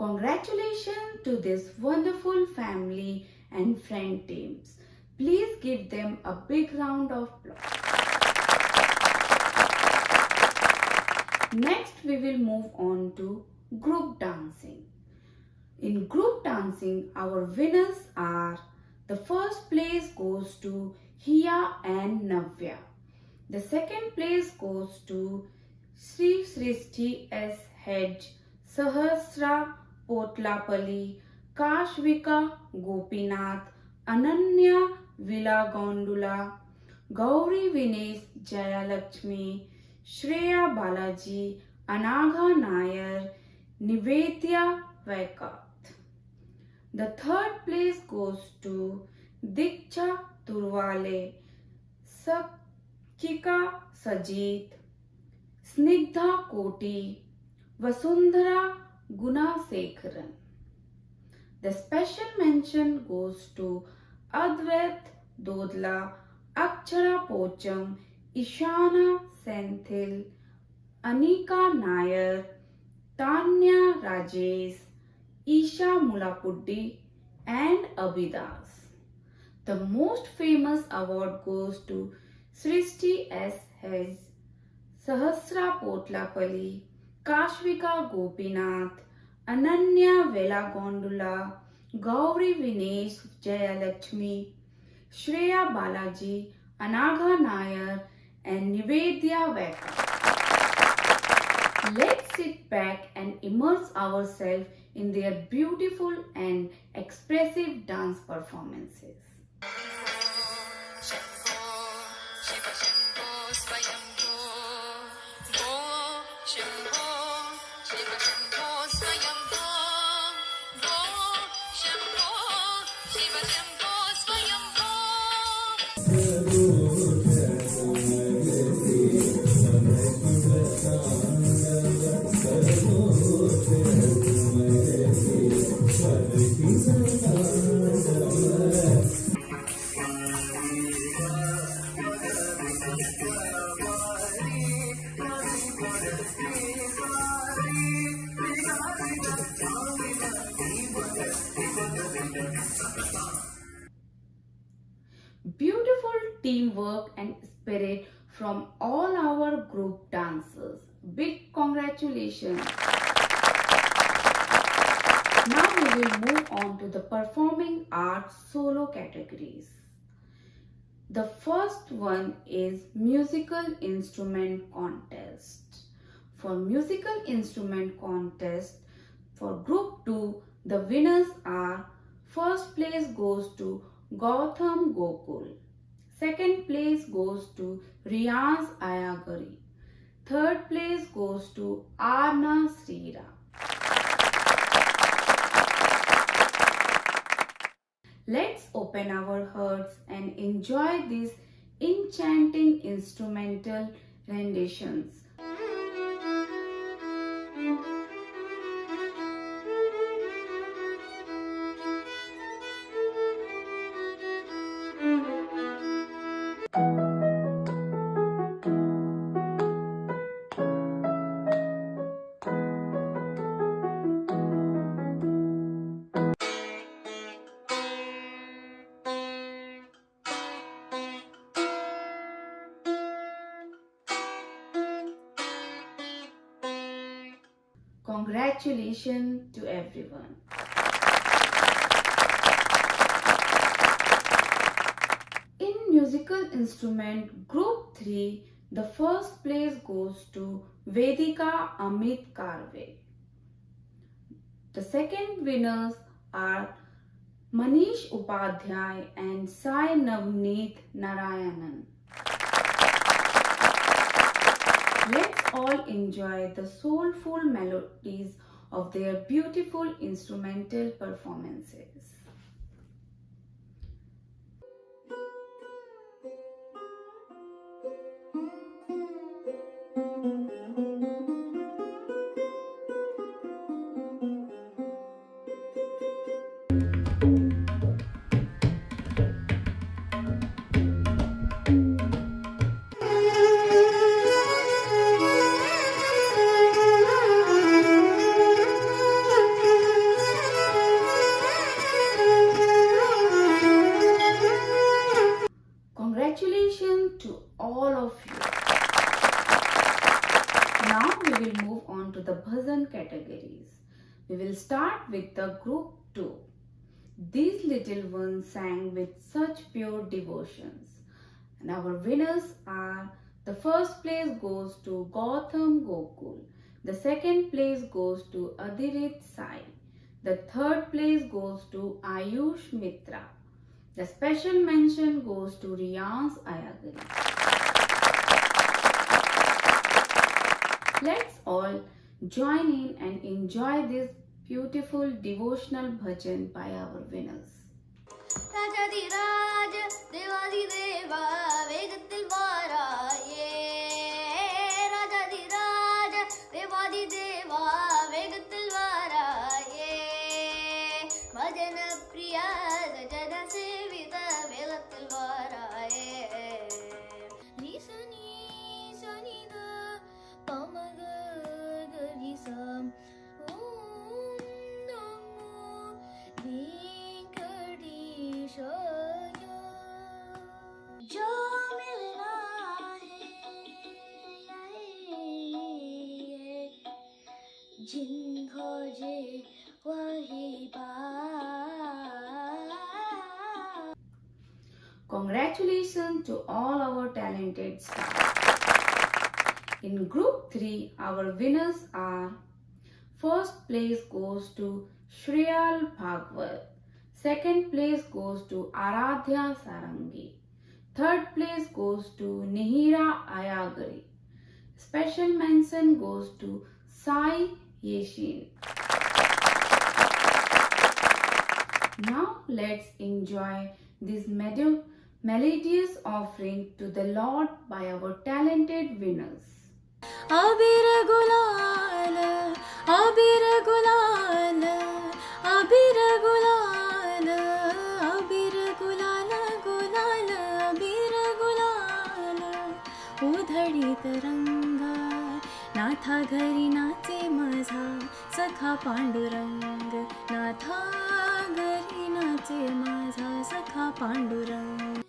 M: Congratulations to this wonderful family and friend teams. Please give them a big round of applause. Next, we will move on to group dancing. In group dancing, our winners are: the first place goes to Hiya and Navya. The second place goes to Sri Srishti S. Hedge, Sahasra Potlapalli, Kashvika Gopinath, Ananya Vilagondula, Gauri Vinesh Jayalakshmi, Shreya Balaji, Anaga Nair, Nivedya Vaikat. The third place goes to Diksha Turwale, Sakika Sajit, Snigdha Koti, Vasundhara Gunasekharan. The special mention goes to Advait Dodla, Akshara Pocham, Ishana Senthil, Anika Nair, Tanya Rajesh, Isha Mulapuddi and Abidas. The most famous award goes to Srishti S. Hedge, Sahasra Potlapalli, Kashvika Gopinath, Ananya Velagondula, Gauri Vinesh Jayalakshmi, Shreya Balaji, Anaga Nair and Nivedya Vaikat. Let's sit back and immerse ourselves in their beautiful and expressive dance performances. Beautiful teamwork and spirit from all our group dancers. Big congratulations. Now we will move on to the performing arts solo categories. The first one is musical instrument contest. For musical instrument contest, for group 2, the winners are: first place goes to Gautam Gokul. Second place goes to Riyaz Ayagari. Third place goes to Arna Srira. Let's open our hearts and enjoy these enchanting instrumental renditions. Congratulations to everyone. In musical instrument group 3, the first place goes to Vedika Amit Karve. The second winners are Manish Upadhyay and Sai Navneet Narayanan. Let's all enjoy the soulful melodies of their beautiful instrumental performances. Congratulations to all of you. Now we will move on to the bhajan categories. We will start with the group 2. These little ones sang with such pure devotions. And our winners are: the first place goes to Gautam Gokul. The second place goes to Adirit Sai. The third place goes to Ayush Mitra. The special mention goes to Renounced Ayagari. Let's all join in and enjoy this beautiful devotional bhajan by our winners.
N: Rajadhiraj, Devadideva, Vedatil Varaye. Rajadhiraj, Devadideva, Vedatil Varaye. Bhajana Priya, Jana Sevita, Vedatil Varaye. Nisani, Sanida, Pamaga, Garisam. जो मिलना है जिन खोजे वही पाए.
M: Congratulations to all our talented staff. In group 3, our winners are: first place goes to Shriyal Bhagwat. Second place goes to Aradhya Sarangi. Third place goes to Nihira Ayagari. Special mention goes to Sai Yeshin. Now let's enjoy this melodious offering to the Lord by our talented winners.
N: Abir gulal, abir gulal, abir gulal, abir gulal, gulal, abir gulal. Udhadi taranga, natha ghari nache माझा सखा पांडुरंग. नाथा घरी नाचे माझा सखा Pandurang.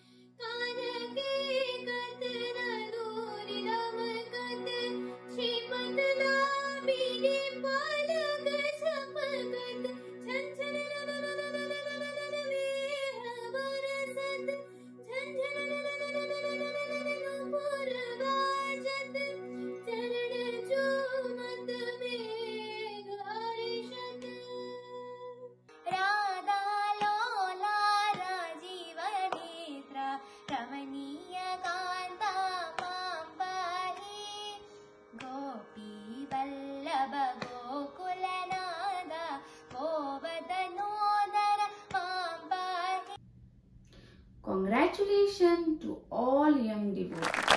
M: Congratulations to all young devotees.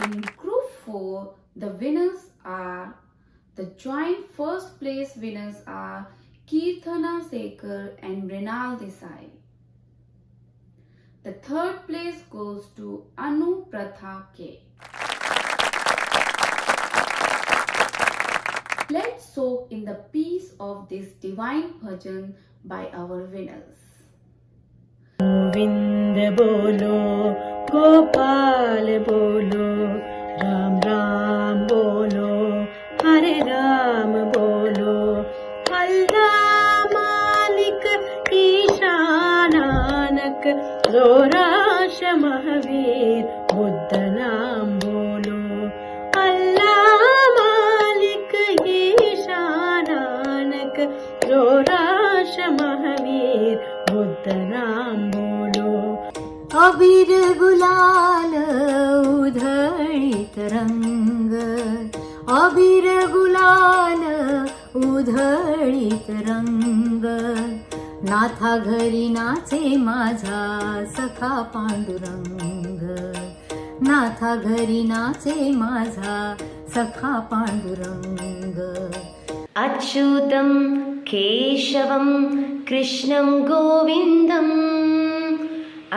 M: In group 4, the winners are: the joint first place winners are Kirtana Sekar and Renal Desai. The third place goes to Anu Pratha K. Let's soak in the peace of this divine bhajan by our winners.
U: Govind बोलो गोपाल बोलो राम राम बोलो
N: अबीर गुलाल उधळीत रंग, अबीर गुलाल उधळीत रंग, नाथा घरी नाचे माझा सखा पांडुरंग, नाथा घरी नाचे माझा सखा पांडुरंग.
I: अच्युतं केशवं कृष्णं गोविन्दम्,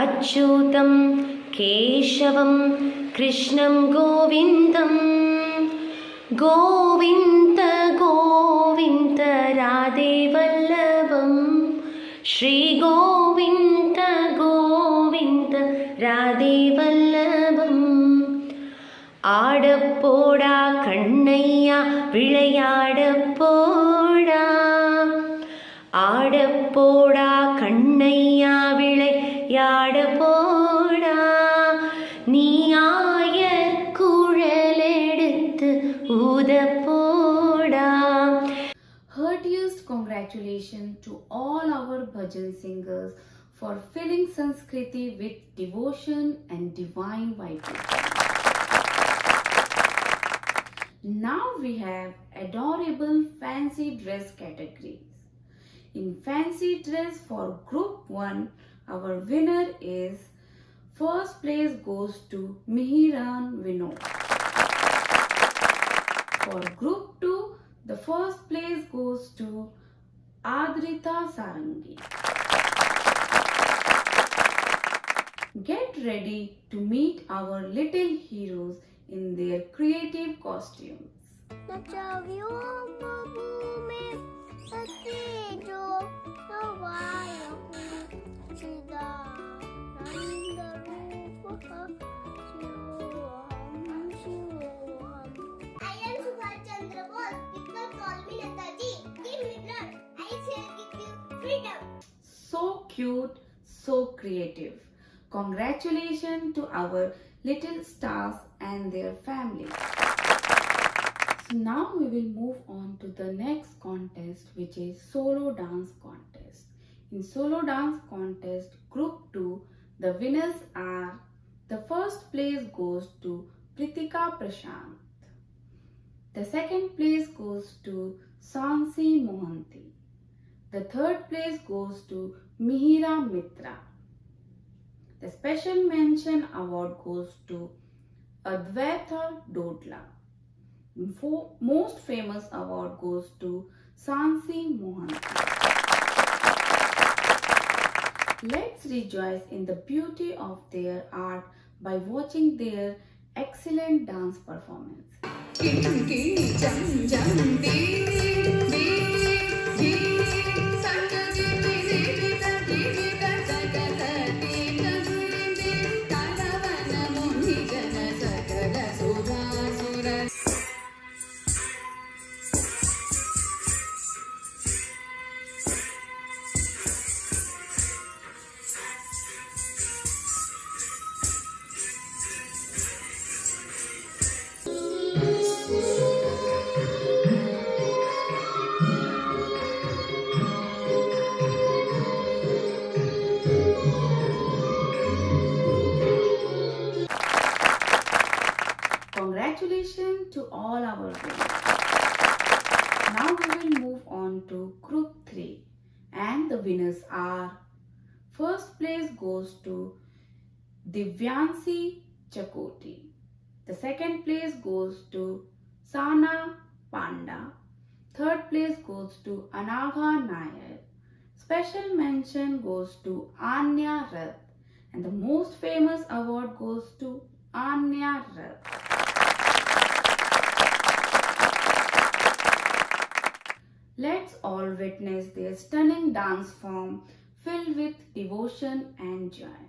I: अच्युतं केशवं कृष्णं गोविन्दम्, गोविन्द गोविन्द राधे वल्लभम्, श्रीगोविन्द गोविन्द राधे वल्लभम्. ஆடப்போடா கண்ணையா விளையாடப்போடா, ஆடப்போடா கண்ணையா விளையாடப்போடா, நீ ஆயர் குழலெடுத்து ஊதப்போடா.
M: Heartiest congratulations to all our bhajan singers for filling Sanskriti with devotion and divine vibration. Now we have adorable fancy dress categories. In fancy dress for group 1, our winner is first place goes to Mihiran Vinod. For group 2, the first place goes to Adrita Sarangi. Get ready to meet our little heroes in their creative costumes. So cute, so creative. Congratulations to our little stars and their families. So now we will move on to the next contest, which is solo dance contest. In solo dance contest group 2, the winners are: the first place goes to Pritika Prashant, the second place goes to Sansi Mohanty, the third place goes to Mihira Mitra, the special mention award goes to Advaita Dodla. Most famous award goes to Sansi Mohanty. Let's rejoice in the beauty of their art by watching their excellent dance performance. Congratulations to all our winners. Now we will move on to group 3, and the winners are: first place goes to Divyansi Chakoti, the second place goes to Sana Panda, third place goes to Anaga Nair, special mention goes to Anya Rath, and the most famous award goes to Anya Rath. Let's all witness their stunning dance form filled with devotion and joy.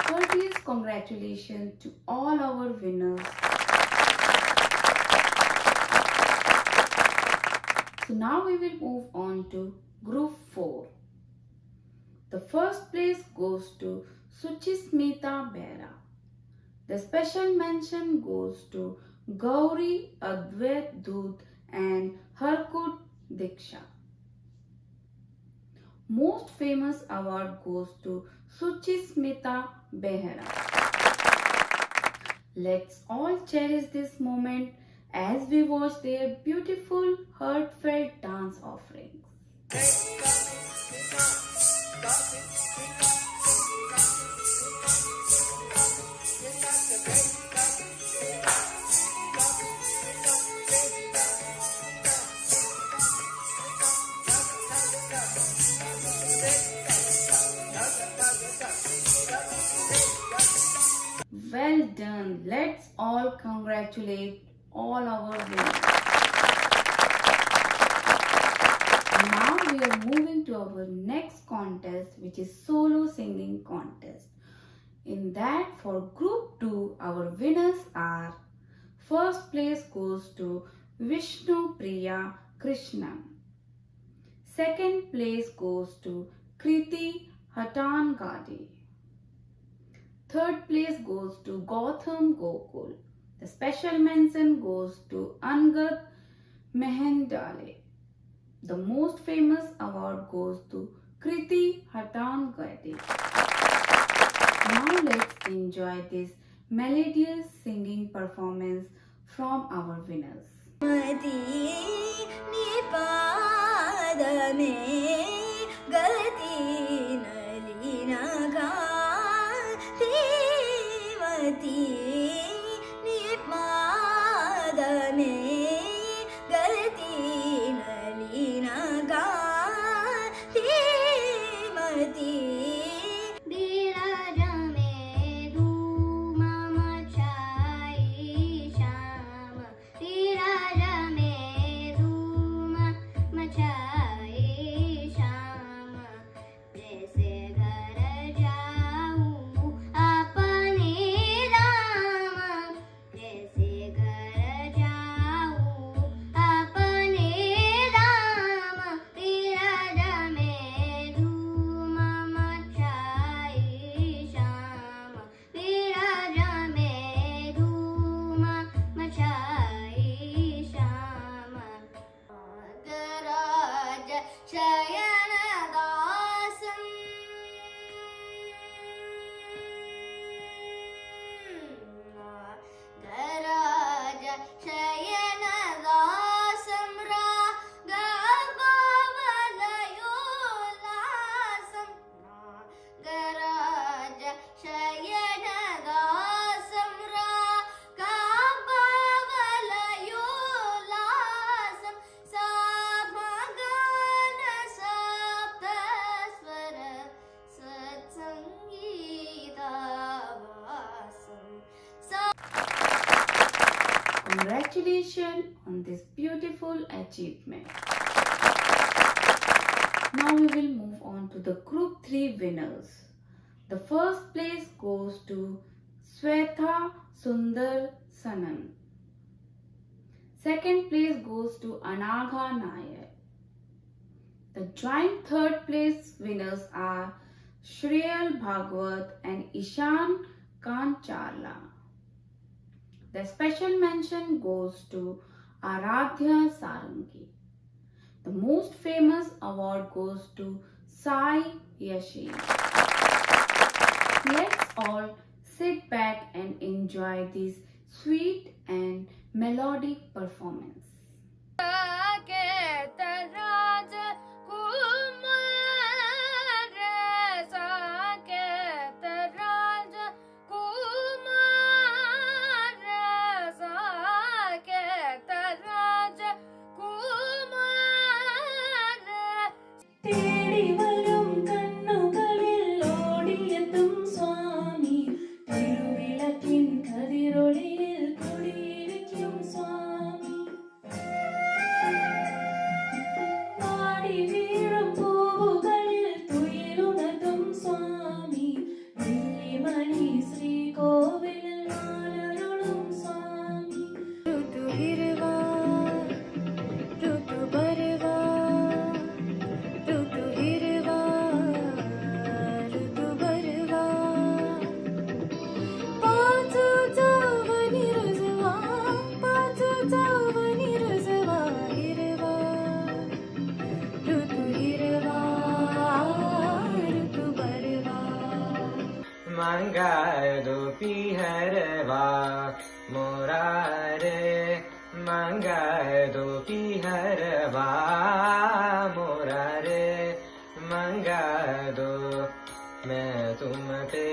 M: Courteous congratulations to all our winners. So now we will move on to Group 4. The first place goes to Suchismita Bera. The special mention goes to Gauri Advait Doot and Harkut Diksha. Most famous award goes to Suchismita Behera. Let's all cherish this moment as we watch their beautiful, heartfelt dance offerings. Well done. Let's all congratulate all our winners. Now we are moving to our next contest, which is solo singing contest. In that, for Group 2, our winners are: first place goes to Vishnu Priya Krishnan. Second place goes to Kriti Hatan Gadi. Third place goes to Gautam Gokul. The special mention goes to Angad Mehendale. The most famous award goes to Kriti Hatan Gadi. Now let's enjoy this melodious singing performance from our winners. Congratulations on this beautiful achievement. Now we will move on to the Group 3 winners. The first place goes to Swetha Sundar Sanan. Second place goes to Anaga Nair. The joint third place winners are Shreyal Bhagwat and Ishan Kancharla. The special mention goes to Aradhya Sarangi. The most famous award goes to Sai Yashi. Let's all sit back and enjoy this sweet and melodic performance.
I: तेरी वलो
A: मंगदो पिहरवा मोरारे मंगदो पिहरवा मोरारे मंगदो मैं तुम पे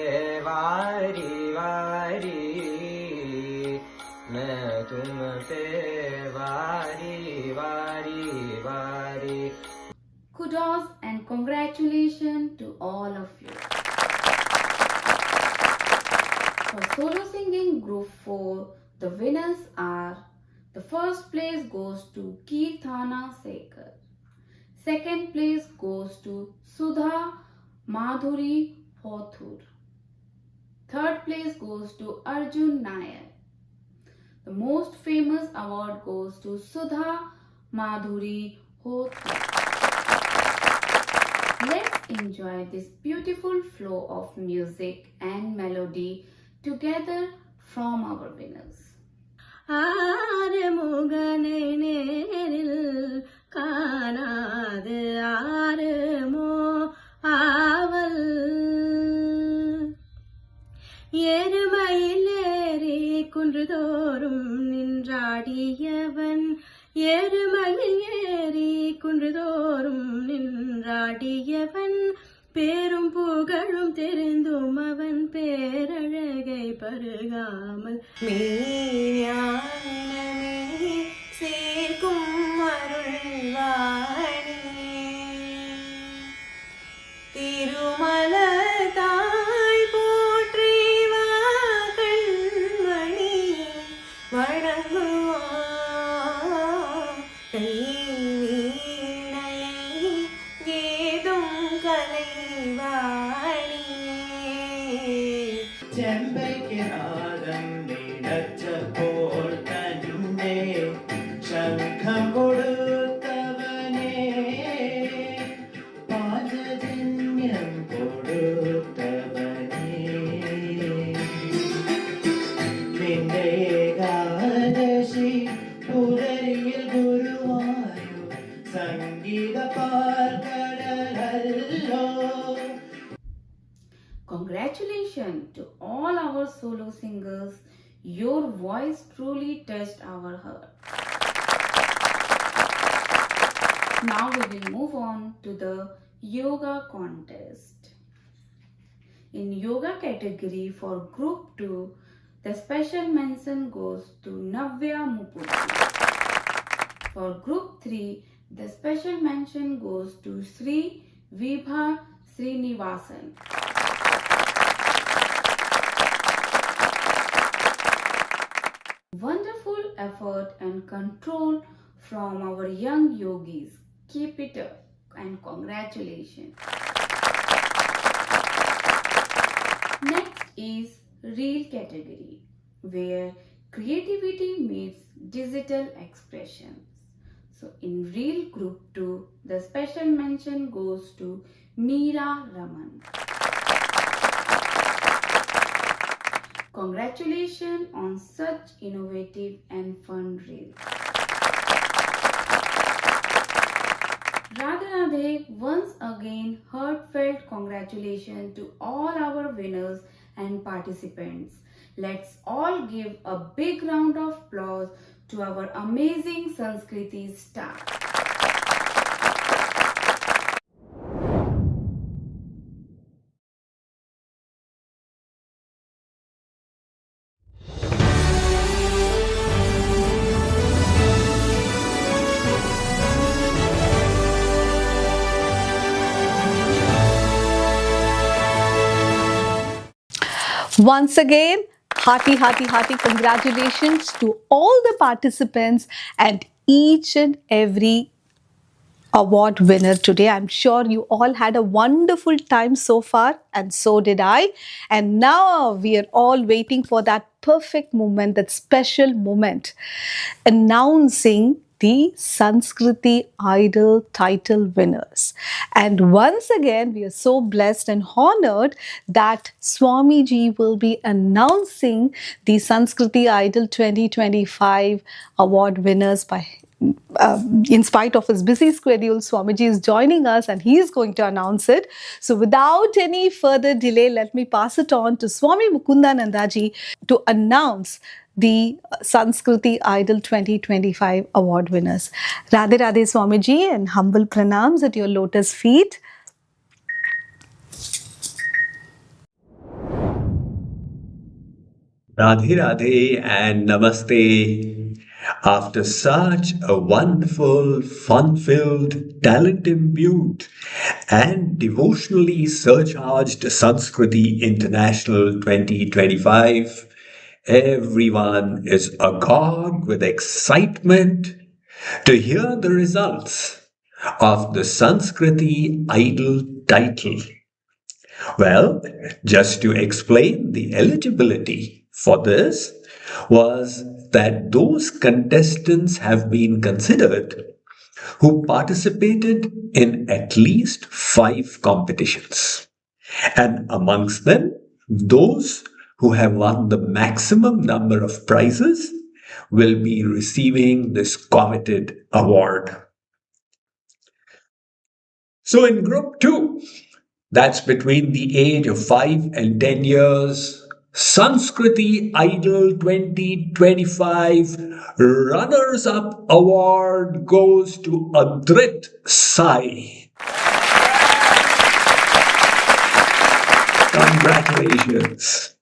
A: वारी वारी मैं तुम पे वारी वारी वारी.
M: Kudos and congratulations to all of you. For solo singing group 4, the winners are: the first place goes to Kirtana Sekar. Second place goes to Sudha Madhuri Pothur. Third place goes to Arjun Nair. The most famous award goes to Sudha Madhuri Pothur. Let's enjoy this beautiful flow of music and melody together from our winners.
I: ஆறுமுகனை நேரில் காணாது ஆறுமோ ஆவல் எருமையில் ஏறி குன்றுதோறும் நின்றாடியவன் எருமையில் ஏறி குன்றுதோறும் நின்றாடியவன் பேரும் புகழும் தெரிந்தும் அவன் பேரழகை பருகாமல் மெய்ஞானமே சேர்க்கும் அருள்வாணி திருமலர் தாய் போற்றி வா கண்மணி வணங்குவா கை வீணையை ஏதும்
A: ചെമ്പയ്ക്കനാദം നിടച്ചപ്പോൾ തന്നെ ശംഖം കൊടുത്തവനേ പാചജന്യം കൊടുത്തവനേ നിന്റെ ഏകാദശി പുലരിയിൽ ഗുരുവായൂർ സംഗീത പാർക്കടലല്ലോ.
M: Congratulations to all our solo singers. Your voice truly touched our heart. Now we will move on to the yoga contest. In yoga category for group 2, the special mention goes to Navya Mupurti. For group 3, the special mention goes to Sri Vibha Srinivasan. Wonderful effort and control from our young yogis. Keep it up and congratulations. Next is reel category, where creativity meets digital expressions. So in reel group 2, the special mention goes to Meera Raman. Congratulations on such innovative and fun reel. Radhe Radhe, once again heartfelt congratulations to all our winners and participants. Let's all give a big round of applause to our amazing Sanskriti staff.
J: Once again, hearty congratulations to all the participants and each and every award winner today. I'm sure you all had a wonderful time so far, and so did I. And now we are all waiting for that perfect moment, that special moment, announcing the Sanskriti Idol title winners. And once again, we are so blessed and honored that Swamiji will be announcing the Sanskriti Idol 2025 award winners by in spite of his busy schedule, Swamiji is joining us and he is going to announce it. So without any further delay, let me pass it on to Swami Mukundananda ji to announce the Sanskriti Idol 2025 award winners. Radhe Radhe Swamiji, and humble pranams at your lotus feet.
P: Radhe Radhe and Namaste. After such a wonderful, fun-filled, talent-imbued and devotionally surcharged Sanskriti International 2025, everyone is agog with excitement to hear the results of the Sanskriti Idol title. Well, just to explain, the eligibility for this was that those contestants have been considered who participated in at least 5 competitions, and amongst them, those who have won the maximum number of prizes will be receiving this coveted award. So in group 2, that's between the age of 5 and 10 years, Sanskriti Idol 2025 Runners-Up Award goes to Adrit Sai. Congratulations.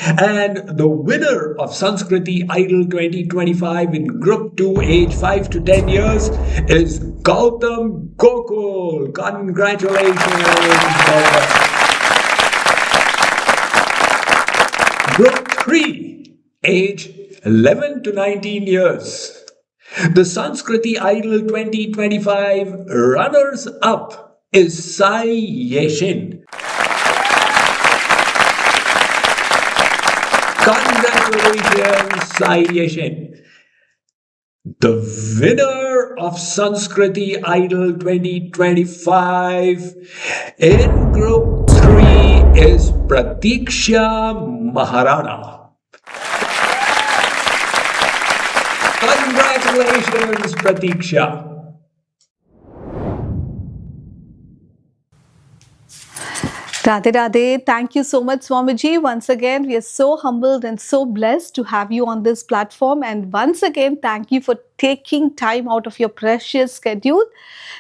P: And the winner of Sanskriti Idol 2025 in Group 2, age 5 to 10 years, is Gautam Gokul. Congratulations, Gautam. Group 3, age 11 to 19 years. The Sanskriti Idol 2025 runners-up is Sai Yeshin. Congratulations, Sai Yeshin. The winner of Sanskriti Idol 2025 in Group 3 is Pratiksha Maharana. Congratulations, Pratiksha.
J: Radhe Radhe. Thank you so much, Swamiji. Once again, we are so humbled and so blessed to have you on this platform. And once again, thank you for taking time out of your precious schedule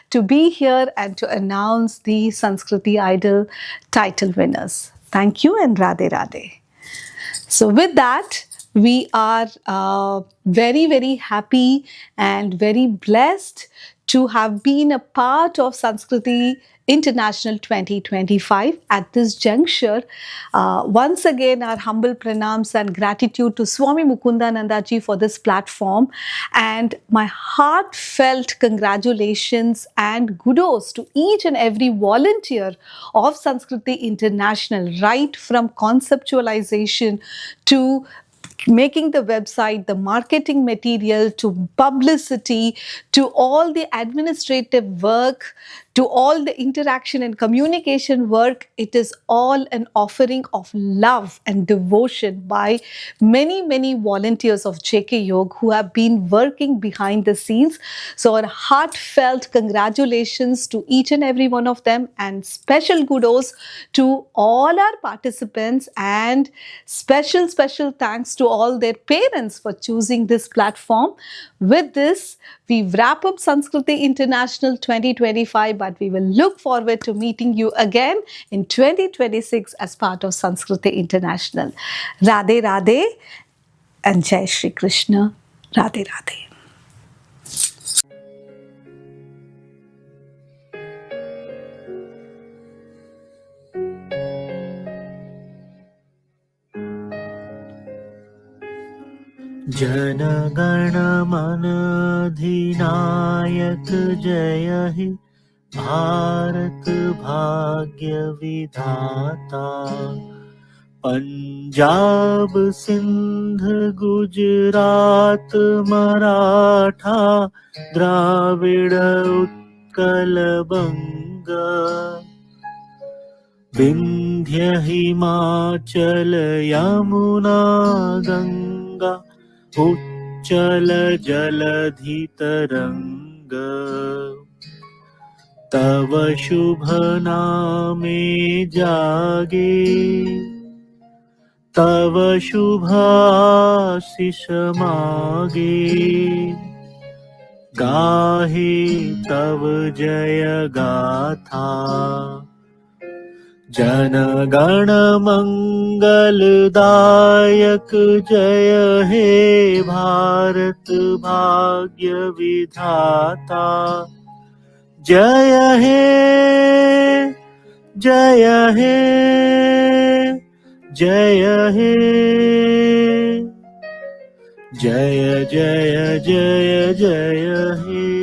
J: to be here and to announce the Sanskriti Idol title winners. Thank you and Radhe Radhe. So with that, we are very, very happy and very blessed to have been a part of Sanskriti International 2025 at this juncture. Once again, our humble pranams and gratitude to Swami Mukundananda ji for this platform, and my heartfelt congratulations and kudos to each and every volunteer of Sanskriti International, right from conceptualization to making the website, the marketing material, to publicity, to all the administrative work, to all the interaction and communication work. It is all an offering of love and devotion by many, many volunteers of JKYog who have been working behind the scenes. So a heartfelt congratulations to each and every one of them, and special kudos to all our participants, and special thanks to all their parents for choosing this platform. With this, we wrap up Sanskriti International 2025, but we will look forward to meeting you again in 2026 as part of Sanskriti International. Radhe Radhe and Jai Shri Krishna. Radhe Radhe.
A: Jana Gana मन अधिनायक जय हे भारत भाग्य विधाता। पंजाब सिंध गुजरात मराठा द्राविड़ उत्कल बंग। विंध्य हिमाचल यमुना गंगा चंचल जलधि तरंग तव शुभ नामे जागे तव शुभाशिष मागे गाहे तव जय गाथा जन गण मंगलदायक जय हे भारत भाग्य विधाता जय हे जय हे जय हे जय जय जय जय हे